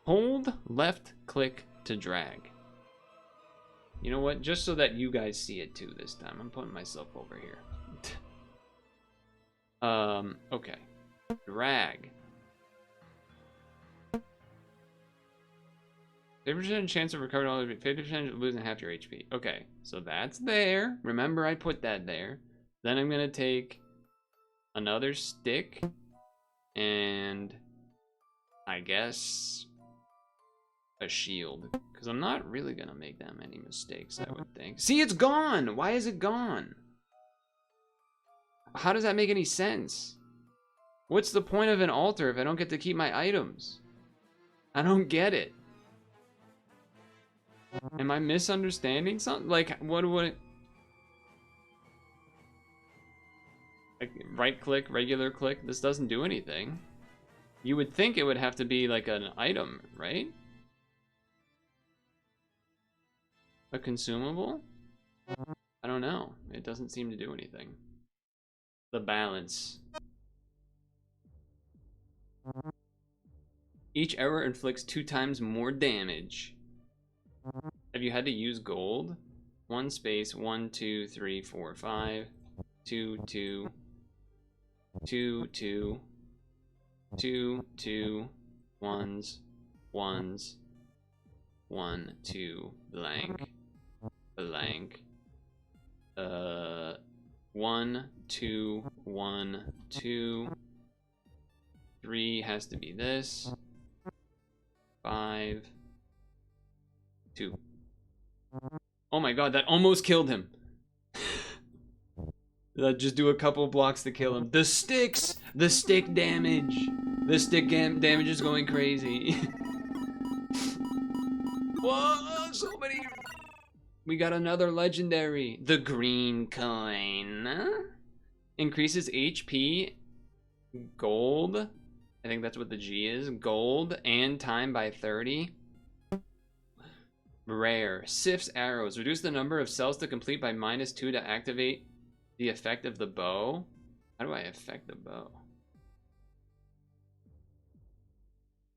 Hold left click to drag. You know what? Just so that you guys see it too this time. I'm putting myself over here. Okay. Drag. 50% chance of recovering all of it. 50% of losing half your HP. Okay, so that's there. Remember, I put that there. Then I'm gonna take another stick and I guess a shield, because I'm not really gonna make that many mistakes, I would think. See, it's gone. Why is it gone? How does that make any sense? What's the point of an altar if I don't get to keep my items? I don't get it. Am I misunderstanding something? Like, what would it... Like, right click, regular click, this doesn't do anything. You would think it would have to be like an item, right? A consumable? I don't know. It doesn't seem to do anything. The balance. Each arrow inflicts 2 times more damage. Have you had to use gold? 1 space, 1, 2, 3, 4, 5, 2, 2, 2, 2, 2, 2, 1s, 1s, 1, 2, blank, blank, 1, 2, 1, 2, 3 has to be this, 5, 2. Oh my god, that almost killed him. Just do a couple blocks to kill him. The sticks! The stick damage! The stick damage is going crazy. Whoa, so many. We got another legendary. The green coin. Increases HP, gold. I think that's what the G is. Gold and time by 30. Rare. Sifts arrows. Reduce the number of cells to complete by -2 to activate the effect of the bow. How do I affect the bow?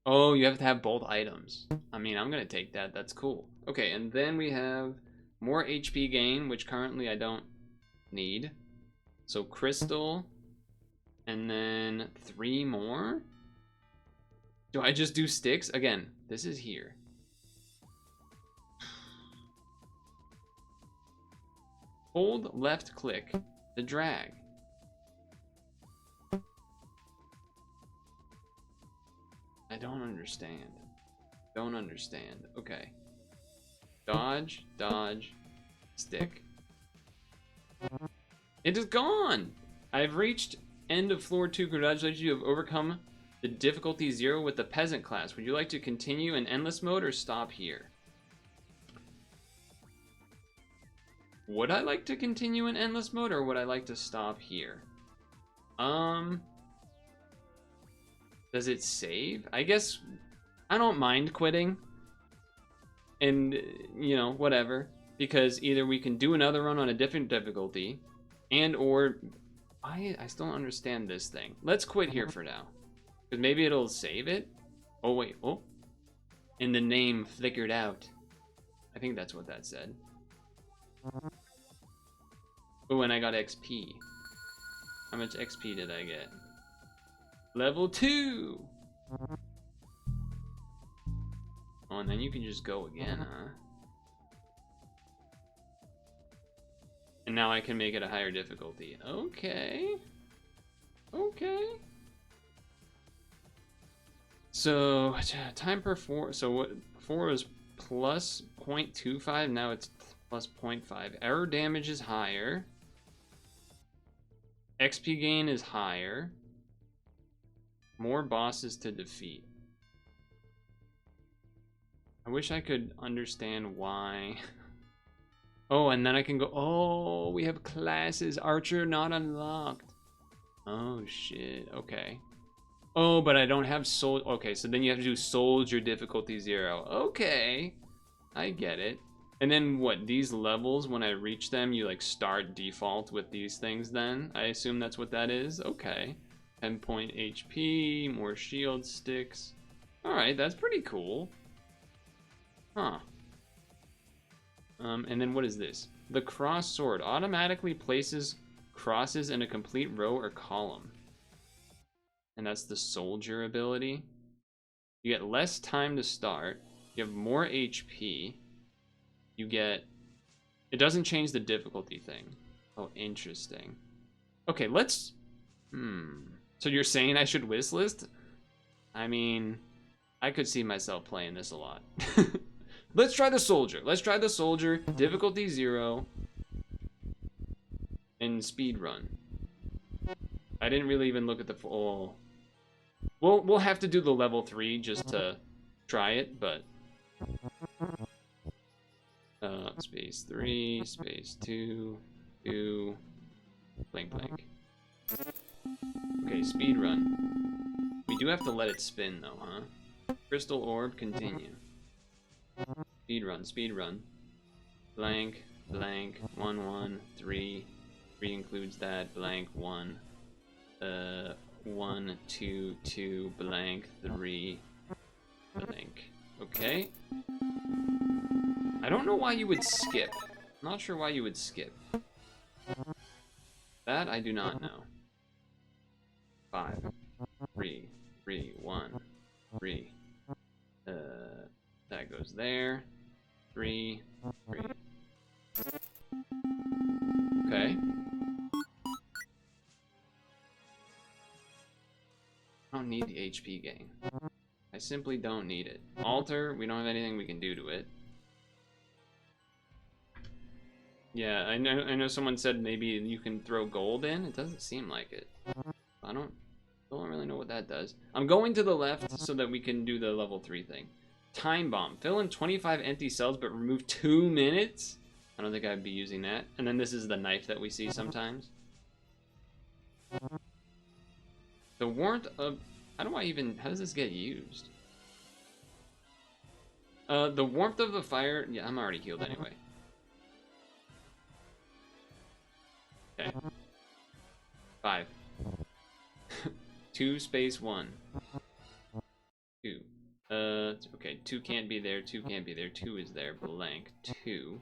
Oh, you have to have both items. I mean, I'm gonna take that. That's cool. Okay, and then we have more HP gain, which currently I don't need. So crystal, and then 3 more. Do I just do sticks? Again, this is here. Hold left click to drag. I don't understand. Don't understand. Okay. Dodge, dodge, stick. It is gone! I've reached end of floor 2. Congratulations, you have overcome the difficulty 0 with the peasant class. Would you like to continue in endless mode or stop here? Would I like to continue in endless mode or would I like to stop here? Does it save? I guess I don't mind quitting. And, you know, whatever. Because either we can do another run on a different difficulty and or I still don't understand this thing. Let's quit here for now. Because maybe it'll save it. Oh, wait. Oh. And the name flickered out. I think that's what that said. Oh, and I got XP. How much XP did I get? Level 2! Oh, and then you can just go again, huh? And now I can make it a higher difficulty. Okay. Okay. So, time per 4. So, what 4 is plus 0.25. Now it's plus 0.5. Error damage is higher. XP gain is higher. More bosses to defeat. I wish I could understand why. Oh, and then I can go. Oh, we have classes. Archer not unlocked. Oh, shit. Okay. Oh, but I don't have soul. Okay, so then you have to do soldier difficulty 0. Okay. I get it. And then what? These levels, when I reach them, you like start default with these things then? I assume that's what that is? Okay. 10 point HP, more shield sticks. Alright, that's pretty cool. Huh. And then what is this? The cross sword automatically places crosses in a complete row or column. And that's the soldier ability. You get less time to start. You have more HP. You get... It doesn't change the difficulty thing. Oh, interesting. Okay, let's... So you're saying I should wishlist? I mean, I could see myself playing this a lot. Let's try the soldier. Let's try the soldier. Difficulty 0. And speed run. I didn't really even look at the full... We'll have to do the level 3 just to try it, but... Space 3, space 2, 2, blank blank. Okay, speed run. We do have to let it spin though, huh? Crystal orb, continue. Speed run, speed run. Blank, blank, 1, 1, 3. 3 includes that, blank, 1. 1, 2, 2, blank, 3, blank. Okay. I don't know why you would skip. I'm not sure why you would skip. That I do not know. 5, 3, 3, 1, 3. That goes there. 3, 3. Okay. I don't need the HP gain. I simply don't need it. Altar, we don't have anything we can do to it. Yeah, I know someone said maybe you can throw gold in. It doesn't seem like it. I don't really know what that does. I'm going to the left so that we can do the level 3 thing. Time bomb. Fill in 25 empty cells but remove 2 minutes? I don't think I'd be using that. And then this is the knife that we see sometimes. The warmth of... how does this get used? The warmth of the fire... yeah, I'm already healed anyway. Okay. 5. 2 space 1. 2. Okay, 2 can't be there, 2 can't be there, 2 is there, blank, 2.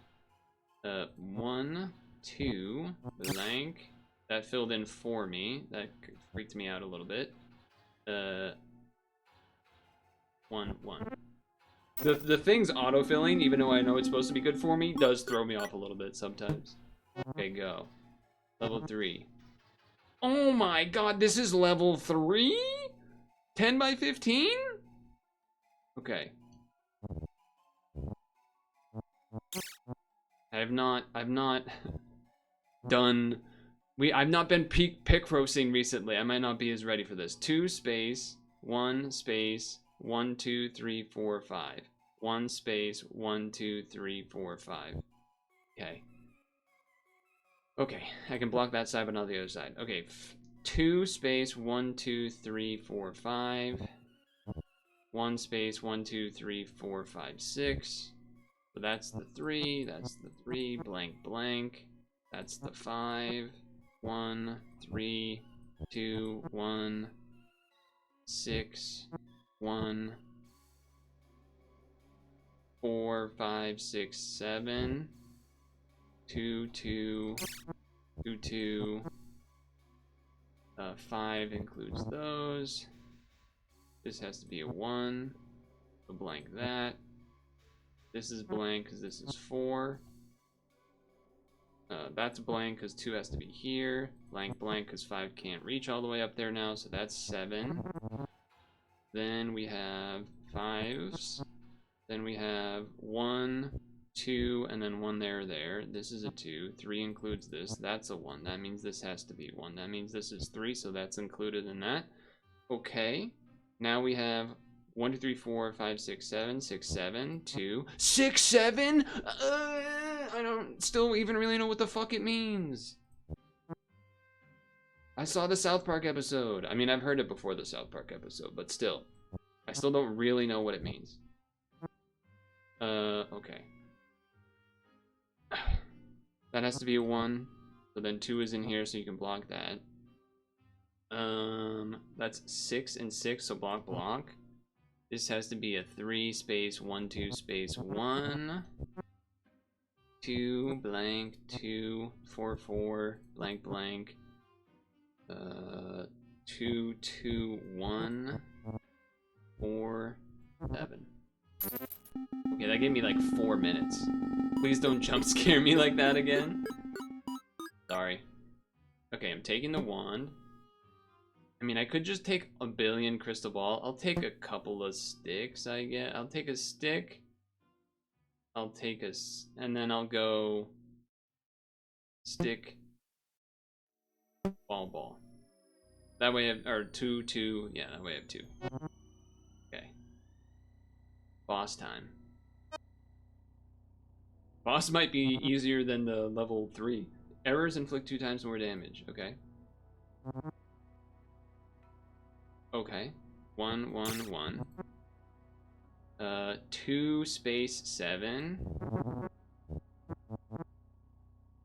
1, 2, blank. That filled in for me. That freaked me out a little bit. 1, 1. The thing's autofilling, even though I know it's supposed to be good for me, does throw me off a little bit sometimes. Okay, go. Level 3. Oh my god, this is level 3? 10 by 15? Okay. I've not done... I've not been picrossing recently. I might not be as ready for this. 2 space, 1 space, 1, 2, 3, 4, 5. 1 space, 1, 2, 3, 4, 5. Okay. Okay, I can block that side, but not the other side. Okay, 2 space, 1, 2, 3, 4, 5. 1 space, 1, 2, 3, 4, 5, 6. So that's the 3, that's the 3, blank, blank. That's the 5. 1, 3, 2, 1, 6, 1, 4, 5, 6, 7. 2, 2, 2, 2. 5 includes those. This has to be a 1. So blank that. This is blank because this is 4. That's blank because 2 has to be here. Blank, blank because 5 can't reach all the way up there now, so that's 7. Then we have 5s. Then we have 1, 2, and then 1 there. This is a 2. 3 includes this. That's a 1. That means this has to be 1. That means this is 3, so that's included in that. Okay. Now we have 1, 2, 3, 4, 5, 6, 7, 6, 7, 2, 6, 7? I don't still even really know what the fuck it means. I saw the South Park episode. I mean, I've heard it before the South Park episode, but still. I still don't really know what it means. Okay. That has to be a 1. So then 2 is in here, so you can block that. That's 6 and 6, so block, block. This has to be a 3 space 1, 2 space 1. 2 blank 2 4 4 blank blank. 2 2 1 4 7. Okay, that gave me like 4 minutes. Please don't jump scare me like that again. Sorry. Okay, I'm taking the wand. I mean, I could just take a billion crystal ball. I'll take a couple of sticks, I guess. I'll take a stick. I'll take and then I'll go stick, ball. That way I have, or 2, 2, yeah, that way I have 2. Okay. Boss time. Boss might be easier than the level 3. Errors inflict 2 times more damage, okay. Okay. 1, 1, 1. 2 space 7.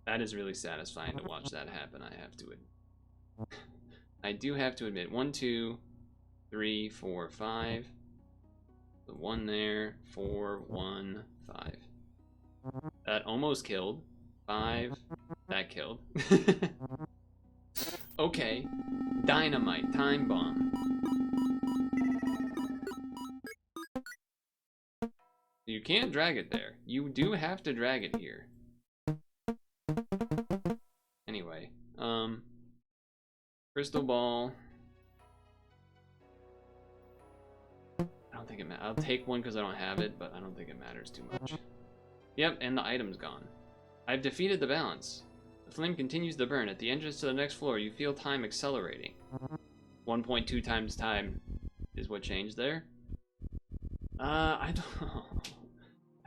That is really satisfying to watch that happen, I have to admit. I do have to admit. 1, 2, 3, 4, 5. The 1 there. 4, 1, 5. That almost killed. 5. That killed. Okay. Dynamite. Time bomb. You can't drag it there. You do have to drag it here. Anyway. Crystal ball. I don't think it matters. I'll take one because I don't have it, but I don't think it matters too much. Yep, and the item's gone. I've defeated the balance. The flame continues to burn. At the entrance to the next floor, you feel time accelerating. 1.2 times time is what changed there. I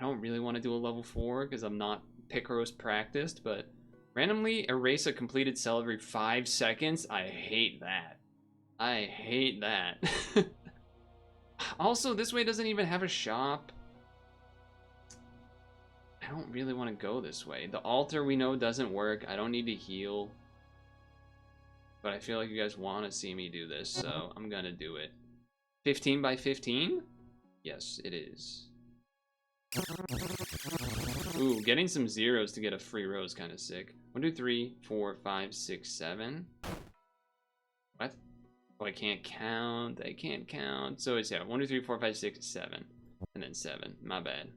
don't really want to do a level 4 because I'm not picross practiced, but randomly erase a completed cell every 5 seconds? I hate that. I hate that. Also, this way doesn't even have a shop. I don't really want to go this way. The altar we know doesn't work. I don't need to heal. But I feel like you guys want to see me do this, so I'm gonna do it. 15 by 15? Yes, it is. Ooh, getting some zeros to get a free row is kind of sick. 1, 2, 3, 4, 5, 6, 7. What? Oh, I can't count. I can't count. So it's, yeah, 1, 2, 3, 4, 5, 6, 7. And then 7. My bad.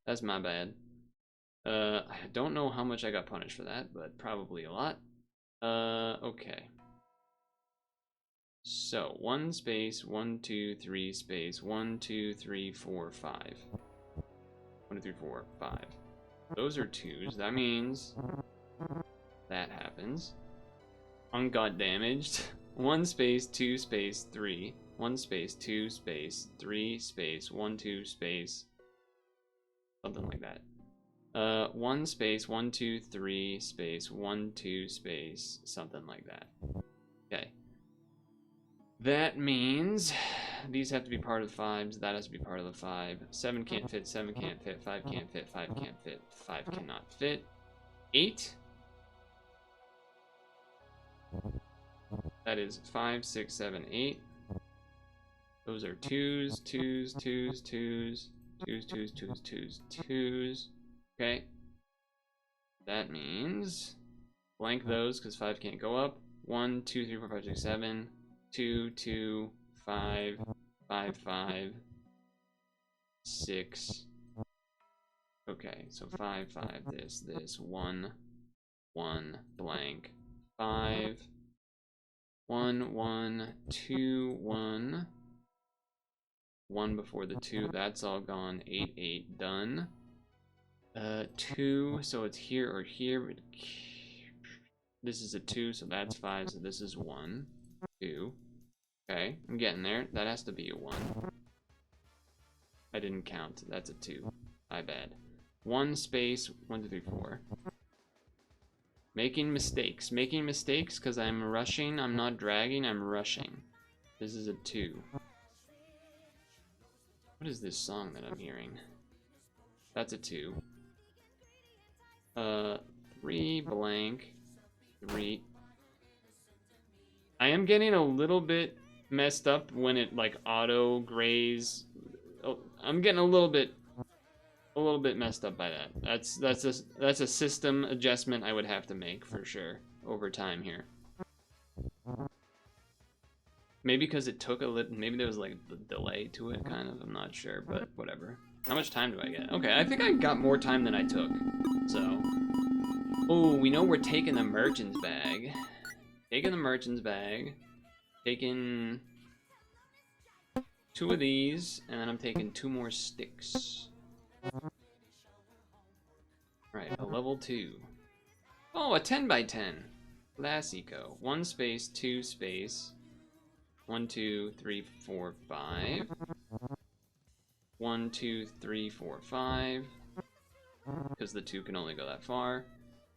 That's my bad. I don't know how much I got punished for that, but probably a lot. Okay. So, 1 space, 1, 2, 3 space, 1, 2, 3, 4, 5. 1, 2, 3, 4, 5. Those are 2s. That means that happens. Ungot damaged. 1 space, 2 space, 3. 1 space, 2 space, 3 space, 1, 2 space. Something like that. 1 space, 1, 2, 3 space, 1, 2 space, something like that. Okay. That means these have to be part of the 5s. That has to be part of the 5. 7 can't fit, 7 can't fit, 5 can't fit, 5 can't fit, 5 cannot fit. 8. That is 5, 6, 7, 8. Those are 2s, 2s, 2s, 2s, 2s, 2s, 2s, 2s, 2s. Okay. That means blank those because 5 can't go up. 1, 2, 3, 4, 5, 6, 7. 2, 2, 5, 5, 5, 6. Okay, so 5, 5, this, 1, 1, blank, 5, 1, 1, 2, 1. 1 before the 2, that's all gone. 8, 8, done. 2, so it's here or here. But this is a 2, so that's 5, so this is 1. 2. Okay, I'm getting there. That has to be a 1. I didn't count. That's a 2. My bad. 1 space, 1, 2, 3, 4. Making mistakes. Making mistakes because I'm rushing. I'm not dragging, I'm rushing. This is a 2. What is this song that I'm hearing? That's a 2. 3 blank. 3. I am getting a little bit messed up when it like auto grays. Oh, I'm getting a little bit messed up by that. That's a system adjustment I would have to make for sure over time here. Maybe because it took a little. Maybe there was like a delay to it, kind of. I'm not sure, but whatever. How much time do I get? Okay, I think I got more time than I took. So, oh, we know we're taking the merchant's bag. Taking the merchant's bag. Taking 2 of these, and then I'm taking 2 more sticks. Right, a level 2. Oh, a 10 by 10. Classico. 1 space, 2 space. 1, 2, 3, 4, 5. 1, 2, 3, 4, 5. Because the 2 can only go that far.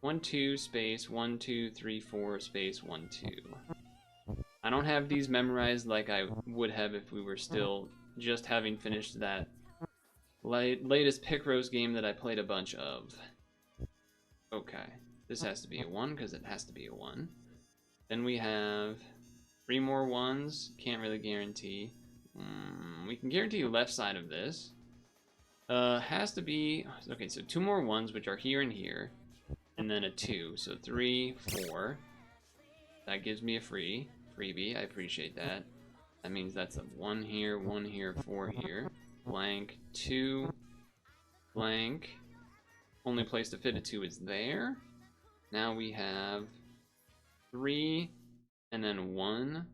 1, 2 space, 1, 2, 3, 4 space, 1, 2. I don't have these memorized like I would have if we were still just having finished that latest Picross game that I played a bunch of. Okay, this has to be a 1 because it has to be a 1. Then we have 3 more 1s. Can't really guarantee. We can guarantee the left side of this. Has to be... Okay, so 2 more 1s, which are here and here. And then a 2. So 3, 4. That gives me a freebie. I appreciate that. That means that's a 1 here, 4 here. Blank, 2. Blank. Only place to fit a 2 is there. Now we have 3 and then 1.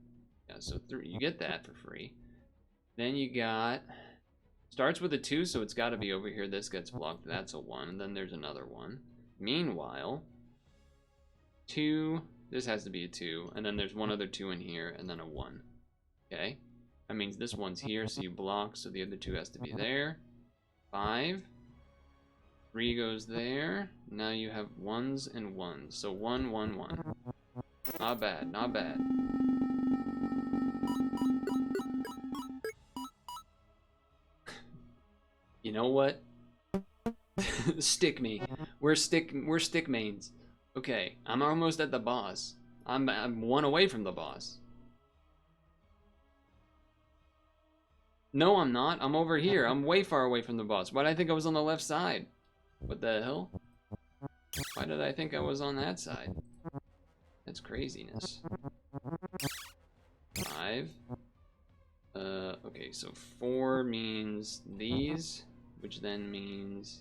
Yeah, so 3. You get that for free. Then you got... Starts with a 2, so it's got to be over here. This gets blocked. That's a 1. And then there's another 1. Meanwhile, 2... This has to be a 2. And then there's one other 2 in here, and then a 1. Okay? That means this one's here, so you block, so the other 2 has to be there. 5. 3 goes there. Now you have 1s and 1s. So 1, 1, 1. Not bad, not bad. You know what? Stick me. We're stick mains. Okay, I'm almost at the boss. I'm 1 away from the boss. No, I'm not. I'm over here. I'm way far away from the boss. Why did I think I was on the left side? What the hell? Why did I think I was on that side? That's craziness. 5. Okay, so 4 means these, which then means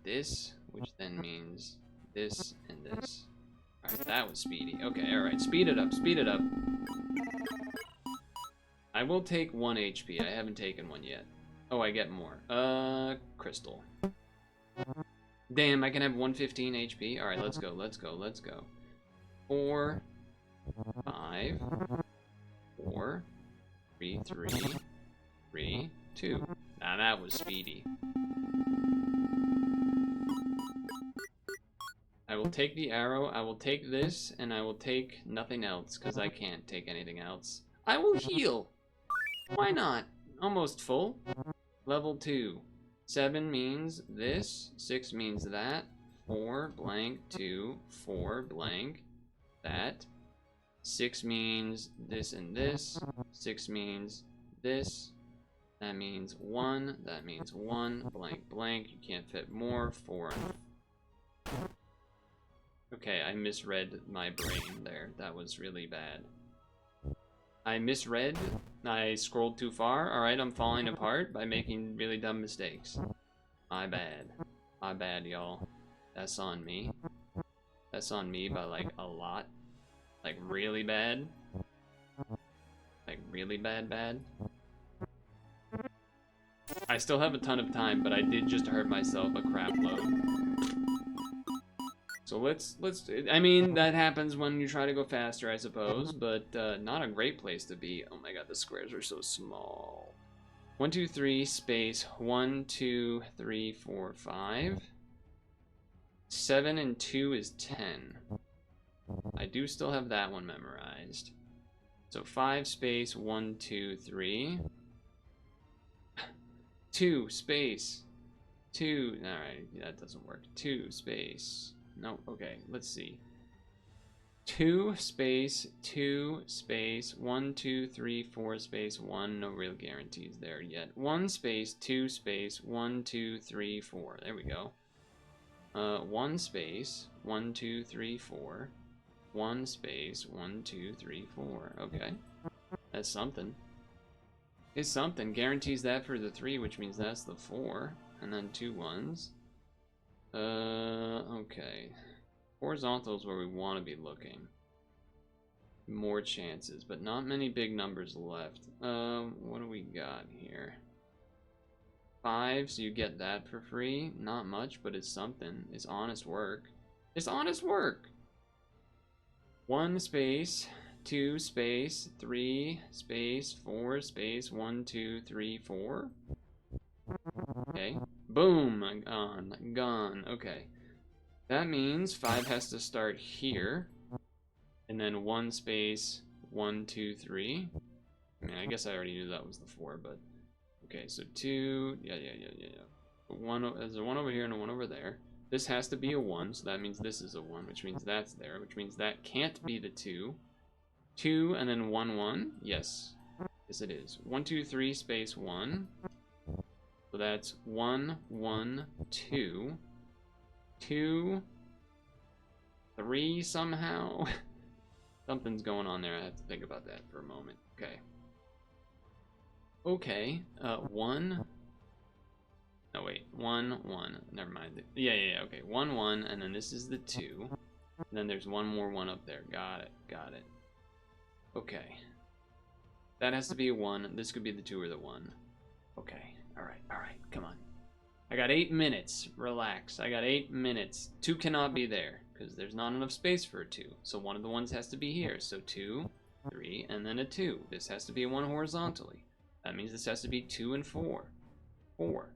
this, which then means this and this. Alright, that was speedy. Okay, alright, speed it up, speed it up. I will take 1 HP. I haven't taken one yet. Oh, I get more. Crystal. Damn, I can have 115 HP. Alright, let's go, let's go, let's go. 4, 5, 4, 3, 3, 3, 2. Now that was speedy. I will take the arrow, I will take this, and I will take nothing else, because I can't take anything else. I will heal! Why not? Almost full. Level 2. 7 means this, 6 means that, 4 blank, 2, 4 blank, that. 6 means this and this, 6 means this, that means 1, that means 1, blank, blank, you can't fit more, 4. Okay, I misread my brain there, that was really bad. I misread, I scrolled too far, alright, I'm falling apart by making really dumb mistakes. My bad, y'all. That's on me. That's on me by like a lot. Like really bad. Like really bad. I still have a ton of time, but I did just hurt myself a crap load. So let's, I mean, that happens when you try to go faster, I suppose, but not a great place to be. Oh my god, the squares are so small. 1, 2, 3, space, 1, 2, 3, 4, 5. 7 and 2 is 10. I do still have that one memorized. So 5 space 1, 2, 3. 2 space 2. Alright, that doesn't work. 2 space. No, okay, let's see. 2 space 1, 2, 3, 4 space 1. No real guarantees there yet. 1 space 2 space 1, 2, 3, 4. There we go. 1 space 1, 2, 3, 4. 1 space 1, 2, 3, 4. Okay, that's something. It's something. Guarantees that for the 3, which means that's the 4, and then 2 1s. Okay. Horizontal is where we want to be looking. More chances, but not many big numbers left. What do we got here? 5, so you get that for free. Not much, but it's something. It's honest work. It's honest work! 1 space, 2 space, 3 space, 4 space, 1, 2, 3, 4. Okay. Boom! Gone. Okay. That means 5 has to start here. And then 1 space 1, 2, 3. I mean, I guess I already knew that was the 4, but okay. So 2, yeah. There's a 1 over here and a 1 over there. This has to be a 1, so that means this is a 1, which means that's there, which means that can't be the 2. 2 and then 1, 1. Yes. Yes, it is. 1, 2, 3 space 1. So that's 1, 1, 2. 2, 3 somehow. Something's going on there. I have to think about that for a moment. Okay. Okay. 1. No, wait. 1, 1. Never mind. Yeah. Okay. 1, 1. And then this is the 2. And then there's one more 1 up there. Got it. Okay. That has to be a 1. This could be the 2 or the 1. Okay. All right. Come on. I got 8 minutes. Relax. I got 8 minutes. 2 cannot be there because there's not enough space for a 2. So one of the ones has to be here. So 2, 3, and then a 2. This has to be a 1 horizontally. That means this has to be 2 and 4. 4.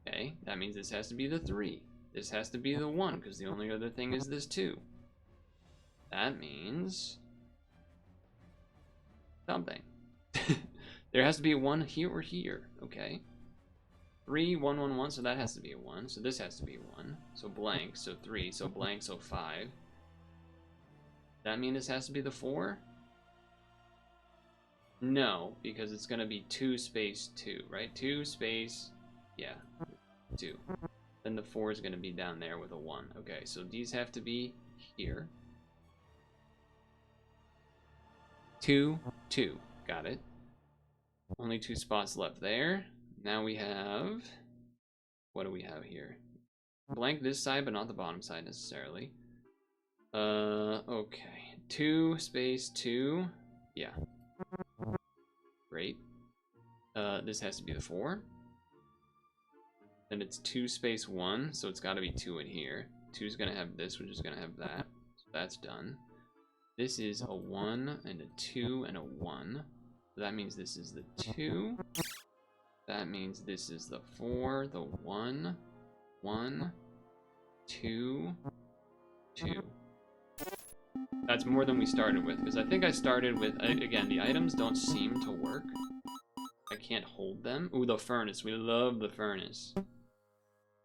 Okay. That means this has to be the 3. This has to be the 1 because the only other thing is this 2. That means something. There has to be a 1 here or here. Okay. 3, 1, 1, 1, so that has to be a 1. So this has to be a 1. So blank, so 3, so blank, so 5. That mean this has to be the 4? No, because it's going to be 2 space 2, right? 2 space, yeah, 2. Then the 4 is going to be down there with a 1. Okay, so these have to be here. 2, 2. Got it. Only 2 spots left there. Now we have... What do we have here? Blank this side, but not the bottom side necessarily. Okay. 2 space 2. Yeah. Great. This has to be the 4. Then it's 2 space 1, so it's got to be 2 in here. 2 is going to have this, which is going to have that. So that's done. This is a 1 and a 2 and a 1. So that means this is the 2. That means this is the 4, the 1, 1, 2, 2. That's more than we started with, because I think I started with, again, the items don't seem to work. I can't hold them. Ooh, the furnace. We love the furnace.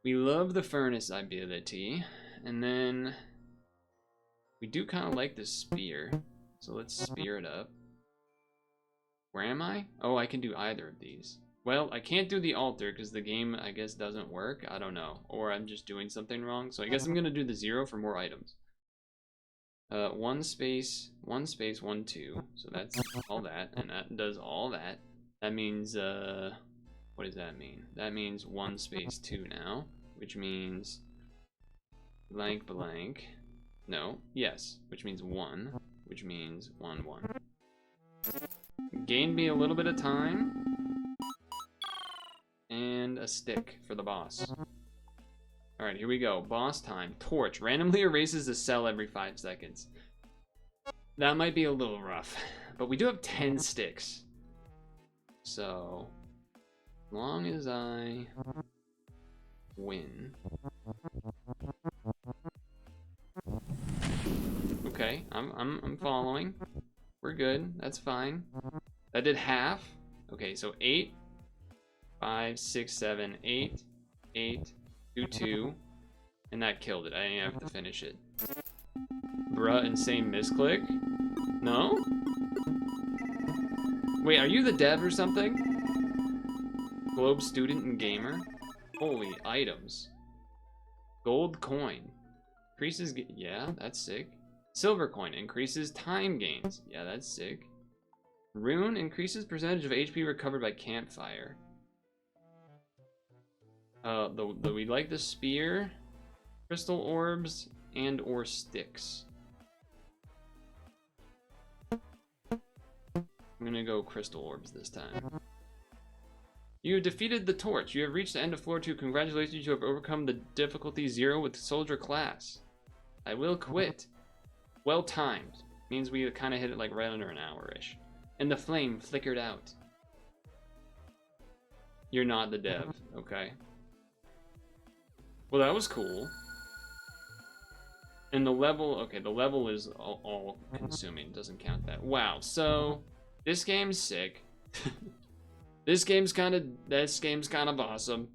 We love the furnace ability. And then we do kind of like the spear. So let's spear it up. Where am I? Oh, I can do either of these. Well, I can't do the altar because the game, I guess, doesn't work. I don't know. Or I'm just doing something wrong. So I guess I'm going to do the 0 for more items. 1 space, 1 space, 1, 2. So that's all that. And that does all that. That means, what does that mean? That means 1 space 2 now. Which means blank, blank. No, yes. Which means 1. Which means 1, 1. Gained me a little bit of time. And a stick for the boss. Alright, here we go. Boss time. Torch. Randomly erases a cell every 5 seconds. That might be a little rough. But we do have 10 sticks. So, as long as I win. Okay, I'm following. We're good. That's fine. That did half. Okay, so 8, 5, 6, 7, 8, 8, 2, 2, and that killed it. I didn't have to finish it. Bruh, insane misclick? No? Wait, are you the dev or something? Globe student and gamer? Holy items. Gold coin. Increases, yeah, that's sick. Silver coin increases time gains. Yeah, that's sick. Rune increases percentage of HP recovered by campfire. We like the spear, crystal orbs, and or sticks. I'm gonna go crystal orbs this time. You have defeated the torch. You have reached the end of floor 2. Congratulations, you have overcome the difficulty 0 with soldier class. I will quit. Well timed. Means we kind of hit it like right under an hour-ish. And the flame flickered out. You're not the dev, okay? Well, that was cool. And the level, okay, the level is all consuming. Doesn't count that. Wow. So this game's sick. This game's kind of awesome.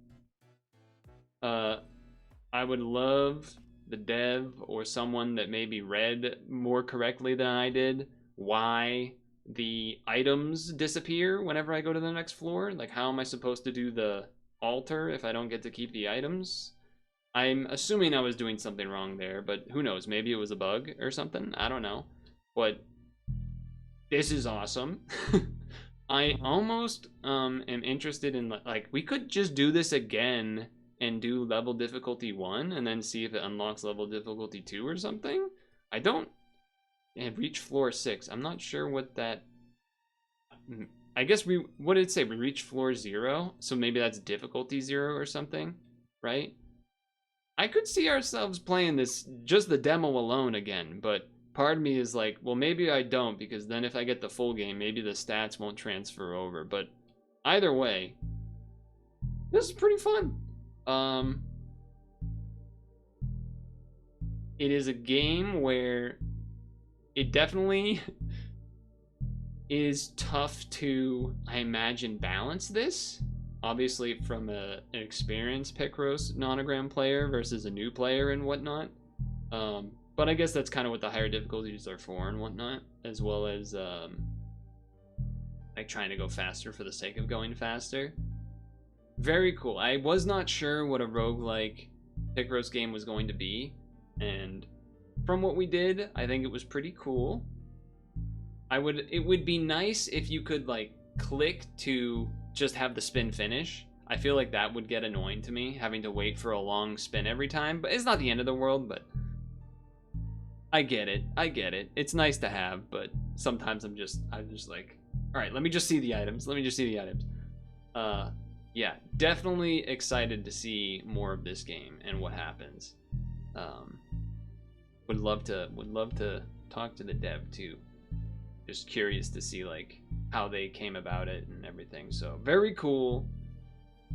I would love the dev or someone that maybe read more correctly than I did why the items disappear whenever I go to the next floor. Like, how am I supposed to do the altar if I don't get to keep the items? I'm assuming I was doing something wrong there, but who knows? Maybe it was a bug or something. I don't know. But this is awesome. I almost am interested in, like, we could just do this again and do level difficulty 1 and then see if it unlocks level difficulty 2 or something. I don't have reached floor 6. I'm not sure what that... I guess what did it say? We reached floor 0? So maybe that's difficulty 0 or something, right? I could see ourselves playing this, just the demo alone again, but part of me is like, well, maybe I don't, because then if I get the full game, maybe the stats won't transfer over. But either way, this is pretty fun. It is a game where it definitely is tough to, I imagine, balance this. Obviously, from an experienced picross nonogram player versus a new player and whatnot. But I guess that's kind of what the higher difficulties are for and whatnot, as well as like trying to go faster for the sake of going faster. Very cool. I was not sure what a roguelike picross game was going to be, and from what we did, I think it was pretty cool. It would be nice if you could like click to just have the spin finish. I feel like that would get annoying to me, having to wait for a long spin every time, but it's not the end of the world. But I get it. It's nice to have, but sometimes I'm just like, all right, let me just see the items. Yeah, definitely excited to see more of this game and what happens. Would love to talk to the dev too. Just curious to see like how they came about it and everything. So very cool.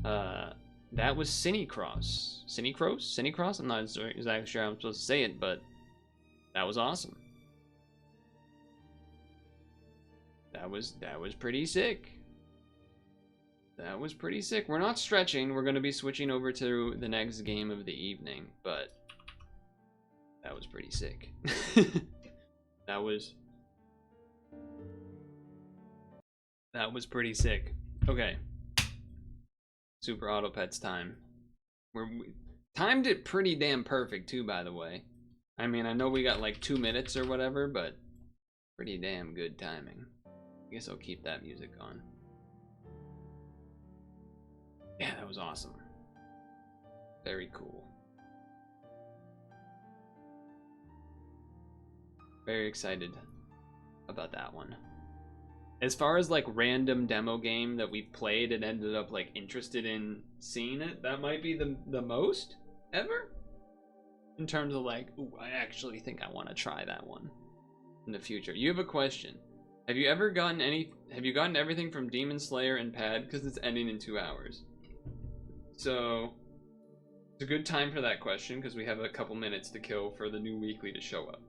That was CiniCross. CiniCross? I'm not exactly sure how I'm supposed to say it, but that was awesome. That was pretty sick. That was pretty sick. We're not stretching. We're going to be switching over to the next game of the evening, but that was pretty sick. That was pretty sick. Okay. Superautopets time. We timed it pretty damn perfect too, by the way. I mean, I know we got like 2 minutes or whatever, but pretty damn good timing. I guess I'll keep that music on. Yeah, that was awesome. Very cool. Very excited about that one. As far as like random demo game that we've played and ended up like interested in seeing it, that might be the most ever. In terms of like, ooh, I actually think I want to try that one in the future. You have a question. Have you gotten everything from Demon Slayer and Pad? Because it's ending in 2 hours. So it's a good time for that question because we have a couple minutes to kill for the new weekly to show up.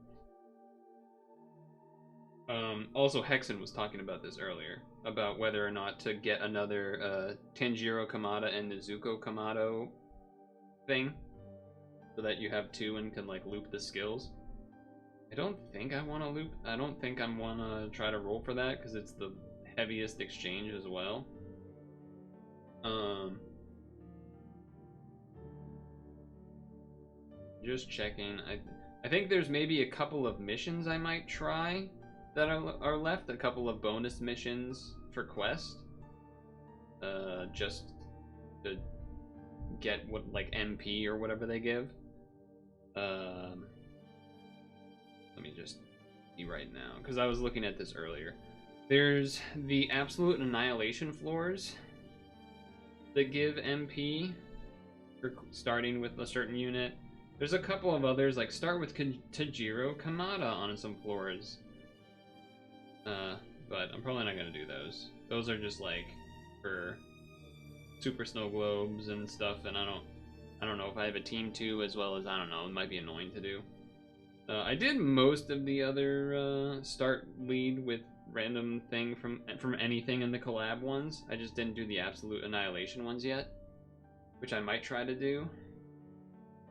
Also, Hexen was talking about this earlier, about whether or not to get another Tanjiro Kamada and Nezuko Kamado thing, so that you have 2 and can like loop the skills. I don't think I want to loop. I don't think I want to try to roll for that because it's the heaviest exchange as well. Just checking. I think there's maybe a couple of missions I might try that are left, a couple of bonus missions for quest, just to get what like MP or whatever they give. Let me just see right now because I was looking at this earlier. There's the absolute annihilation floors that give MP for starting with a certain unit. There's a couple of others, like start with Tanjiro Kamada on some floors. But I'm probably not gonna do those. Those are just like for super snow globes and stuff, and I don't know if I have a team 2 as well as, I don't know, it might be annoying to do. I did most of the other start lead with random thing from anything in the collab ones. I just didn't do the absolute annihilation ones yet, which I might try to do.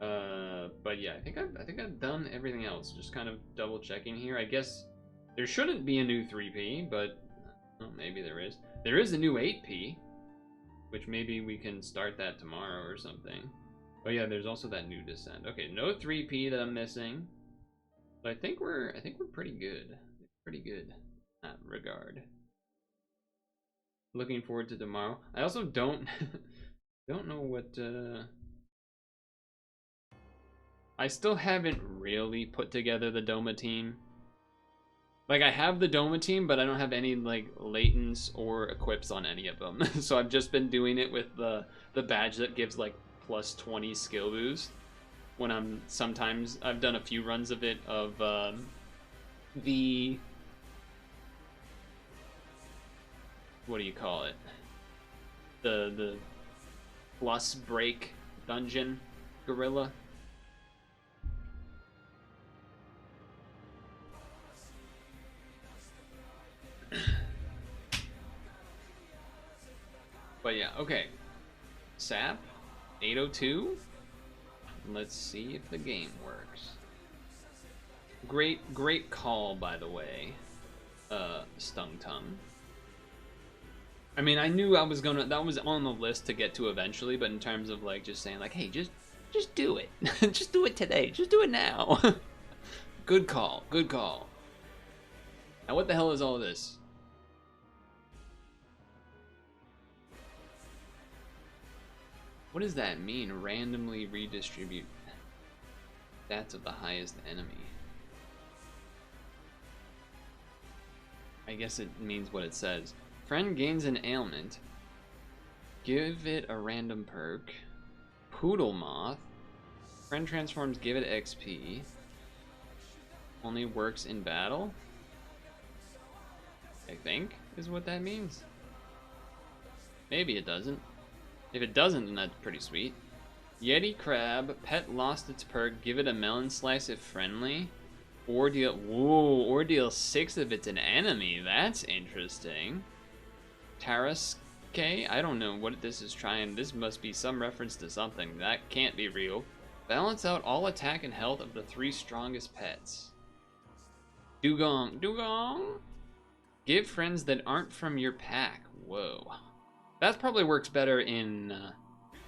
But yeah, I think I've done everything else. Just kind of double checking here. I guess there shouldn't be a new 3P, but well, maybe there is. There is a new 8P, which maybe we can start that tomorrow or something. Oh yeah, there's also that new descent. Okay, no 3P that I'm missing. But I think we're pretty good. Pretty good in that regard. Looking forward to tomorrow. I also don't know what I still haven't really put together the Doma team. Like, I have the Doma team, but I don't have any like latents or equips on any of them. So I've just been doing it with the badge that gives like plus 20 skill boost. When sometimes I've done a few runs of it of the, what do you call it? The plus break dungeon gorilla. But yeah, okay. Sap 802. Let's see if the game works. Great call, by the way, Stung Tongue. I mean, I knew that was on the list to get to eventually, but in terms of like just saying like, hey, just do it. Just do it today. Just do it now. Good call. Good call. Now what the hell is all this? What does that mean? Randomly redistribute stats of the highest enemy. I guess it means what it says. Friend gains an ailment. Give it a random perk. Poodle Moth. Friend transforms, give it XP. Only works in battle? I think is what that means. Maybe it doesn't. If it doesn't, then that's pretty sweet. Yeti Crab, pet lost its perk, give it a melon slice if friendly. Or deal 6 if it's an enemy. That's interesting. Taraske, I don't know what this is trying. This must be some reference to something. That can't be real. Balance out all attack and health of the 3 strongest pets. Dugong. Give friends that aren't from your pack. Whoa. That probably works better in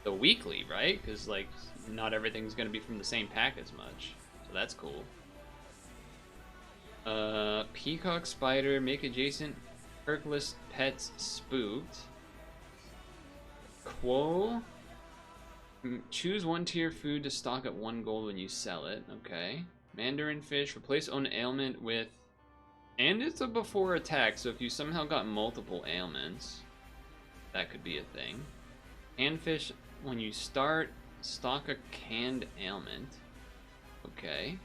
the weekly, right? Because, like, not everything's going to be from the same pack as much. So that's cool. Peacock Spider, make adjacent perkless pets spooked. Quo. Choose 1 tier food to stock at 1 gold when you sell it. Okay. Mandarin Fish, replace own ailment with... And it's a before attack, so if you somehow got multiple ailments... That could be a thing. Handfish, when you start, stock a canned ailment. Okay.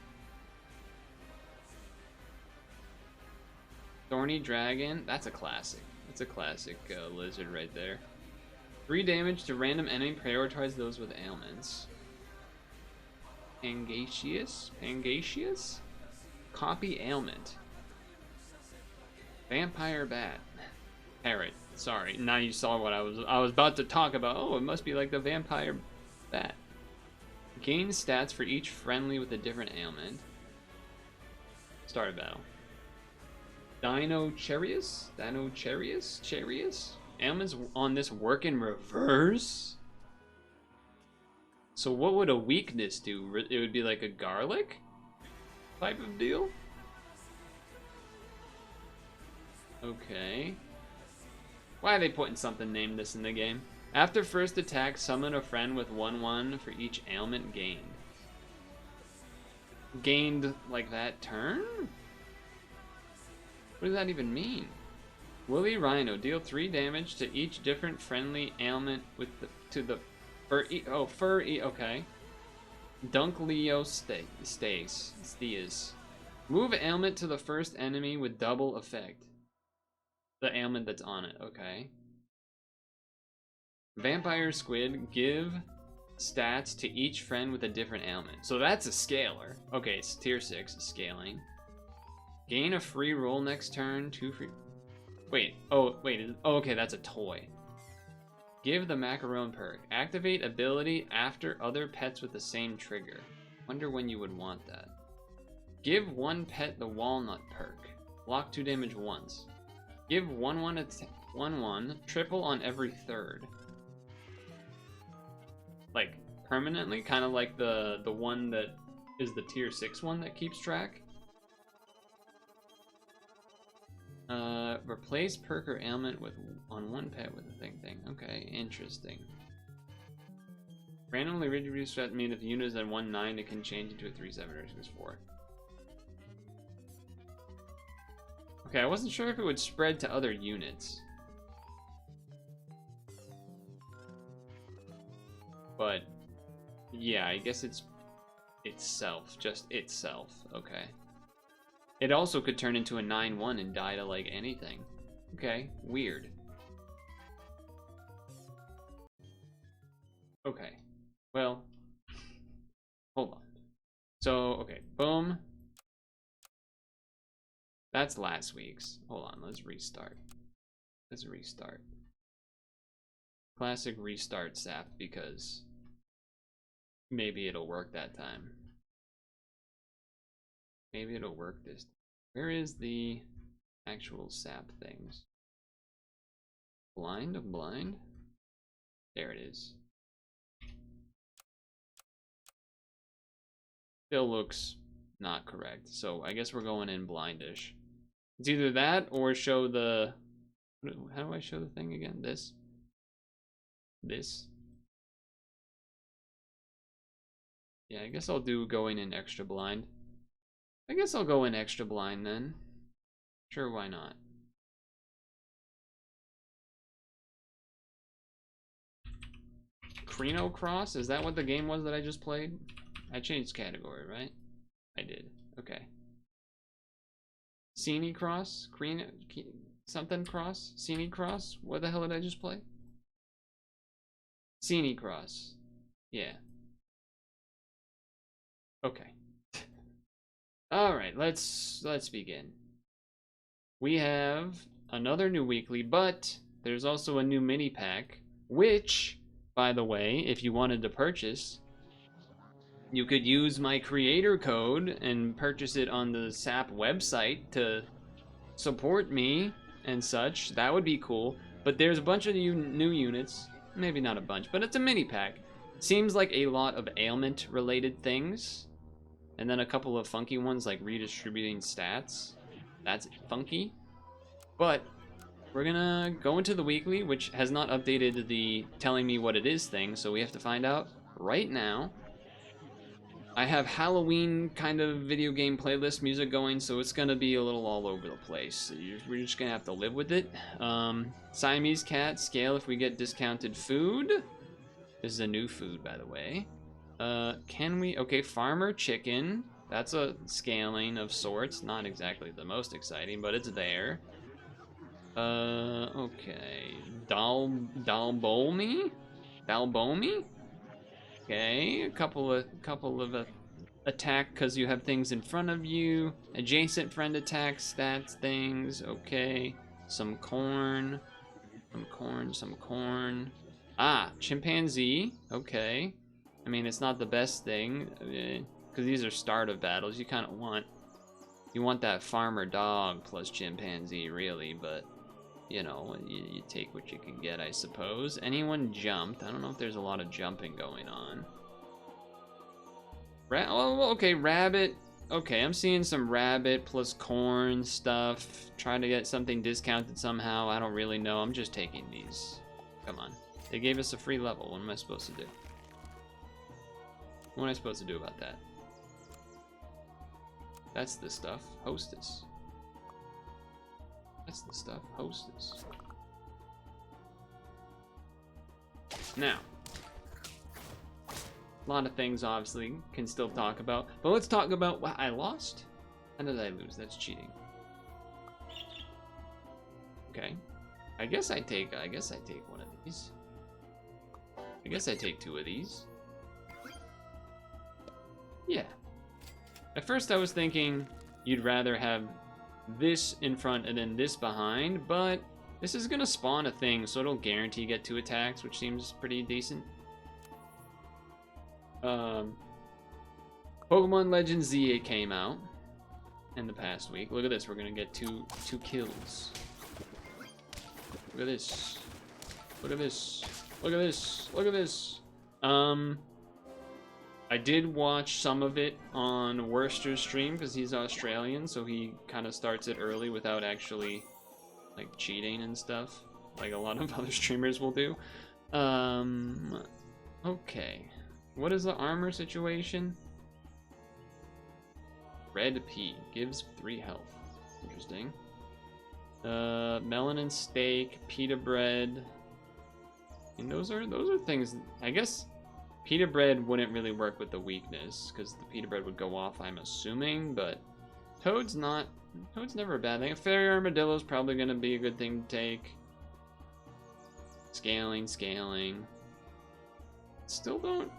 Thorny Dragon, that's a classic. That's a classic lizard right there. 3 damage to random enemy, prioritize those with ailments. Pangasius? Copy ailment. Vampire Bat. Parrot. Sorry, now you saw what I was about to talk about. Oh, it must be like the vampire bat. Gain stats for each friendly with a different ailment. Start a battle. Dino Charius? Ailments on this work in reverse? So what would a weakness do? It would be like a garlic type of deal? Okay. Why are they putting something named this in the game? After first attack, summon a friend with 1/1 for each ailment gained. Gained like that turn? What does that even mean? Woolly Rhino, deal 3 damage to each different friendly ailment with okay. Dunk Leo Stays. Move ailment to the first enemy with double effect. The ailment that's on it, okay. Vampire Squid, give stats to each friend with a different ailment. So that's a scaler. Okay, it's tier 6 scaling. Gain a free roll next turn, 2 free. Wait, oh, okay, that's a toy. Give the macaron perk. Activate ability after other pets with the same trigger. Wonder when you would want that. Give one pet the walnut perk. Block 2 damage once. Give 1/1 triple on every third. Like permanently, kind of like the one that is the tier 6 one that keeps track. Replace perk or ailment with on one pet with a thing. Okay, interesting. Randomly reduce that mean if the unit is at 1/9, it can change into a 3/7 or 6/4. Okay, I wasn't sure if it would spread to other units. But yeah, I guess it's itself, just itself. Okay. It also could turn into a 9/1 and die to like anything. Okay, weird. Okay, well, hold on. So, okay, boom. That's last week's. Hold on, let's restart. Let's restart. Classic restart sap because maybe it'll work that time. Maybe it'll work this time. Where is the actual sap things? Blind of blind? There it is. Still looks not correct. So I guess we're going in blindish. It's either that or show the... How do I show the thing again? This? This? Yeah, I guess I'll do going in extra blind. I guess I'll go in extra blind then. Sure, why not? CiniCross? Is that what the game was that I just played? I changed category, right? I did. Okay. CiniCross? Something cross? CiniCross? What the hell did I just play? CiniCross. Yeah. Okay. Alright, let's begin. We have another new weekly, but there's also a new mini pack, which, by the way, if you wanted to purchase, you could use my creator code and purchase it on the SAP website to support me and such. That would be cool. But there's a bunch of new units. Maybe not a bunch, but it's a mini pack. Seems like a lot of ailment related things. And then a couple of funky ones like redistributing stats. That's funky. But we're gonna go into the weekly, which has not updated the telling me what it is thing, so we have to find out right now. I have Halloween kind of video game playlist music going, so it's gonna be a little all over the place. We're just gonna have to live with it. Siamese cat scale if we get discounted food. This is a new food, by the way. Can we? Okay, farmer chicken. That's a scaling of sorts. Not exactly the most exciting, but it's there. Okay. Dalbomi? Okay, a couple of attack because you have things in front of you. Adjacent friend attack stats things. Okay. Some corn. Some corn. Ah, chimpanzee. Okay. I mean, it's not the best thing because these are start of battles. You kind of want that farmer dog plus chimpanzee, really, but you know, you take what you can get, I suppose. Anyone jumped? I don't know if there's a lot of jumping going on. Oh, okay, rabbit. Okay, I'm seeing some rabbit plus corn stuff. Trying to get something discounted somehow. I don't really know. I'm just taking these. Come on. They gave us a free level. What am I supposed to do? What am I supposed to do about that? That's the stuff. Hostess. That's the stuff. Hostess. Now, a lot of things obviously can still talk about, but let's talk about what I lost. How did I lose? That's cheating. Okay. I guess I take one of these. I guess I take two of these. Yeah. At first I was thinking you'd rather have this in front and then this behind, but this is gonna spawn a thing, so it'll guarantee get 2 attacks, which seems pretty decent. Pokemon Legends Z8 came out in the past week. Look at this, we're gonna get two kills. Look at this. Look at this. Look at this. Look at this. I did watch some of it on Worcester's stream because he's Australian, so he kind of starts it early without actually like cheating and stuff, like a lot of other streamers will do. Okay. What is the armor situation? Red P gives 3 health. Interesting. Melon and steak, pita bread. And those are things. I guess pita bread wouldn't really work with the weakness because the pita bread would go off, I'm assuming, but Toad's never a bad thing. A fairy armadillo is probably gonna be a good thing to take. Scaling. Still don't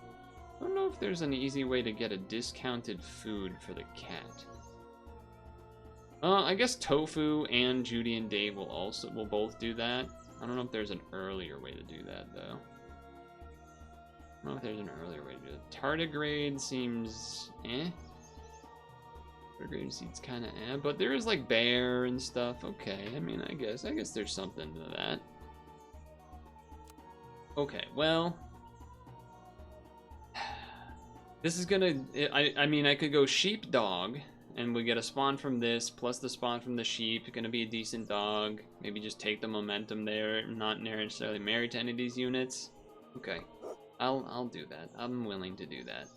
know if there's an easy way to get a discounted food for the cat. I guess Tofu and Judy and Dave will both do that. I don't know if there's an earlier way to do that though. I don't know if there's an earlier way to do it. Tardigrade seems eh. Tardigrade seems kind of eh, but there is like bear and stuff. Okay, I mean, I guess there's something to that. Okay, well, this is gonna. I mean, I could go sheepdog, and we get a spawn from this plus the spawn from the sheep. Gonna be a decent dog. Maybe just take the momentum there, not necessarily married to any of these units. Okay, I'll do that. I'm willing to do that.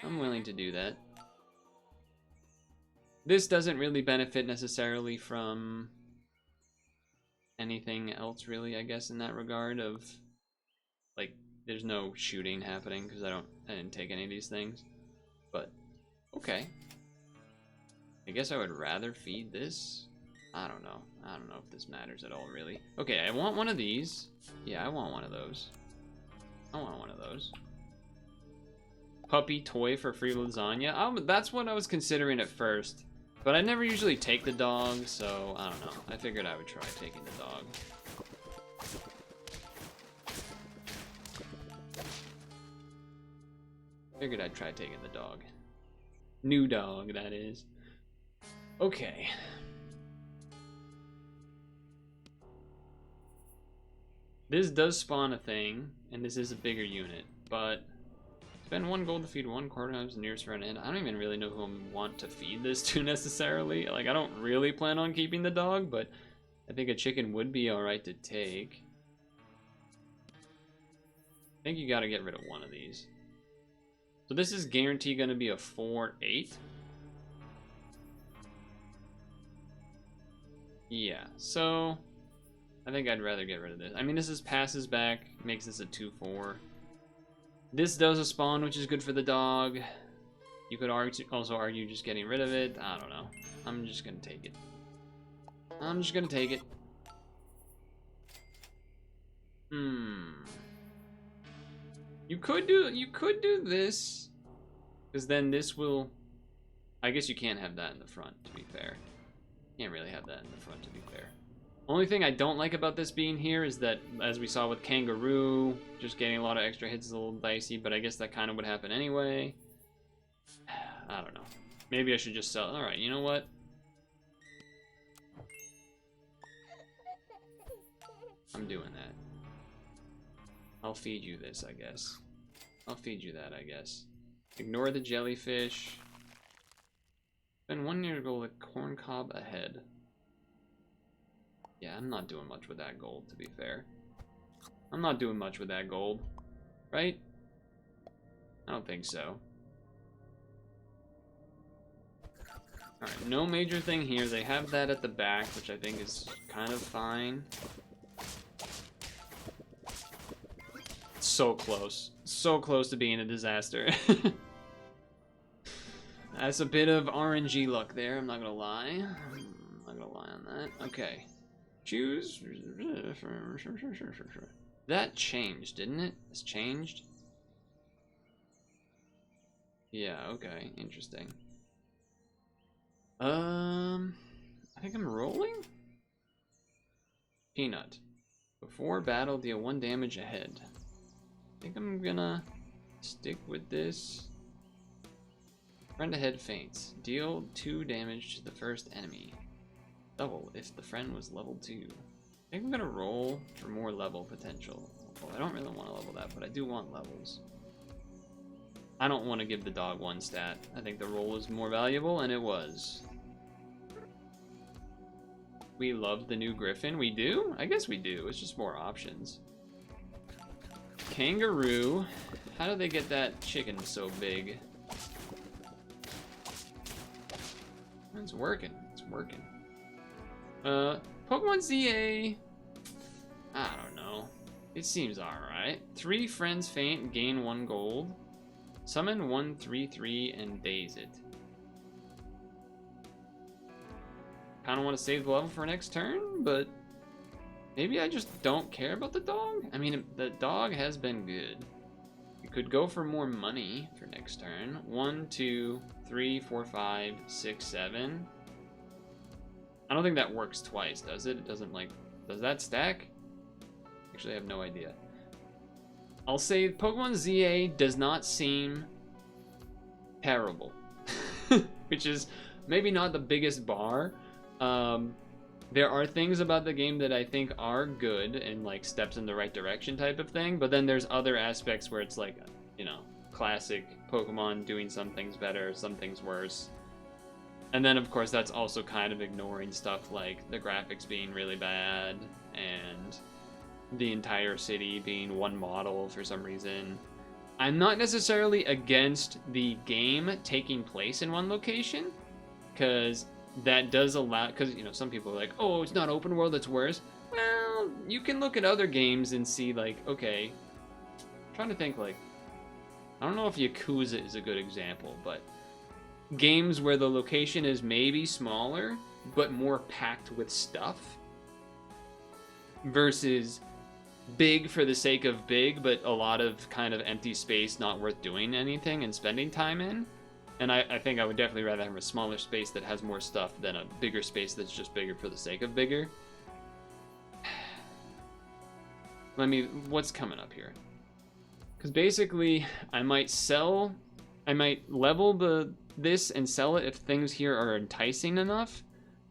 I'm willing to do that. This doesn't really benefit necessarily from anything else, really. I guess in that regard of like, there's no shooting happening because I didn't take any of these things. But okay. I guess I would rather feed this. I don't know if this matters at all, really. Okay, I want one of these. Yeah, I want one of those. I want one of those. Puppy toy for free lasagna. That's what I was considering at first. But I never usually take the dog, so I don't know. I figured I would try taking the dog. Figured I'd try taking the dog. New dog, that is. Okay. This does spawn a thing, and this is a bigger unit, but spend 1 gold to feed 1 quarter times the nearest friend, and I don't even really know who I want to feed this to necessarily. Like, I don't really plan on keeping the dog, but I think a chicken would be alright to take. I think you gotta get rid of one of these. So this is guaranteed gonna be a 4-8. Yeah, so I think I'd rather get rid of this. I mean, this is passes back, makes this a 2-4. This does a spawn, which is good for the dog. You could also argue just getting rid of it. I don't know. I'm just gonna take it. I'm just gonna take it. You could do this, because then this will. I guess you can't have that in the front, to be fair. Can't really have that in the front, to be fair. Only thing I don't like about this being here is that, as we saw with Kangaroo, just getting a lot of extra hits is a little dicey, but I guess that kind of would happen anyway. I don't know. Maybe I should just sell. Alright, you know what? I'm doing that. I'll feed you this, I guess. I'll feed you that, I guess. Ignore the jellyfish. Spend 1 year to go with corn cob ahead. Yeah, I'm not doing much with that gold, to be fair. I'm not doing much with that gold. Right? I don't think so. Alright, no major thing here. They have that at the back, which I think is kind of fine. So close. So close to being a disaster. That's a bit of RNG luck there, I'm not gonna lie. I'm not gonna lie on that. Okay. Choose. That changed, didn't it? It's changed. Yeah, okay, interesting. I think I'm rolling? Peanut. Before battle, deal 1 damage ahead. I think I'm gonna stick with this. Friend ahead faints. Deal 2 damage to the first enemy. Double if the friend was level 2. I think I'm gonna roll for more level potential. Well, I don't really want to level that, but I do want levels. I don't want to give the dog 1 stat. I think the roll was more valuable, and it was. We love the new Griffin. We do? I guess we do. It's just more options. Kangaroo. How do they get that chicken so big? It's working. It's working. Pokemon ZA. I don't know. It seems alright. 3 friends faint, gain 1 gold. Summon 1/3/3 and daze it. Kinda want to save the level for next turn, but maybe I just don't care about the dog? I mean, the dog has been good. You could go for more money for next turn. 1, 2, 3, 4, 5, 6, 7. I don't think that works twice, does it? It doesn't, like... Does that stack? Actually, I have no idea. I'll say Pokemon ZA does not seem terrible. Which is maybe not the biggest bar. There are things about the game that I think are good and like steps in the right direction type of thing, but then there's other aspects where it's like, you know, classic Pokemon doing some things better, some things worse. And then of course that's also kind of ignoring stuff like the graphics being really bad and the entire city being one model for some reason. I'm not necessarily against the game taking place in one location, because that does allow, because, you know, some people are like, oh, it's not open world, it's worse. Well, you can look at other games and see, like, okay, I'm trying to think, like, I don't know if Yakuza is a good example, but games where the location is maybe smaller, but more packed with stuff, versus big for the sake of big, but a lot of kind of empty space not worth doing anything and spending time in. And I think I would definitely rather have a smaller space that has more stuff than a bigger space that's just bigger for the sake of bigger. What's coming up here? Because basically, I might level this and sell it if things here are enticing enough.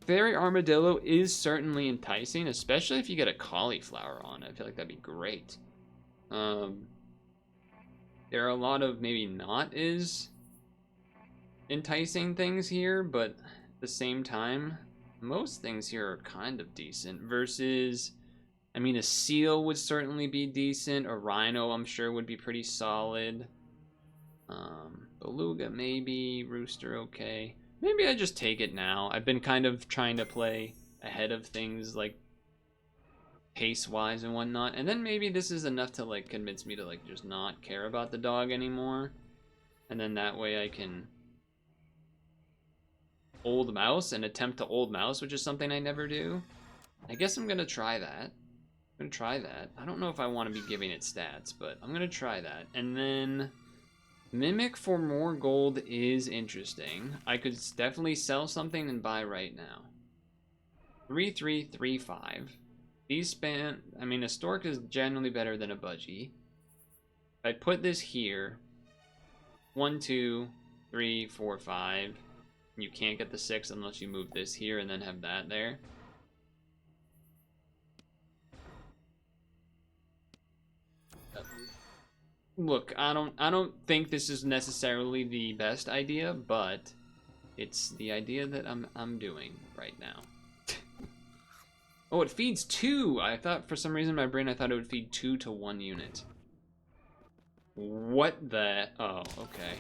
Fairy Armadillo is certainly enticing, especially if you get a cauliflower on it. I feel like that'd be great. There are a lot of maybe not as enticing things here, but at the same time, most things here are kind of decent. Versus, I mean, a seal would certainly be decent. A rhino, I'm sure, would be pretty solid. Beluga, maybe. Rooster, okay. Maybe I just take it now. I've been kind of trying to play ahead of things, like, pace-wise and whatnot. And then maybe this is enough to, like, convince me to, like, just not care about the dog anymore. And then that way I can old mouse and attempt to old mouse, which is something I never do. I guess I'm gonna try that. I'm gonna try that. I don't know if I want to be giving it stats, but I'm gonna try that. And then Mimic for more gold is interesting. I could definitely sell something and buy right now. 3, 3, 3, 5. These span, I mean, a stork is generally better than a budgie. If I put this here, 1, 2, 3, 4, 5. You can't get the 6 unless you move this here and then have that there. Look, I don't think this is necessarily the best idea, but it's the idea that I'm doing right now. Oh, it feeds 2. I thought for some reason in my brain I thought it would feed 2 to 1 unit. What the? Oh, okay.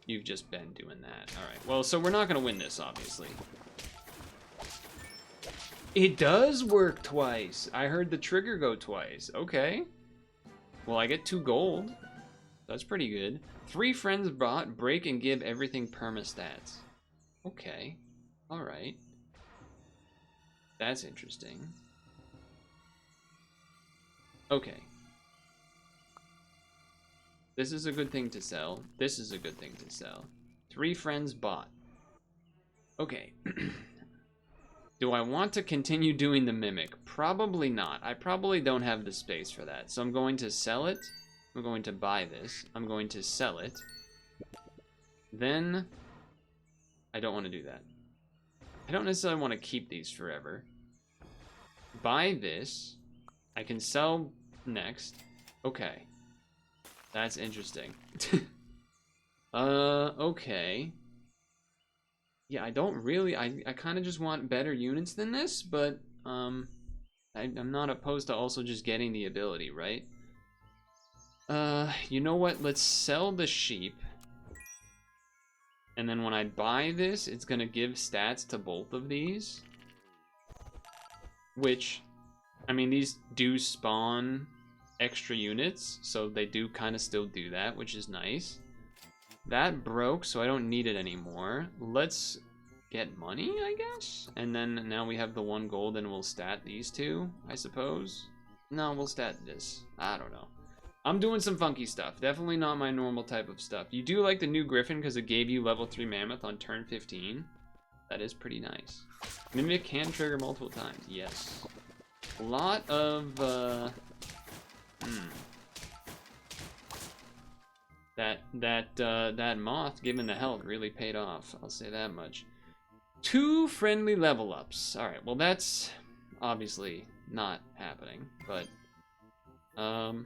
You've just been doing that. Alright, well, so we're not going to win this, obviously. It does work twice. I heard the trigger go twice. Okay. Well, I get 2 gold. That's pretty good. 3 friends bought, break, and give everything perma-stats. Okay. Alright. That's interesting. Okay. This is a good thing to sell. This is a good thing to sell. 3 friends bought. Okay. Do I want to continue doing the mimic? Probably not. I probably don't have the space for that. So I'm going to sell it. I'm going to buy this. I'm going to sell it. Then I don't want to do that. I don't necessarily want to keep these forever. Buy this. I can sell next. Okay. That's interesting. Okay. Yeah, I don't really, I kind of just want better units than this, but, I'm not opposed to also just getting the ability, right? You know what? Let's sell the sheep. And then when I buy this, it's gonna give stats to both of these. Which, I mean, these do spawn extra units, so they do kind of still do that, which is nice. That broke, so I don't need it anymore. Let's get money, I guess? And then now we have the 1 gold and we'll stat these 2, I suppose. No, we'll stat this. I don't know. I'm doing some funky stuff. Definitely not my normal type of stuff. You do like the new Griffin because it gave you level 3 Mammoth on turn 15. That is pretty nice. Mimic can trigger multiple times. Yes. A lot of, That moth, given the health, really paid off. I'll say that much. 2 friendly level ups. Alright, well that's obviously not happening, but I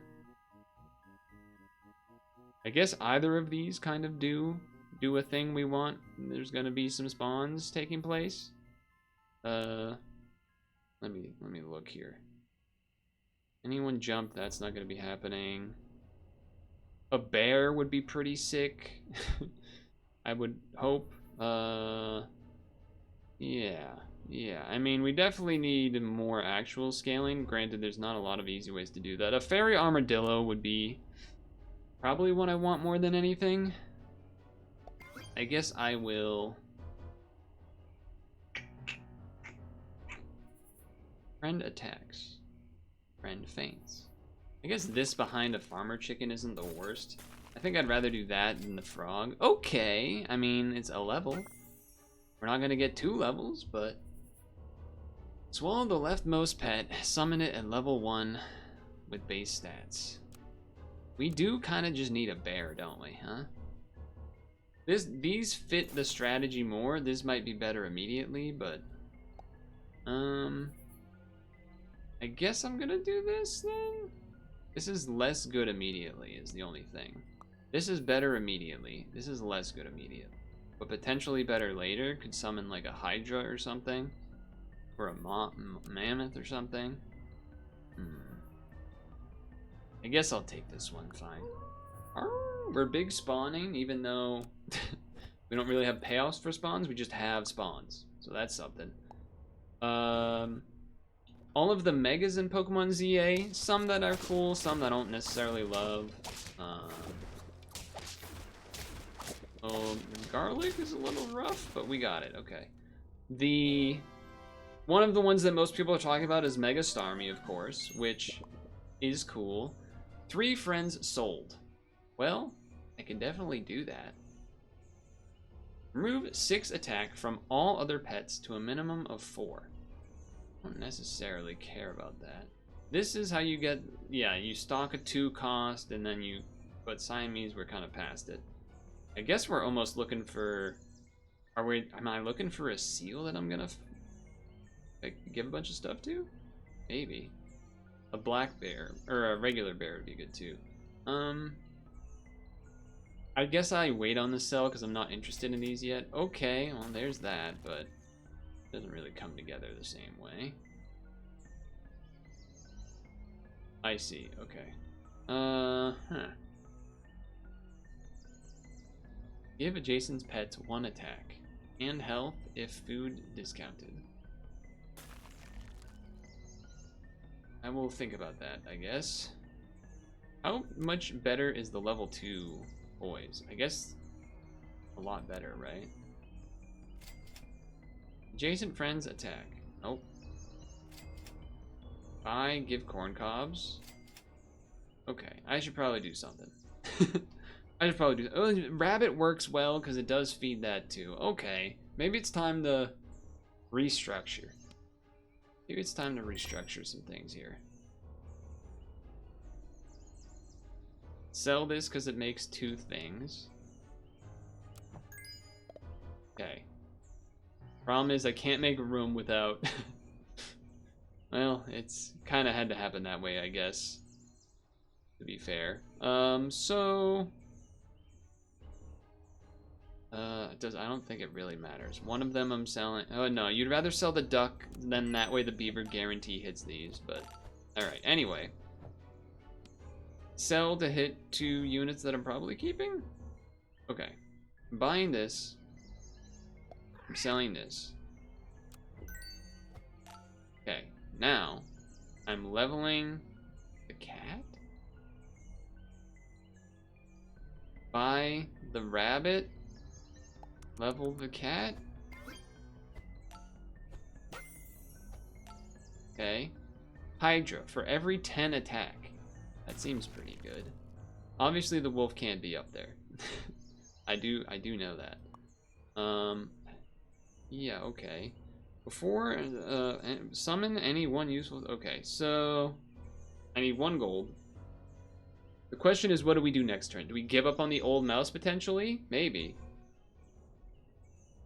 guess either of these kind of do a thing we want. There's gonna be some spawns taking place. Let me look here. Anyone jump? That's not gonna be happening. A bear would be pretty sick. I would hope. Yeah. I mean, we definitely need more actual scaling. Granted, there's not a lot of easy ways to do that. A fairy armadillo would be probably what I want more than anything. I guess I will. Friend attacks. Friend faints. I guess this behind a farmer chicken isn't the worst. I think I'd rather do that than the frog. Okay, I mean, it's a level. We're not gonna get 2 levels, but... Swallow the leftmost pet, summon it at level 1 with base stats. We do kind of just need a bear, don't we, huh? These fit the strategy more. This might be better immediately, but... I guess I'm gonna do this, then? This is less good immediately, is the only thing. This is better immediately. This is less good immediately. But potentially better later. Could summon like a Hydra or something. Or a Mammoth or something. I guess I'll take this one, fine. We're big spawning, even though we don't really have payoffs for spawns. We just have spawns. So that's something. All of the megas in Pokemon ZA, some that are cool, some that I don't necessarily love. Garlic is a little rough, but we got it, okay. One of the ones that most people are talking about is Mega Starmie, of course, which is cool. 3 friends sold. Well, I can definitely do that. Remove 6 attack from all other pets to a minimum of 4. I don't necessarily care about that. This is how you get, yeah, you stock a 2 cost and then you, but Siamese, we're kind of past it. I guess we're almost looking for, am I looking for a seal that I'm gonna like, give a bunch of stuff to? Maybe. A black bear, or a regular bear would be good too. I guess I wait on the sell because I'm not interested in these yet. Okay, well there's that, but it doesn't really come together the same way. I see, okay. Give adjacent pets 1 attack and health if food discounted. I will think about that, I guess. How much better is the level 2 boys? I guess a lot better, right? Adjacent friends attack. Nope. I give corn cobs. Okay, I should probably do something. I should probably do that. Oh, rabbit works well because it does feed that too. Okay, maybe it's time to restructure. Maybe it's time to restructure some things here. Sell this because it makes 2 things. Okay. Problem is I can't make a room without... Well, it's kind of had to happen that way, I guess. To be fair. So... I don't think it really matters. One of them I'm selling... Oh, no. You'd rather sell the duck, then that way the beaver guarantee hits these, but... Alright, anyway. Sell to hit 2 units that I'm probably keeping? Okay. I'm buying this. I'm selling this. Okay. Now, I'm leveling the cat. Buy the rabbit. Level the cat. Okay. Hydra for every 10 attack. That seems pretty good. Obviously the wolf can't be up there. I do know that. Yeah, okay. Before summon any one useful. Okay, so I need 1 gold. The question is, what do we do next turn? Do we give up on the old mouse potentially? Maybe.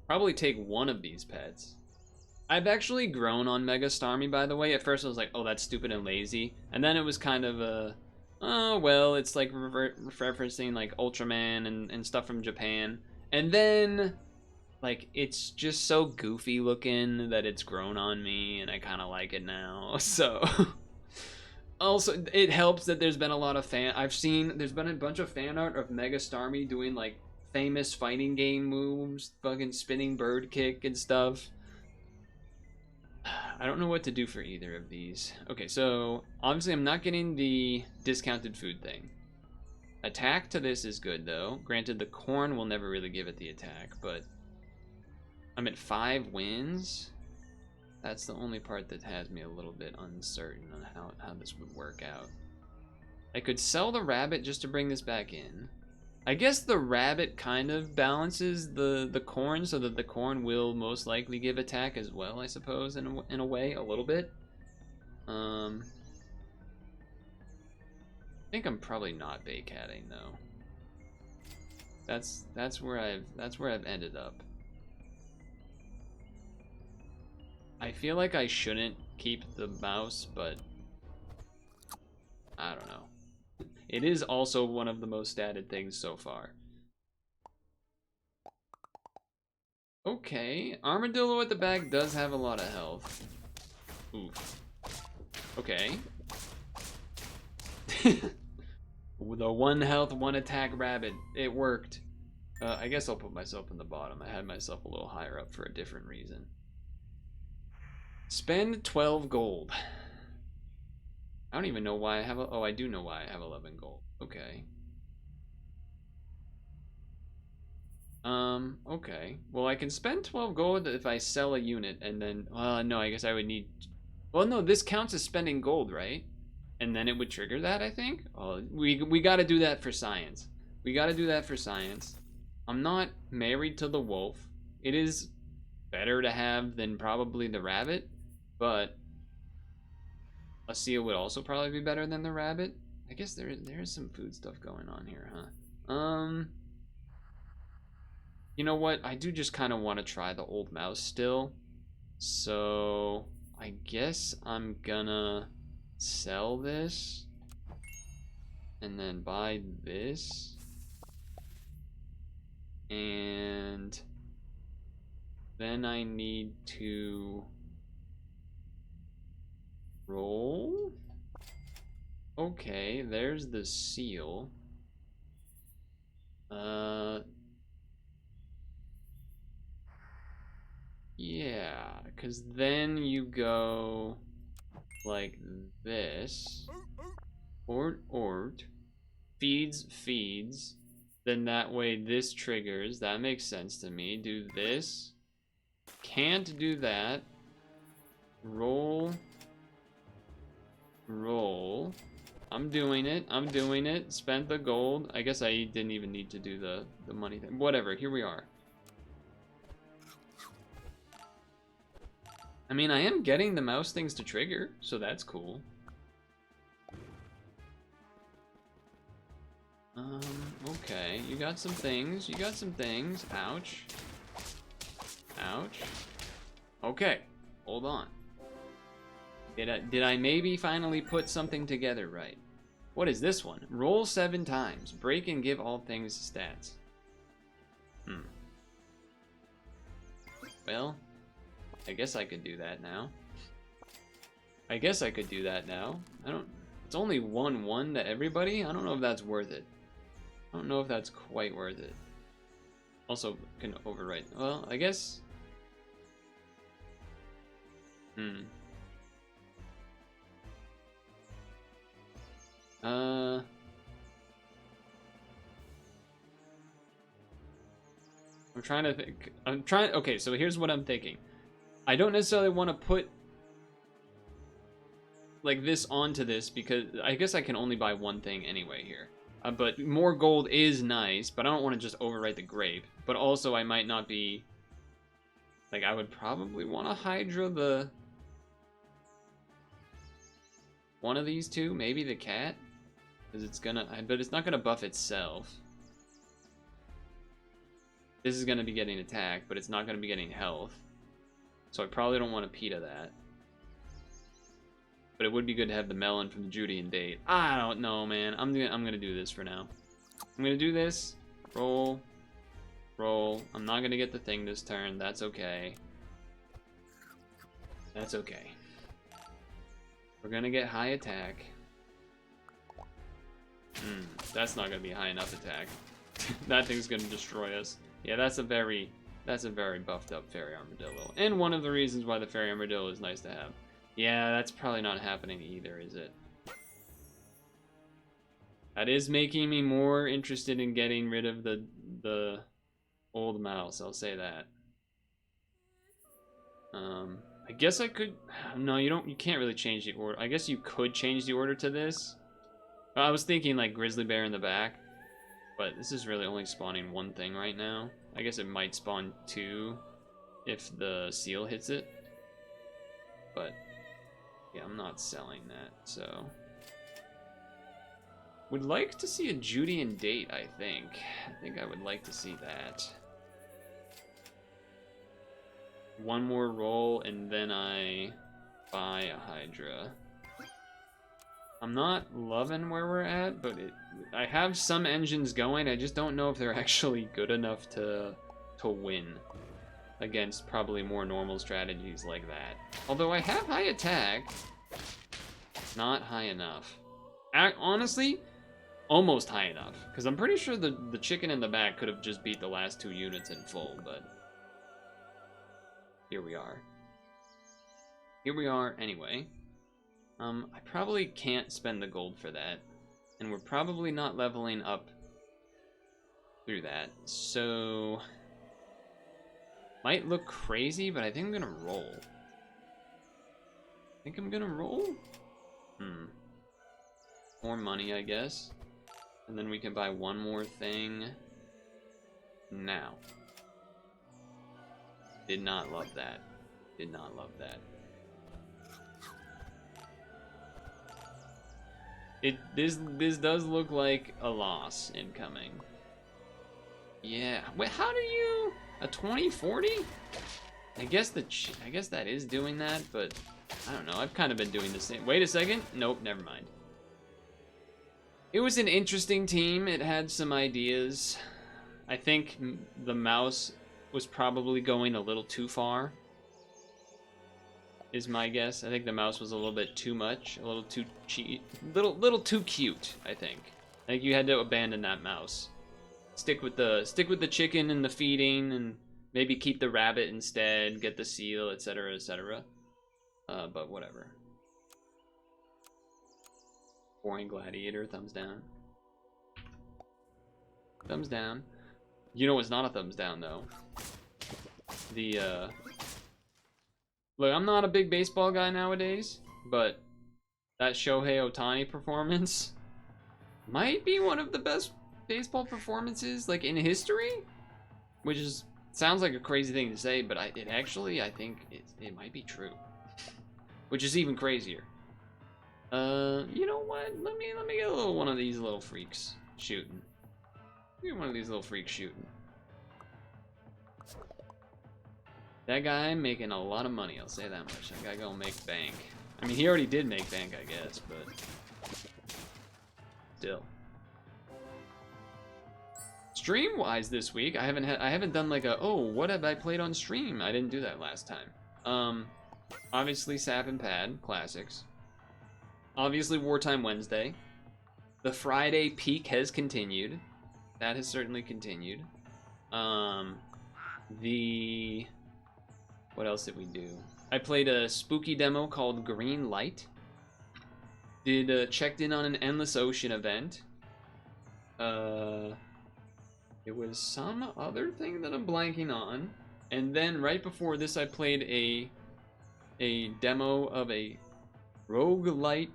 Probably take 1 of these pets. I've actually grown on Mega Starmie, by the way. At first I was like, oh, that's stupid and lazy. And then it was kind of a, oh, well, it's like referencing like Ultraman and stuff from Japan. And then, like, it's just so goofy looking that it's grown on me, and I kind of like it now. So, also, it helps that there's been a lot of there's been a bunch of fan art of Mega Starmie doing, like, famous fighting game moves, fucking spinning bird kick and stuff. I don't know what to do for either of these. Okay, so obviously I'm not getting the discounted food thing. Attack to this is good though. Granted, the corn will never really give it the attack, but I'm at 5 wins. That's the only part that has me a little bit uncertain on how this would work out. I could sell the rabbit just to bring this back in. I guess the rabbit kind of balances the corn, so that the corn will most likely give attack as well, I suppose, in a way, a little bit. I think I'm probably not baycatting though. That's where I've ended up. I feel like I shouldn't keep the mouse, but I don't know. It is also one of the most statted things so far. Okay, Armadillo at the back does have a lot of health. Oof. Okay. With a 1 health, 1 attack rabbit. It worked. I guess I'll put myself in the bottom. I had myself a little higher up for a different reason. Spend 12 gold. I don't even know why I have oh, I do know why I have 11 gold. Okay. Okay. Well, I can spend 12 gold if I sell a unit, and then, no, I guess I would need, well, no, this counts as spending gold, right? And then it would trigger that, I think? Oh, we gotta do that for science. We gotta do that for science. I'm not married to the wolf. It is better to have than probably the rabbit, but a seal would also probably be better than the rabbit. I guess there is some food stuff going on here, huh? You know what? I do just kind of want to try the old mouse still. So I guess I'm gonna sell this and then buy this. And then I need to roll. Okay, there's the seal. Yeah, because then you go like this. Ort. Feeds. Then that way this triggers. That makes sense to me. Do this. Can't do that. Roll. I'm doing it. I'm doing it. Spent the gold. I guess I didn't even need to do the money thing. Whatever. Here we are. I mean, I am getting the mouse things to trigger, so that's cool. Okay. You got some things. You got some things. Ouch. Ouch. Okay. Hold on. Did I maybe finally put something together right? What is this one? Roll 7 times. Break and give all things stats. Well, I guess I could do that now. I guess I could do that now. It's only 1-1 to everybody? I don't know if that's worth it. I don't know if that's quite worth it. Also, can overwrite. Well, I guess... I'm trying to think. Okay, so here's what I'm thinking. I don't necessarily want to put like this onto this because I guess I can only buy one thing anyway here. But more gold is nice, but I don't want to just overwrite the grape. But also I might not be... Like, I would probably want to Hydra the... one of these two, maybe the cat? Because it's gonna... But it's not gonna buff itself. This is gonna be getting attack, but it's not gonna be getting health. So I probably don't want to PETA that. But it would be good to have the melon from the Judean date. I don't know, man. I'm gonna do this for now. I'm gonna do this. Roll. Roll. I'm not gonna get the thing this turn. That's okay. That's okay. We're gonna get high attack. That's not gonna be high enough attack. That thing's gonna destroy us. Yeah, that's a very buffed up Fairy Armadillo. And one of the reasons why the Fairy Armadillo is nice to have. Yeah, that's probably not happening either, is it? That is making me more interested in getting rid of the old mouse, I'll say that. I guess I could... No, you can't really change the order. I guess you could change the order to this. I was thinking like Grizzly Bear in the back, but this is really only spawning one thing right now. I guess it might spawn 2 if the seal hits it. But yeah, I'm not selling that, so... Would like to see a Judean date, I think. I think I would like to see that. One more roll, and then I buy a Hydra. I'm not loving where we're at, but I have some engines going. I just don't know if they're actually good enough to win against probably more normal strategies like that. Although I have high attack, not high enough. Honestly, almost high enough, because I'm pretty sure the chicken in the back could have just beat the last 2 units in full, but here we are. Here we are anyway. I probably can't spend the gold for that, and we're probably not leveling up through that, so might look crazy, but I think I'm gonna roll. More money, I guess, and then we can buy one more thing now. Did not love that. Did not love that. This does look like a loss incoming. Yeah. Wait, how do you a 2040? I guess that is doing that, but I don't know. I've kind of been doing the same. Wait a second. Nope, never mind. It was an interesting team. It had some ideas. I think the mouse was probably going a little too far, is my guess. I think the mouse was a little bit too much, a little too cheap, little too cute, I think. I think you had to abandon that mouse. Stick with the chicken and the feeding, and maybe keep the rabbit instead, get the seal, etc., etc. But whatever. Boring gladiator, thumbs down. Thumbs down. You know what's not a thumbs down, though? Look, I'm not a big baseball guy nowadays, but That Shohei Ohtani performance might be one of the best baseball performances like in history, which is sounds like a crazy thing to say, but I think it might be true, which is even crazier. You know what? Let me get a little one of these little freaks shooting. Get one of these little freaks shooting. That guy making a lot of money, I'll say that much. That guy gonna make bank. I mean, he already did make bank, I guess, but still. Stream-wise this week, I haven't done like a, oh, what have I played on stream? I didn't do that last time. Obviously Sap and Pad, classics. Obviously Wartime Wednesday. The Friday peak has continued. That has certainly continued. What else did we do? I played a spooky demo called Green Light. Checked in on an Endless Ocean event. It was some other thing that I'm blanking on. And then right before this, I played a demo of a roguelike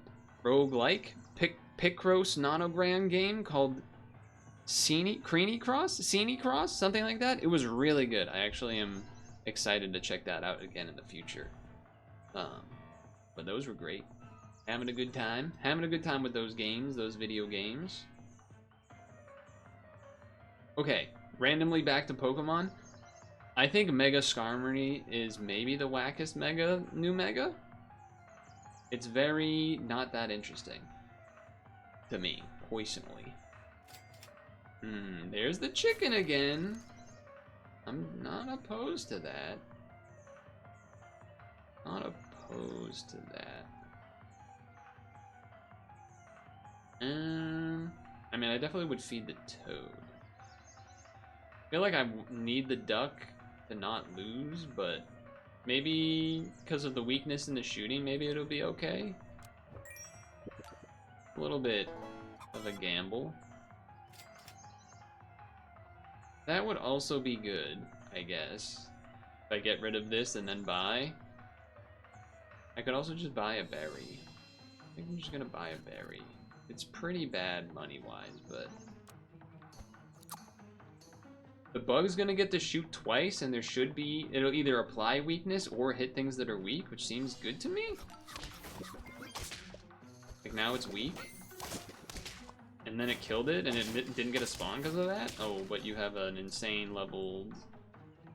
picross nonogram game called CiniCross, something like that. It was really good. I actually am excited to check that out again in the future. But those were great. Having a good time with those games, those video games. Okay, randomly back to Pokemon. I think Mega Skarmory is maybe the wackest new Mega. It's very not that interesting to me, personally. There's the chicken again. I'm not opposed to that. Not opposed to that. I mean, I definitely would feed the toad. I feel like I need the duck to not lose, but maybe because of the weakness in the shooting, maybe it'll be okay. A little bit of a gamble. That would also be good, I guess. If I get rid of this and then buy. I could also just buy a berry. I think I'm just gonna buy a berry. It's pretty bad money-wise, but the bug's gonna get to shoot twice, and there should be, it'll either apply weakness or hit things that are weak, which seems good to me. Like now it's weak. And then it killed it, and it didn't get a spawn because of that? Oh, but you have an insane level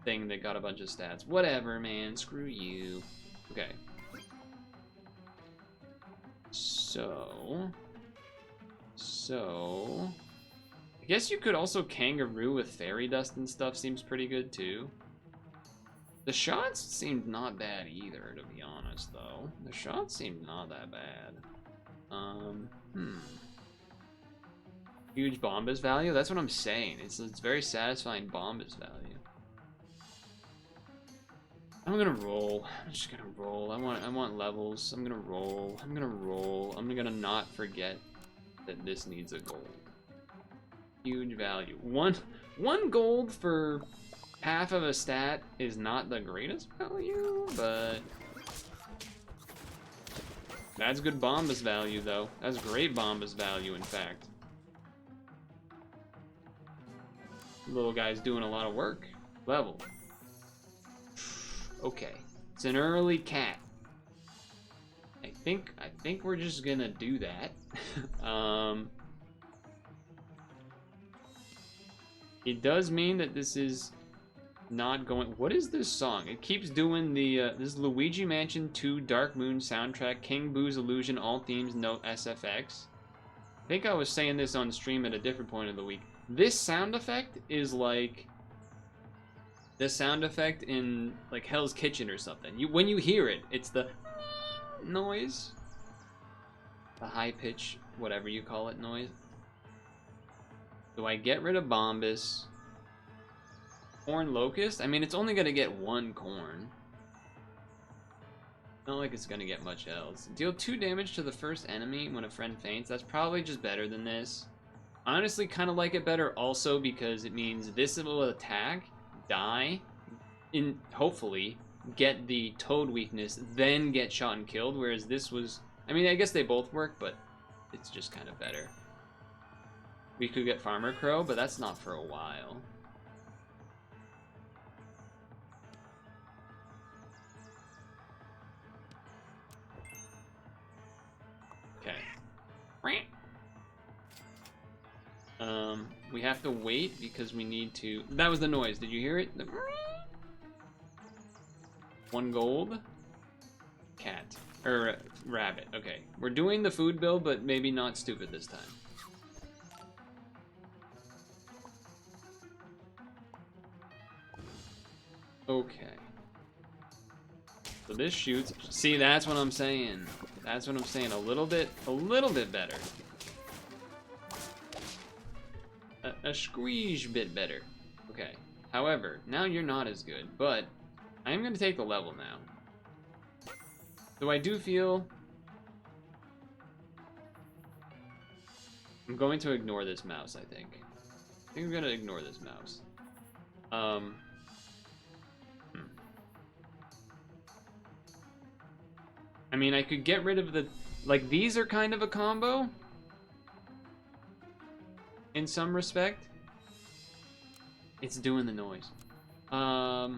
thing that got a bunch of stats. Whatever, man. Screw you. Okay. So... I guess you could also kangaroo with fairy dust and stuff. Seems pretty good, too. The shots seemed not bad either, to be honest, though. The shots seemed not that bad. Huge Bombas value? That's what I'm saying. It's very satisfying Bombas value. I'm gonna roll. I'm just gonna roll. I want levels. I'm gonna roll. I'm gonna not forget that this needs a gold. Huge value. One gold for half of a stat is not the greatest value, but that's good Bombas value, though. That's great Bombas value, in fact. Little guy's doing a lot of work. Level. Okay. It's an early cat. I think we're just gonna do that. It does mean that this is not going... What is this song? It keeps doing the... this is Luigi Mansion 2 Dark Moon soundtrack, King Boo's Illusion, all themes, no SFX. I think I was saying this on stream at a different point of the week. This sound effect is like the sound effect in like Hell's Kitchen or something. When you hear it, it's the noise. The high pitch, whatever you call it, noise. Do I get rid of Bombas? Corn Locust? I mean, it's only gonna get one corn. Not like it's gonna get much else. Deal 2 damage to the first enemy when a friend faints. That's probably just better than this. Honestly, kind of like it better also because it means this will attack, die, hopefully get the toad weakness, then get shot and killed, whereas this was I mean, I guess they both work, but it's just kind of better. We could get Farmer Crow, but that's not for a while. Okay. We have to wait because we need to... That was the noise. Did you hear it? 1 gold. Cat. Or rabbit. Okay. We're doing the food build, but maybe not stupid this time. Okay. So this shoots... See, that's what I'm saying. That's what I'm saying. A little bit better. A squeeze bit better. Okay. However, now you're not as good, but I am going to take the level now. So I do feel... I'm going to ignore this mouse, I think. I think I'm going to ignore this mouse. I mean, I could get rid of the... Like, these are kind of a combo. In some respect. It's doing the noise. I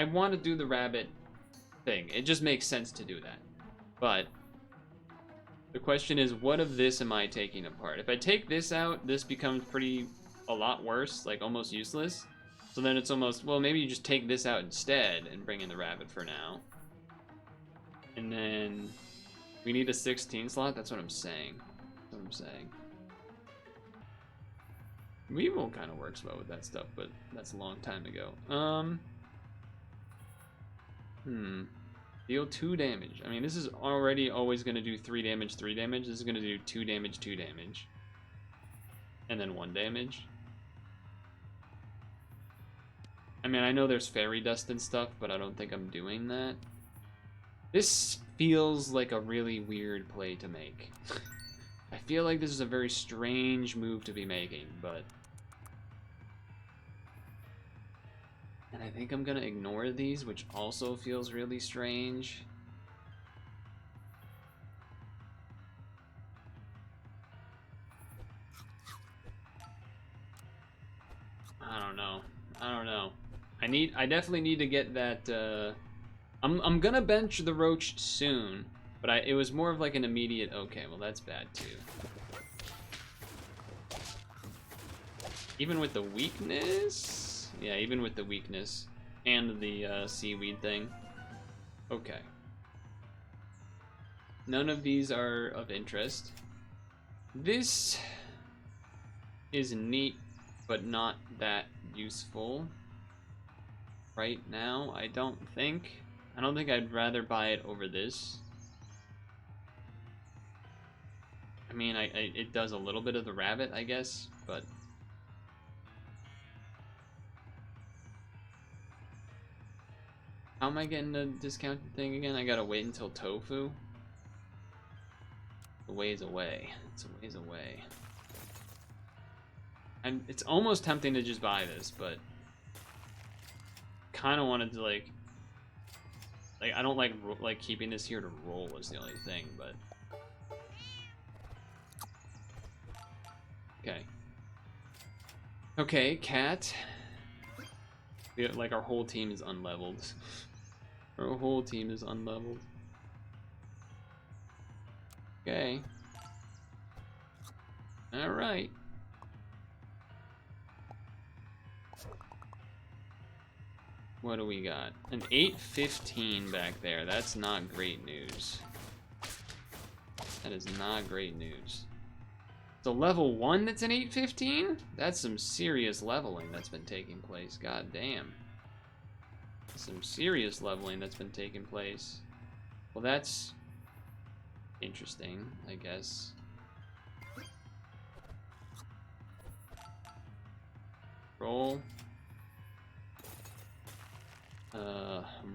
want to do the rabbit thing. It just makes sense to do that. But the question is, what of this am I taking apart? If I take this out, this becomes a lot worse, like almost useless. So then it's almost, well, maybe you just take this out instead and bring in the rabbit for now. And then we need a 16 slot. That's what I'm saying. That's what I'm saying. Weevil kind of works well with that stuff, but that's a long time ago. Deal 2 damage. I mean, this is already always going to do 3 damage, 3 damage. This is going to do 2 damage, 2 damage. And then 1 damage. I mean, I know there's fairy dust and stuff, but I don't think I'm doing that. This feels like a really weird play to make. I feel like this is a very strange move to be making, but... And I think I'm gonna ignore these, which also feels really strange. I don't know. I definitely need to get that, I'm gonna bench the roach soon, but it was more of like an immediate, okay, well that's bad too. Even with the weakness? Yeah, even with the weakness and the seaweed thing. Okay. None of these are of interest. This is neat, but not that useful right now, I don't think. I don't think I'd rather buy it over this. I mean, it does a little bit of the rabbit, I guess, but... How am I getting the discounted thing again? I gotta wait until tofu? A ways away. It's a ways away. And it's almost tempting to just buy this, but... Kinda wanted to, like, I don't like keeping this here to roll is the only thing, but... Okay. Okay, cat. Like, our whole team is unleveled. Our whole team is unleveled. Okay. Alright. What do we got? An 815 back there. That's not great news. That is not great news. So level 1 that's an 815? That's some serious leveling that's been taking place. God damn. Some serious leveling that's been taking place. Well, that's interesting, I guess. Roll.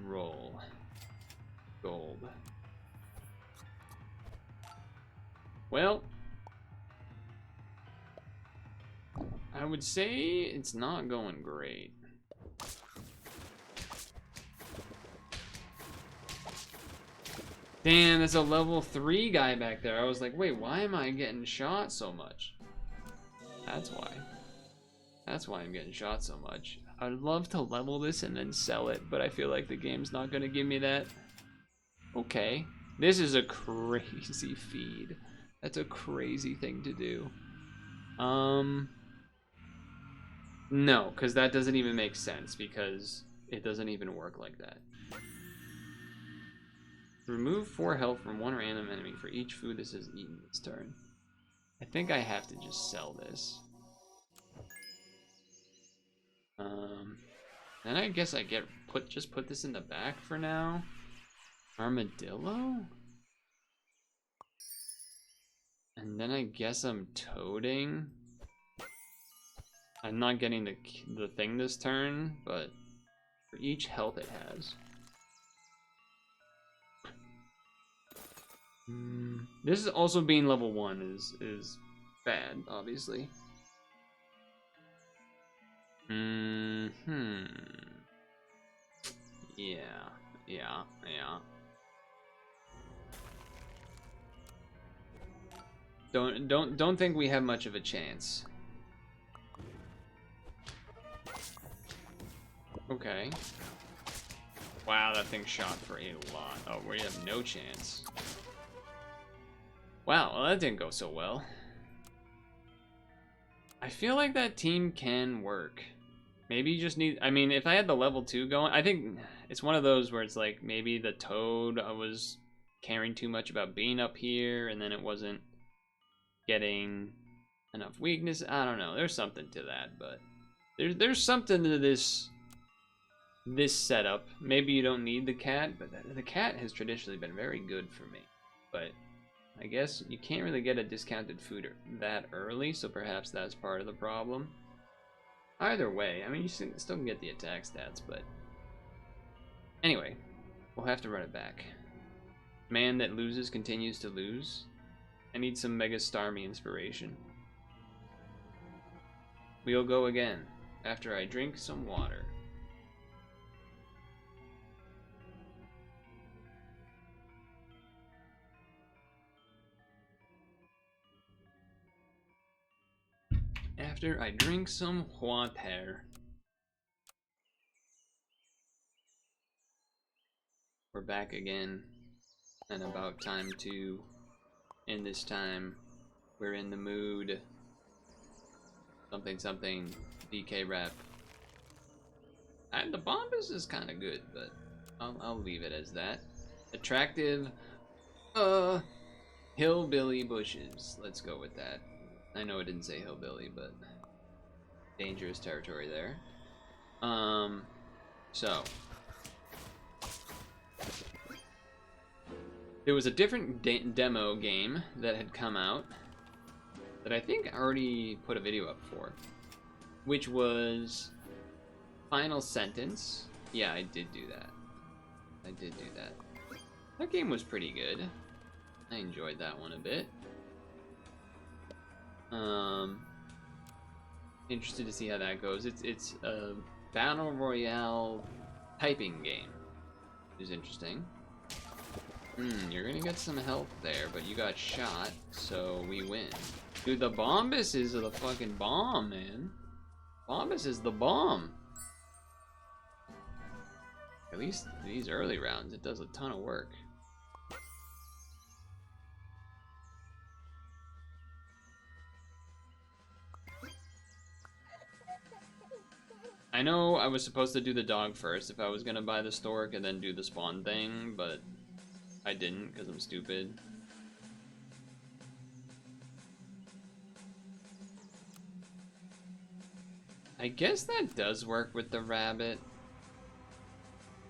Roll. Gold. Well, I would say it's not going great. Damn, there's a level 3 guy back there. I was like, wait, why am I getting shot so much? That's why. That's why I'm getting shot so much. I'd love to level this and then sell it, but I feel like the game's not gonna give me that. Okay. This is a crazy feed. That's a crazy thing to do. No, because that doesn't even make sense, because it doesn't even work like that. Remove 4 health from one random enemy for each food this has eaten this turn. I think I have to just sell this. Then I guess I just put this in the back for now. Armadillo? And then I guess I'm toading. I'm not getting the thing this turn, but for each health it has. This is also being level 1 is bad, obviously. Yeah. Don't think we have much of a chance. Okay. Wow, that thing shot for a lot. Oh, we have no chance. Wow, well, that didn't go so well. I feel like that team can work. Maybe you just need... I mean, if I had the level 2 going... I think it's one of those where it's like, maybe the toad, I was caring too much about being up here, and then it wasn't getting enough weakness. I don't know. There's something to that, but... There's something to this setup. Maybe you don't need the cat, but the cat has traditionally been very good for me. But I guess you can't really get a discounted food that early, so perhaps that's part of the problem. Either way, I mean, you still can get the attack stats, but... Anyway, we'll have to run it back. Man that loses continues to lose. I need some Mega Starmie inspiration. We'll go again, after I drink some water. After I drink some water. We're back again, and about time to, and this time, we're in the mood. Something, DK rap. And the Bombus is kind of good, but I'll leave it as that. Attractive, hillbilly bushes. Let's go with that. I know it didn't say hillbilly, but dangerous territory there. So there was a different demo game that had come out that I think I already put a video up for, which was Final Sentence. Yeah, I did do that. That game was pretty good. I enjoyed that one a bit. Interested to see how that goes. It's a battle royale typing game, which is interesting. You're gonna get some health there, but you got shot, so we win. Dude, the Bombus is the fucking bomb, man. Bombus is the bomb. At least these early rounds, it does a ton of work. I know I was supposed to do the dog first if I was gonna buy the stork and then do the spawn thing, but I didn't because I'm stupid. I guess that does work with the rabbit.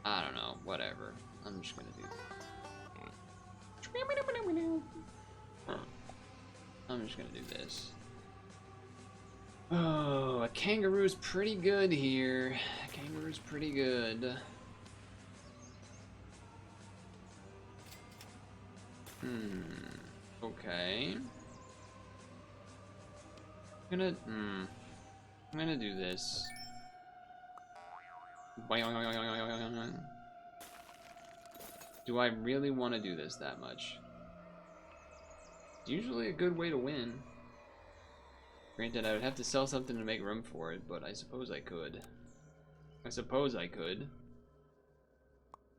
I don't know, whatever. I'm just gonna do this. Oh, a kangaroo's pretty good here. A kangaroo's pretty good. Okay. I'm gonna do this. Do I really want to do this that much? It's usually a good way to win. Granted, I would have to sell something to make room for it, but I suppose I could. I suppose I could.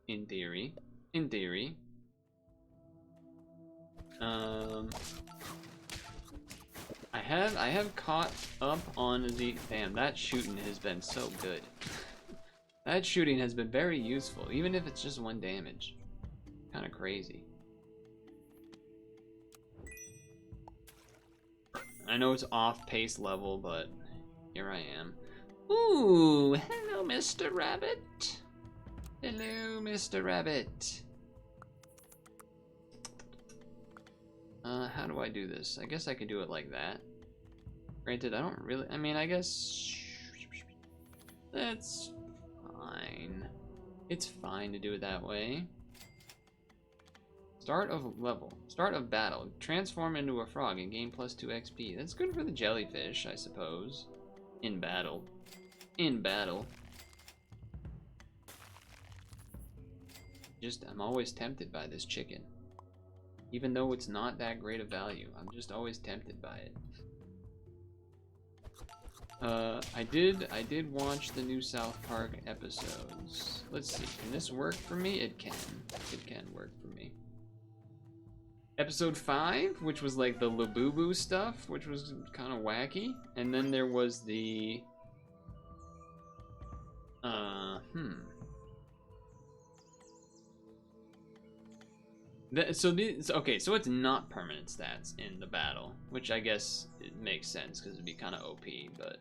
In theory. In theory. I have caught up on the... Damn, that shooting has been so good. That shooting has been very useful, even if it's just 1 damage. Kind of crazy. I know it's off pace level, but here I am. Ooh, hello, Mr. Rabbit. Hello, Mr. Rabbit. How do I do this? I guess I could do it like that. Granted, I don't really... I mean, I guess... That's fine. It's fine to do it that way. Start of level. Start of battle. Transform into a frog and gain +2 XP. That's good for the jellyfish, I suppose. In battle. In battle. I'm always tempted by this chicken. Even though it's not that great of value, I'm just always tempted by it. I did watch the new South Park episodes. Let's see, can this work for me? It can. It can work for me. Episode 5, which was like the Labubu stuff, which was kind of wacky. And then there was the... Okay, so it's not permanent stats in the battle, which I guess it makes sense because it'd be kind of OP, but...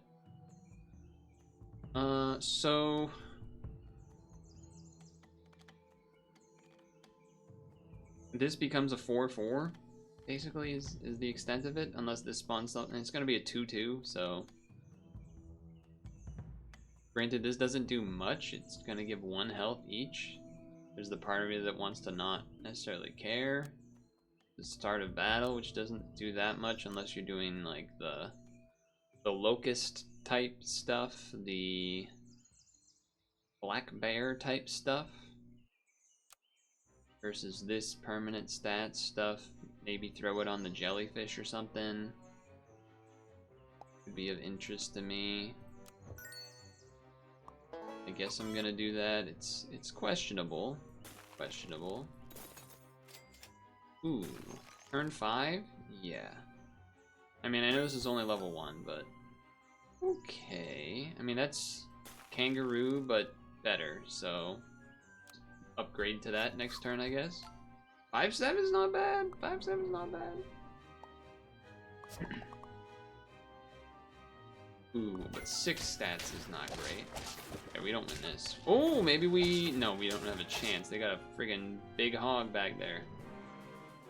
so... This becomes a 4-4, basically, is the extent of it, unless this spawns something. It's gonna be a 2-2, so... Granted, this doesn't do much. It's gonna give 1 health each. There's the part of me that wants to not necessarily care. The start of battle, which doesn't do that much unless you're doing like the locust type stuff, the black bear type stuff. Versus this permanent stats stuff. Maybe throw it on the jellyfish or something. Could be of interest to me. I guess I'm gonna do that. It's questionable. Questionable. Ooh. Turn 5? Yeah. I mean, I know this is only level 1, but... Okay. I mean, that's kangaroo, but better, so... Upgrade to that next turn, I guess. 5-7 is not bad. 5-7 is not bad. Ooh, but 6 stats is not great. Okay, we don't win this. Oh, maybe we... No, we don't have a chance. They got a friggin' big hog back there.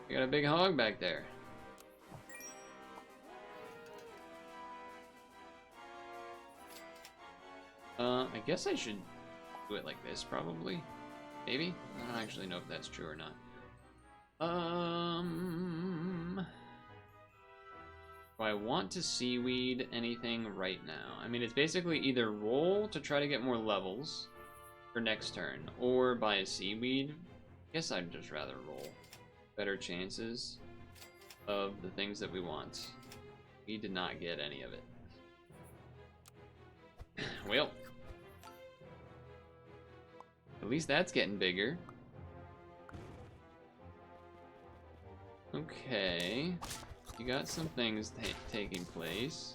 They got a big hog back there. I guess I should do it like this, probably. Maybe? I don't actually know if that's true or not. Do I want to seaweed anything right now? I mean, it's basically either roll to try to get more levels for next turn, or buy a seaweed. I guess I'd just rather roll. Better chances of the things that we want. We did not get any of it. Well. At least that's getting bigger. Okay. You got some things taking place.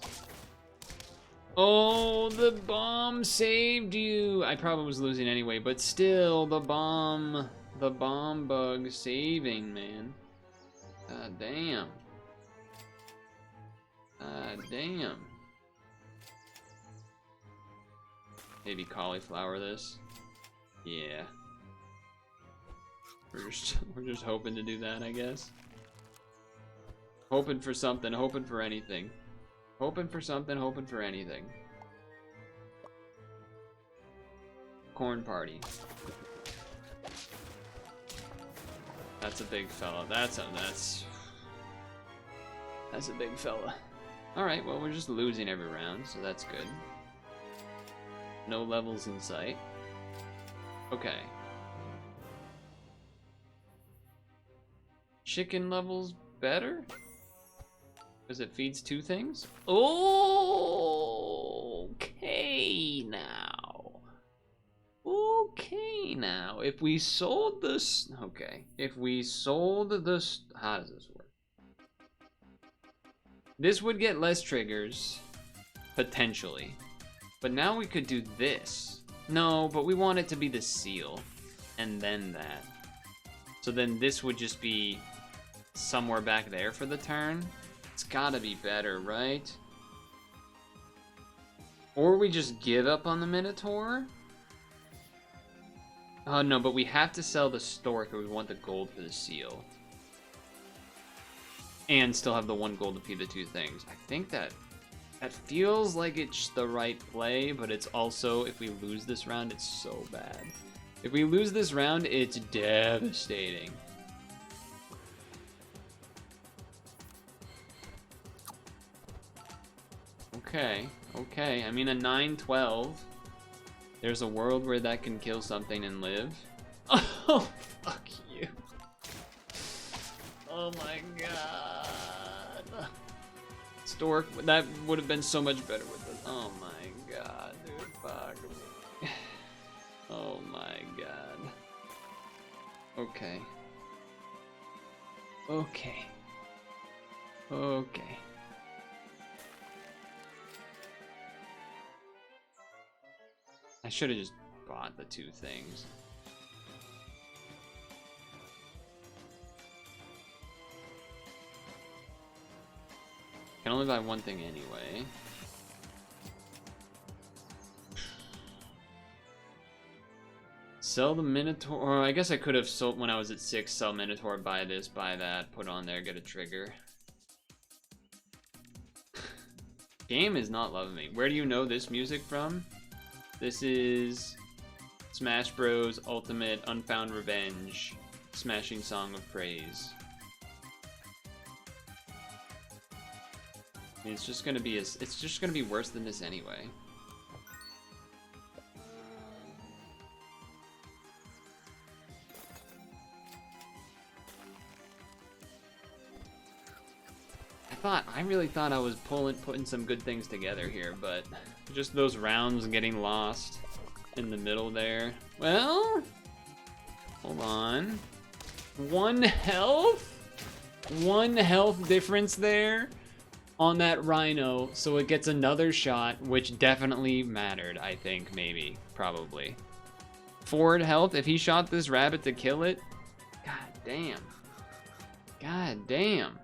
Oh, the bomb saved you! I probably was losing anyway, but still, the bomb bug saving, man. God damn. God damn. Maybe cauliflower this. Yeah. We're just hoping to do that, I guess. Hoping for something, hoping for anything. Hoping for something, hoping for anything. Corn party. That's a big fella. That's a big fella. Alright, well, we're just losing every round, so that's good. No levels in sight. Okay. chicken levels better? Because it feeds 2 things? Okay now. Okay now. If we sold this... Okay. If we sold this... How does this work? This would get less triggers. Potentially. But now we could do this. No, but we want it to be the seal. And then that. So then this would just be somewhere back there for the turn. It's gotta be better, right? Or we just give up on the Minotaur? Oh no, but we have to sell the stork if we want the gold for the seal. And still have the 1 gold to feed the 2 things. I think that feels like it's the right play, but it's also, if we lose this round, it's so bad. If we lose this round, it's devastating. Okay, okay. I mean, a 9-12. There's a world where that can kill something and live. Oh, fuck you. Oh my god. Stork, that would have been so much better with it. Oh my god, dude. Fuck me. Oh my god. Okay. Okay. Okay. I should have just bought the 2 things. Can only buy 1 thing anyway. Sell the Minotaur. Or I guess I could have sold when I was at 6. Sell Minotaur, buy this, buy that, put on there, get a trigger. Game is not loving me. Where do you know this music from? This is Smash Bros. Ultimate Unfound Revenge, Smashing Song of Praise. I mean, it's just gonna be worse than this anyway. I really thought I was putting some good things together here, but just those rounds getting lost in the middle there. Well, hold on. 1 health? 1 health difference there on that rhino, so it gets another shot, which definitely mattered, I think, maybe, probably. 4 health, if he shot this rabbit to kill it, god damn. God damn.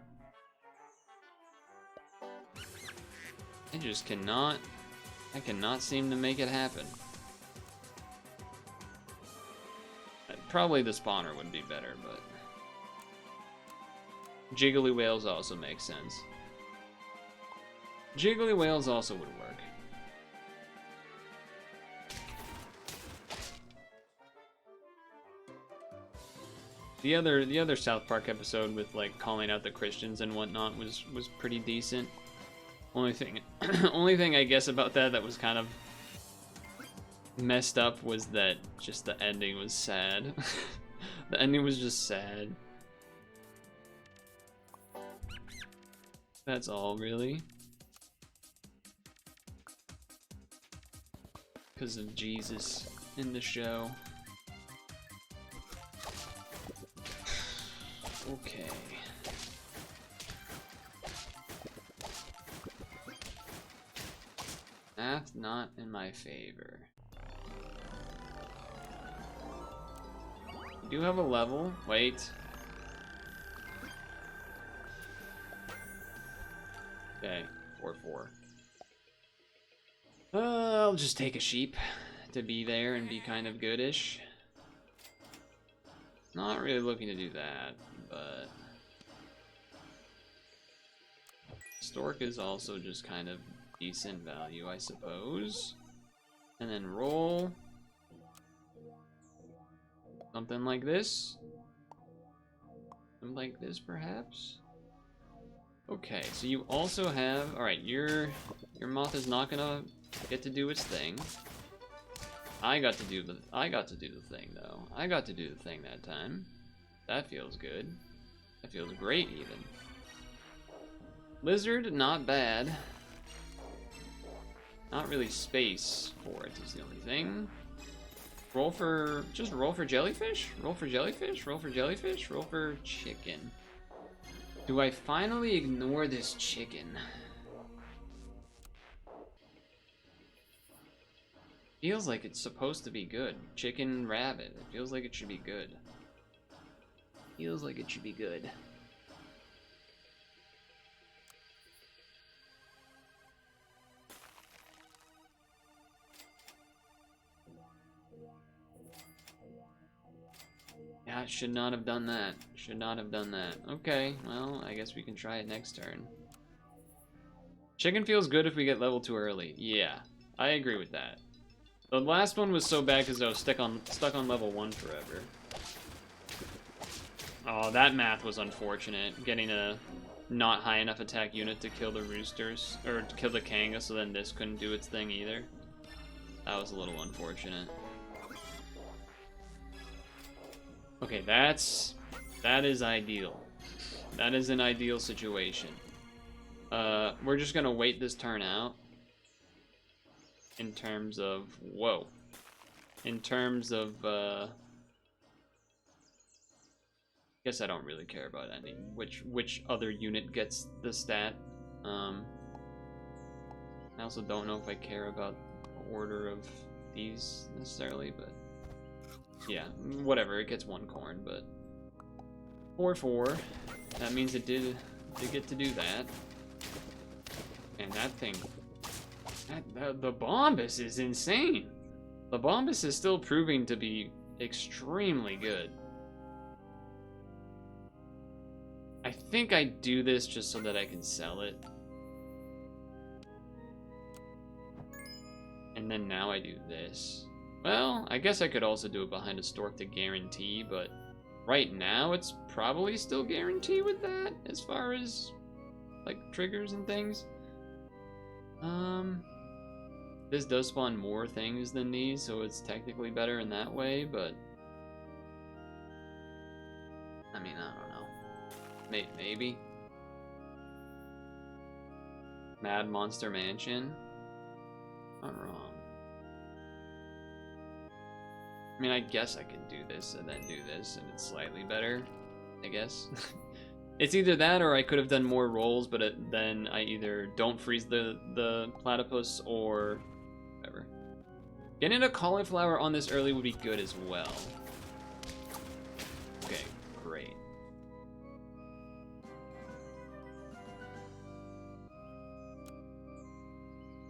I cannot seem to make it happen. Probably the spawner would be better, but Jiggly Whales also makes sense. Jiggly Whales also would work. The other South Park episode with like calling out the Christians and whatnot was pretty decent. Only thing I guess about that was kind of messed up was that just the ending was sad. The ending was just sad. That's all, really. Because of Jesus in the show. Okay. Math not in my favor. We do have a level. Wait. Okay, 4-4. I'll just take a sheep to be there and be kind of goodish. Not really looking to do that, but Stork is also just kind of decent value, I suppose. And then roll something like this. Something like this, perhaps. Okay, so you also have. All right, your moth is not gonna get to do its thing. I got to do the thing though. I got to do the thing that time. That feels good. That feels great, even. Lizard, not bad. Not really space for it is the only thing. Roll for jellyfish? Roll for jellyfish? Roll for jellyfish? Roll for chicken. Do I finally ignore this chicken? Feels like it's supposed to be good. Chicken rabbit. It feels like it should be good. Feels like it should be good. Yeah, I should not have done that. Should not have done that. Okay, well, I guess we can try it next turn. Chicken feels good if we get level 2 early. Yeah, I agree with that. The last one was so bad because I was stuck on level 1 forever. Oh, that math was unfortunate. Getting a not high enough attack unit to kill the roosters, or to kill the Kanga, so then this couldn't do its thing either. That was a little unfortunate. Okay, that is ideal. That is an ideal situation. We're just gonna wait this turn out. In terms of, whoa. In terms of, guess I don't really care about any, which other unit gets the stat. I also don't know if I care about the order of these necessarily, but yeah, whatever, it gets 1 corn, but 4/4, that means it did get to do that. And that thing, the Bombus is insane. The Bombus is still proving to be extremely good. I think I do this just so that I can sell it. And then now I do this. Well, I guess I could also do it behind a stork to guarantee, but right now it's probably still guarantee with that as far as like triggers and things. This does spawn more things than these, so it's technically better in that way, but I mean, I don't know. Maybe. Mad Monster Mansion. Not wrong. I mean, I guess I could do this and then do this, and it's slightly better, I guess. It's either that or I could have done more rolls, but then I either don't freeze the platypus or whatever. Getting a cauliflower on this early would be good as well. Okay, great.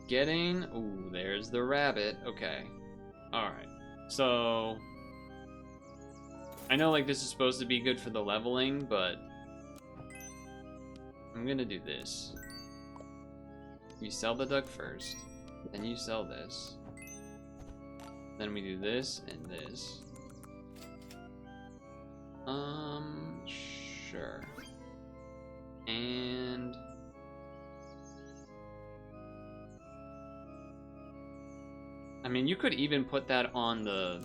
Getting, ooh, there's the rabbit. Okay, all right. So I know like this is supposed to be good for the leveling, but I'm gonna do this. You sell the duck first, then you sell this. Then we do this and this. Sure. And I mean, you could even put that on the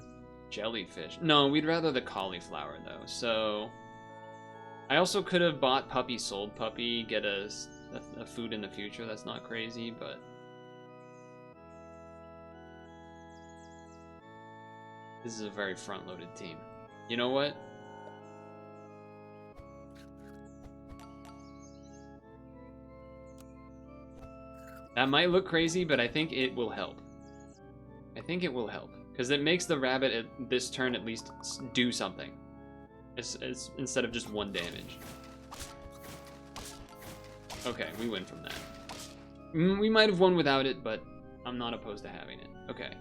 jellyfish. No, we'd rather the cauliflower though. So I also could have bought puppy, sold puppy, get a food in the future. That's not crazy, but this is a very front-loaded team. You know what? That might look crazy, but I think it will help. I think it will help because it makes the rabbit at this turn at least do something. It's instead of just 1 damage. Okay, we win from that. We might have won without it, but I'm not opposed to having it. Okay.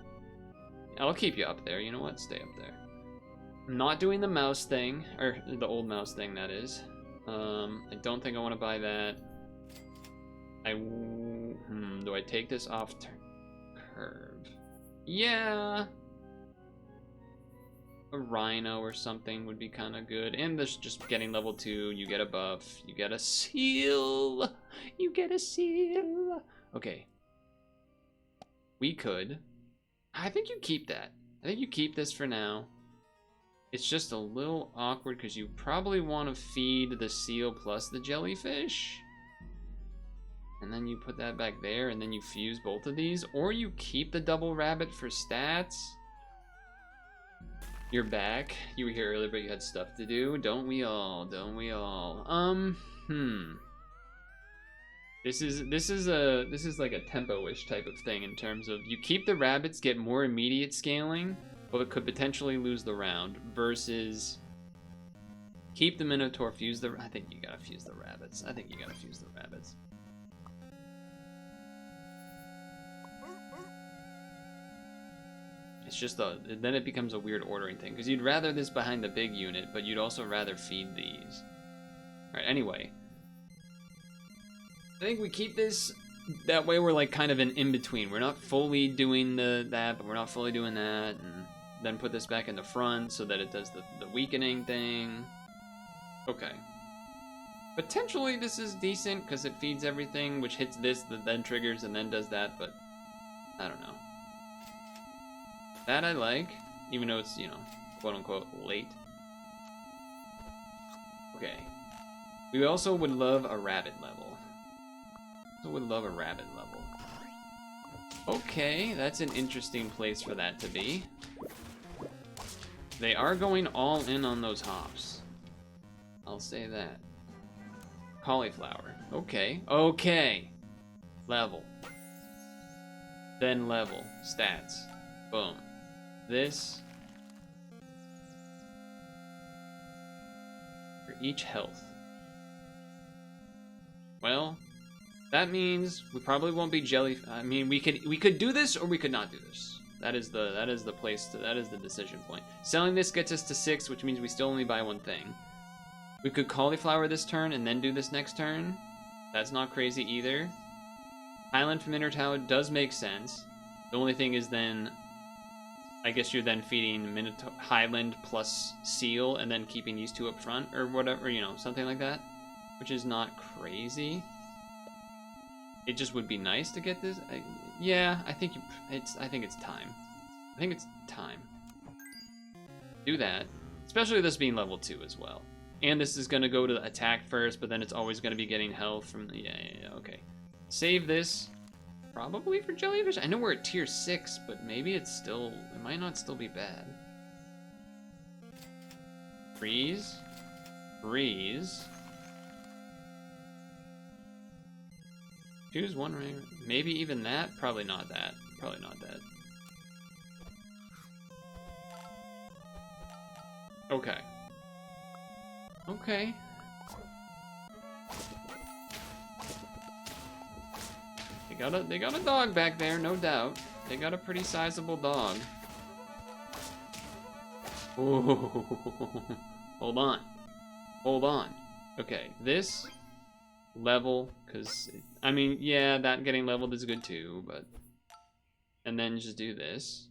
I'll keep you up there. You know what? Stay up there. I'm not doing the mouse thing, or the old mouse thing, that is. I don't think I want to buy that. Do I take this off curve? Yeah. A rhino or something would be kind of good. And this just getting level 2, you get a buff, you get a seal. You get a seal. Okay. We could. I think you keep that. I think you keep this for now. It's just a little awkward because you probably want to feed the seal plus the jellyfish. And then you put that back there, and then you fuse both of these. Or you keep the double rabbit for stats. You're back. You were here earlier, but you had stuff to do. Don't we all? Don't we all? This is like a tempo-ish type of thing in terms of you keep the rabbits, get more immediate scaling, but it could potentially lose the round, versus keep the Minotaur, fuse the... I think you gotta fuse the rabbits. I think you gotta fuse the rabbits. It's just then it becomes a weird ordering thing, because you'd rather this behind the big unit, but you'd also rather feed these. Alright, anyway. I think we keep this, that way we're like kind of an in-between. We're not fully doing that, but we're not fully doing that, and then put this back in the front so that it does the weakening thing. Okay. Potentially this is decent, because it feeds everything, which hits this, that then triggers, and then does that, but I don't know. That I like, even though it's, you know, quote-unquote late. Okay. We also would love a rabbit level. Would love a rabbit level. Okay, that's an interesting place for that to be. They are going all in on those hops. I'll say that. Cauliflower. Okay. Okay. Level. Then level. Stats. Boom. This. For each health. Well, that means we probably won't be jelly. I mean, we could do this or we could not do this. That is the place to, that is the decision point. Selling this gets us to 6, which means we still only buy one thing. We could cauliflower this turn and then do this next turn. That's not crazy either. Highland from Minotaur does make sense. The only thing is then, I guess you're then feeding Minotaur, Highland plus Seal and then keeping these two up front or whatever, you know, something like that, which is not crazy. It just would be nice to get this. Yeah, I think it's time. I think it's time. Do that, especially this being level 2 as well. And this is gonna go to the attack first, but then it's always gonna be getting health from the, yeah, okay. Save this, probably for jellyfish. I know we're at tier 6, but maybe it's still, it might not still be bad. Freeze, freeze. Choose one ring. Maybe even that? Probably not that. Probably not that. Okay. Okay. They got a dog back there, no doubt. They got a pretty sizable dog. Ooh. Hold on. Hold on. Okay, this level, because I mean, yeah, that getting leveled is good too, but and then just do this.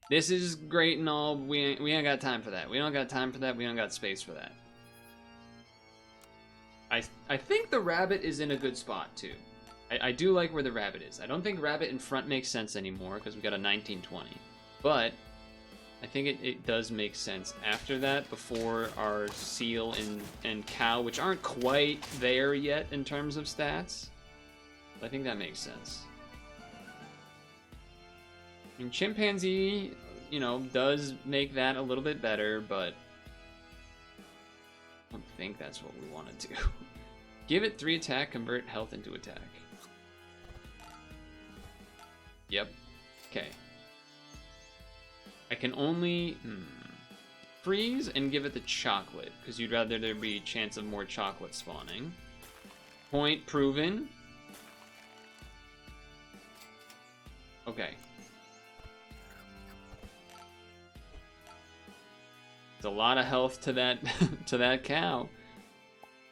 This is great and all, but we ain't got time for that. We don't got time for that. We don't got space for that. I think the rabbit is in a good spot too. I do like where the rabbit is. I don't think rabbit in front makes sense anymore because we got a 1920, but I think it does make sense after that, before our seal and cow, which aren't quite there yet in terms of stats. I think that makes sense. I mean, chimpanzee, you know, does make that a little bit better, but I don't think that's what we want to do. Give it 3 attack, convert health into attack. Yep. Okay. I can only freeze and give it the chocolate, because you'd rather there be a chance of more chocolate spawning. Point proven. Okay. It's a lot of health to that to that cow.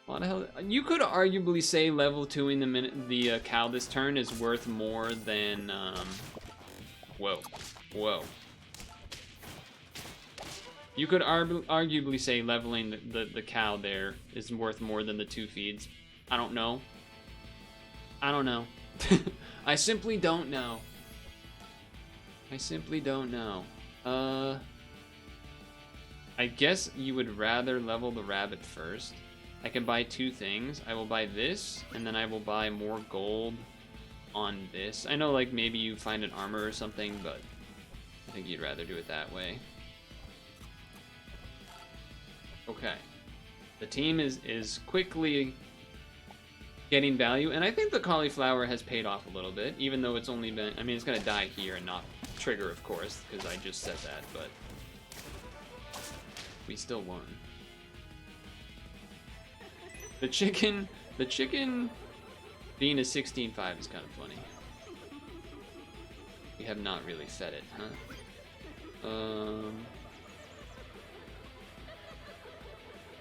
A lot of health. You could arguably say level 2ing the cow this turn is worth more than whoa. You could arguably say leveling the cow there is worth more than the 2 feeds. I don't know. I don't know. I simply don't know. I simply don't know. I guess you would rather level the rabbit first. I can buy 2 things. I will buy this, and then I will buy more gold on this. I know, like, maybe you find an armor or something, but I think you'd rather do it that way. Okay. The team is quickly getting value, and I think the cauliflower has paid off a little bit, even though it's only been... I mean, it's going to die here and not trigger, of course, because I just said that, but we still won. The chicken being a 16.5 is kind of funny. We have not really fed it, huh?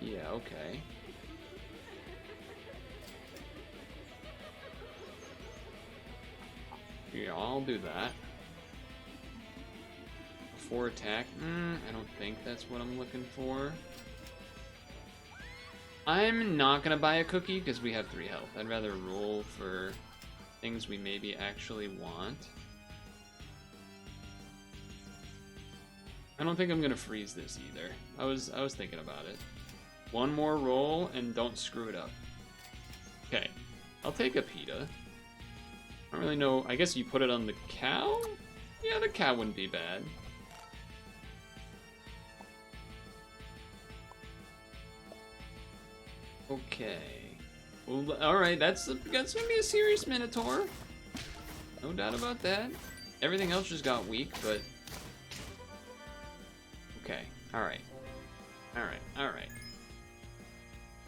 Yeah, okay. Yeah, I'll do that. Before attack? I don't think that's what I'm looking for. I'm not gonna buy a cookie because we have 3 health. I'd rather roll for things we maybe actually want. I don't think I'm gonna freeze this either. I was thinking about it. 1 more roll and don't screw it up. Okay, I'll take a pita. I don't really know. I guess you put it on the cow? Yeah, the cow wouldn't be bad. Okay. Well, alright, that's gonna be a serious Minotaur. No doubt about that. Everything else just got weak, but... Okay, alright. Alright, alright.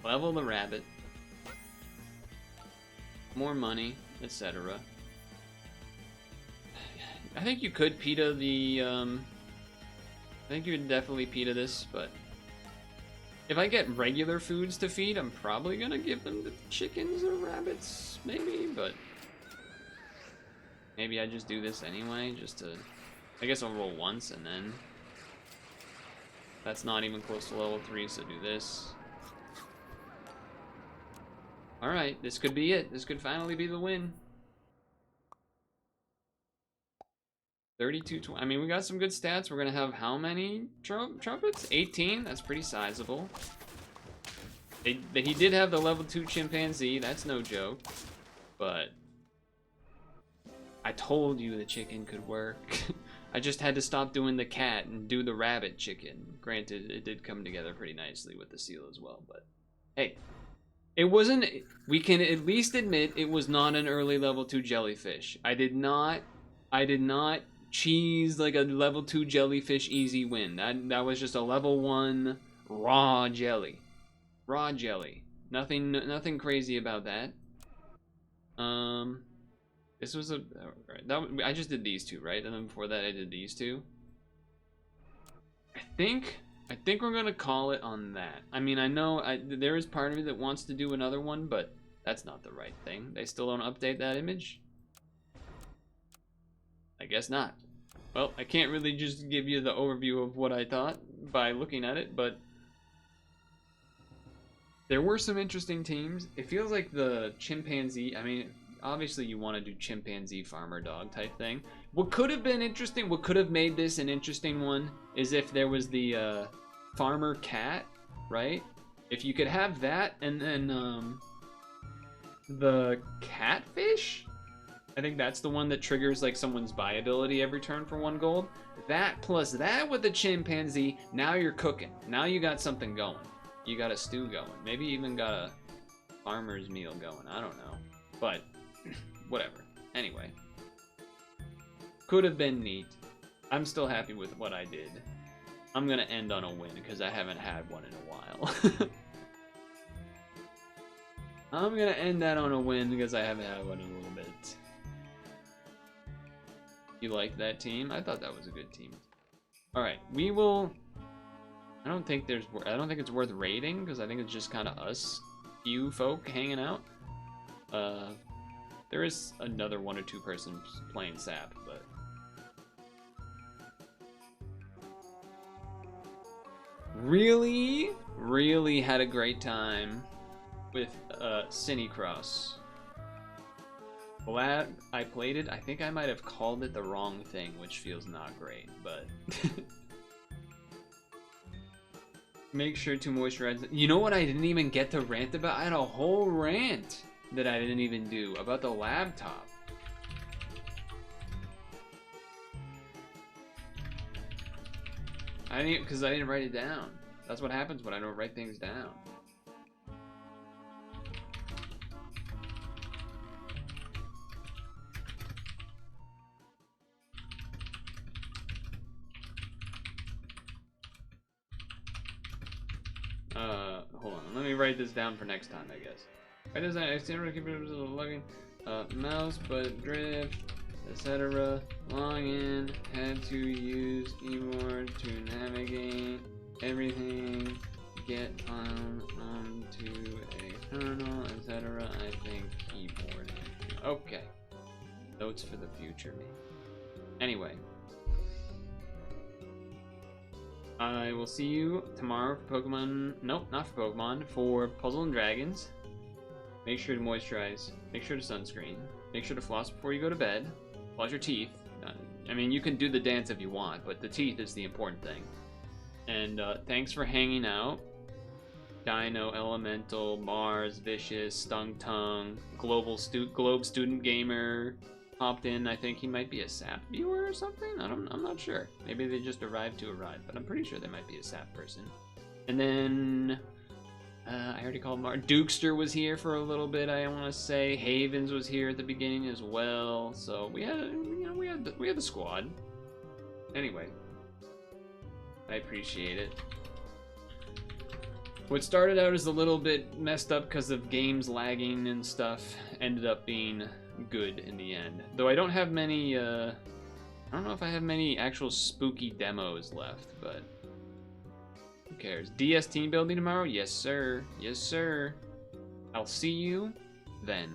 Level the rabbit. More money, etc. I think you could pita the, I think you would definitely pita this, but... If I get regular foods to feed, I'm probably gonna give them to chickens or rabbits, maybe, but... Maybe I just do this anyway, just to... I guess I'll roll once, and then... That's not even close to level 3, so do this. Alright, this could be it. This could finally be the win. 32-20. I mean, we got some good stats. We're gonna have how many trumpets? 18? That's pretty sizable. He did have the level 2 chimpanzee. That's no joke. But I told you the chicken could work. I just had to stop doing the cat and do the rabbit chicken. Granted, it did come together pretty nicely with the seal as well, but hey. It wasn't, we can at least admit it was not an early level 2 jellyfish. I did not cheese like a level 2 jellyfish easy win. That was just a level 1 raw jelly. Raw jelly. Nothing crazy about that. This was I just did these 2, right? And then before that I did these 2. I think we're gonna call it on that. I mean, I know there is part of me that wants to do another one, but that's not the right thing. They still don't update that image? I guess not. Well, I can't really just give you the overview of what I thought by looking at it, but there were some interesting teams. It feels like the chimpanzee, I mean, obviously you want to do chimpanzee farmer dog type thing. What could have been interesting, what could have made this an interesting one, is if there was the farmer cat, right? If you could have that, and then the catfish? I think that's the one that triggers like someone's buy ability every turn for 1 gold. That plus that with the chimpanzee, now you're cooking. Now you got something going. You got a stew going. Maybe even got a farmer's meal going. I don't know. But whatever. Anyway. Could have been neat. I'm still happy with what I did. I'm gonna end on a win because I haven't had one in a while. I'm gonna end that on a win because I haven't had one in a little bit. You like that team? I thought that was a good team. Alright, we will... I don't think it's worth raiding because I think it's just kind of us, few folk hanging out. There is another 1 or 2 persons playing Sap, but... Really had a great time with CiniCross. Glad I played it. I think I might have called it the wrong thing, which feels not great, but... Make sure to moisturize. You know what I didn't even get to rant about? I had a whole rant that I didn't even do about the laptop. I didn't, because I didn't write it down. That's what happens when I don't write things down. Hold on. Let me write this down for next time, I guess. I design external computers with login, mouse, but drift, etc. Login, had to use keyboard to navigate everything, get onto a kernel, etc. I think keyboard. Okay. Notes for the future, me. Anyway. I will see you tomorrow for Pokemon. Nope, not for Pokemon. For Puzzle and Dragons. Make sure to moisturize. Make sure to sunscreen. Make sure to floss before you go to bed. Floss your teeth. I mean, you can do the dance if you want, but the teeth is the important thing. And thanks for hanging out. Dino, Elemental, Mars, Vicious, Stung Tongue, Globe Student Gamer popped in. I think he might be a SAP viewer or something. I'm not sure. Maybe they just arrived to a ride, but I'm pretty sure they might be a SAP person. And then I already called Mark. Dukester was here for a little bit. I want to say Havens was here at the beginning as well. So we had, we had the squad. Anyway, I appreciate it. What started out as a little bit messed up because of games lagging and stuff ended up being good in the end. Though I don't have many, I don't know if I have many actual spooky demos left, but who cares? DS team building tomorrow? Yes, sir. Yes, sir. I'll see you then.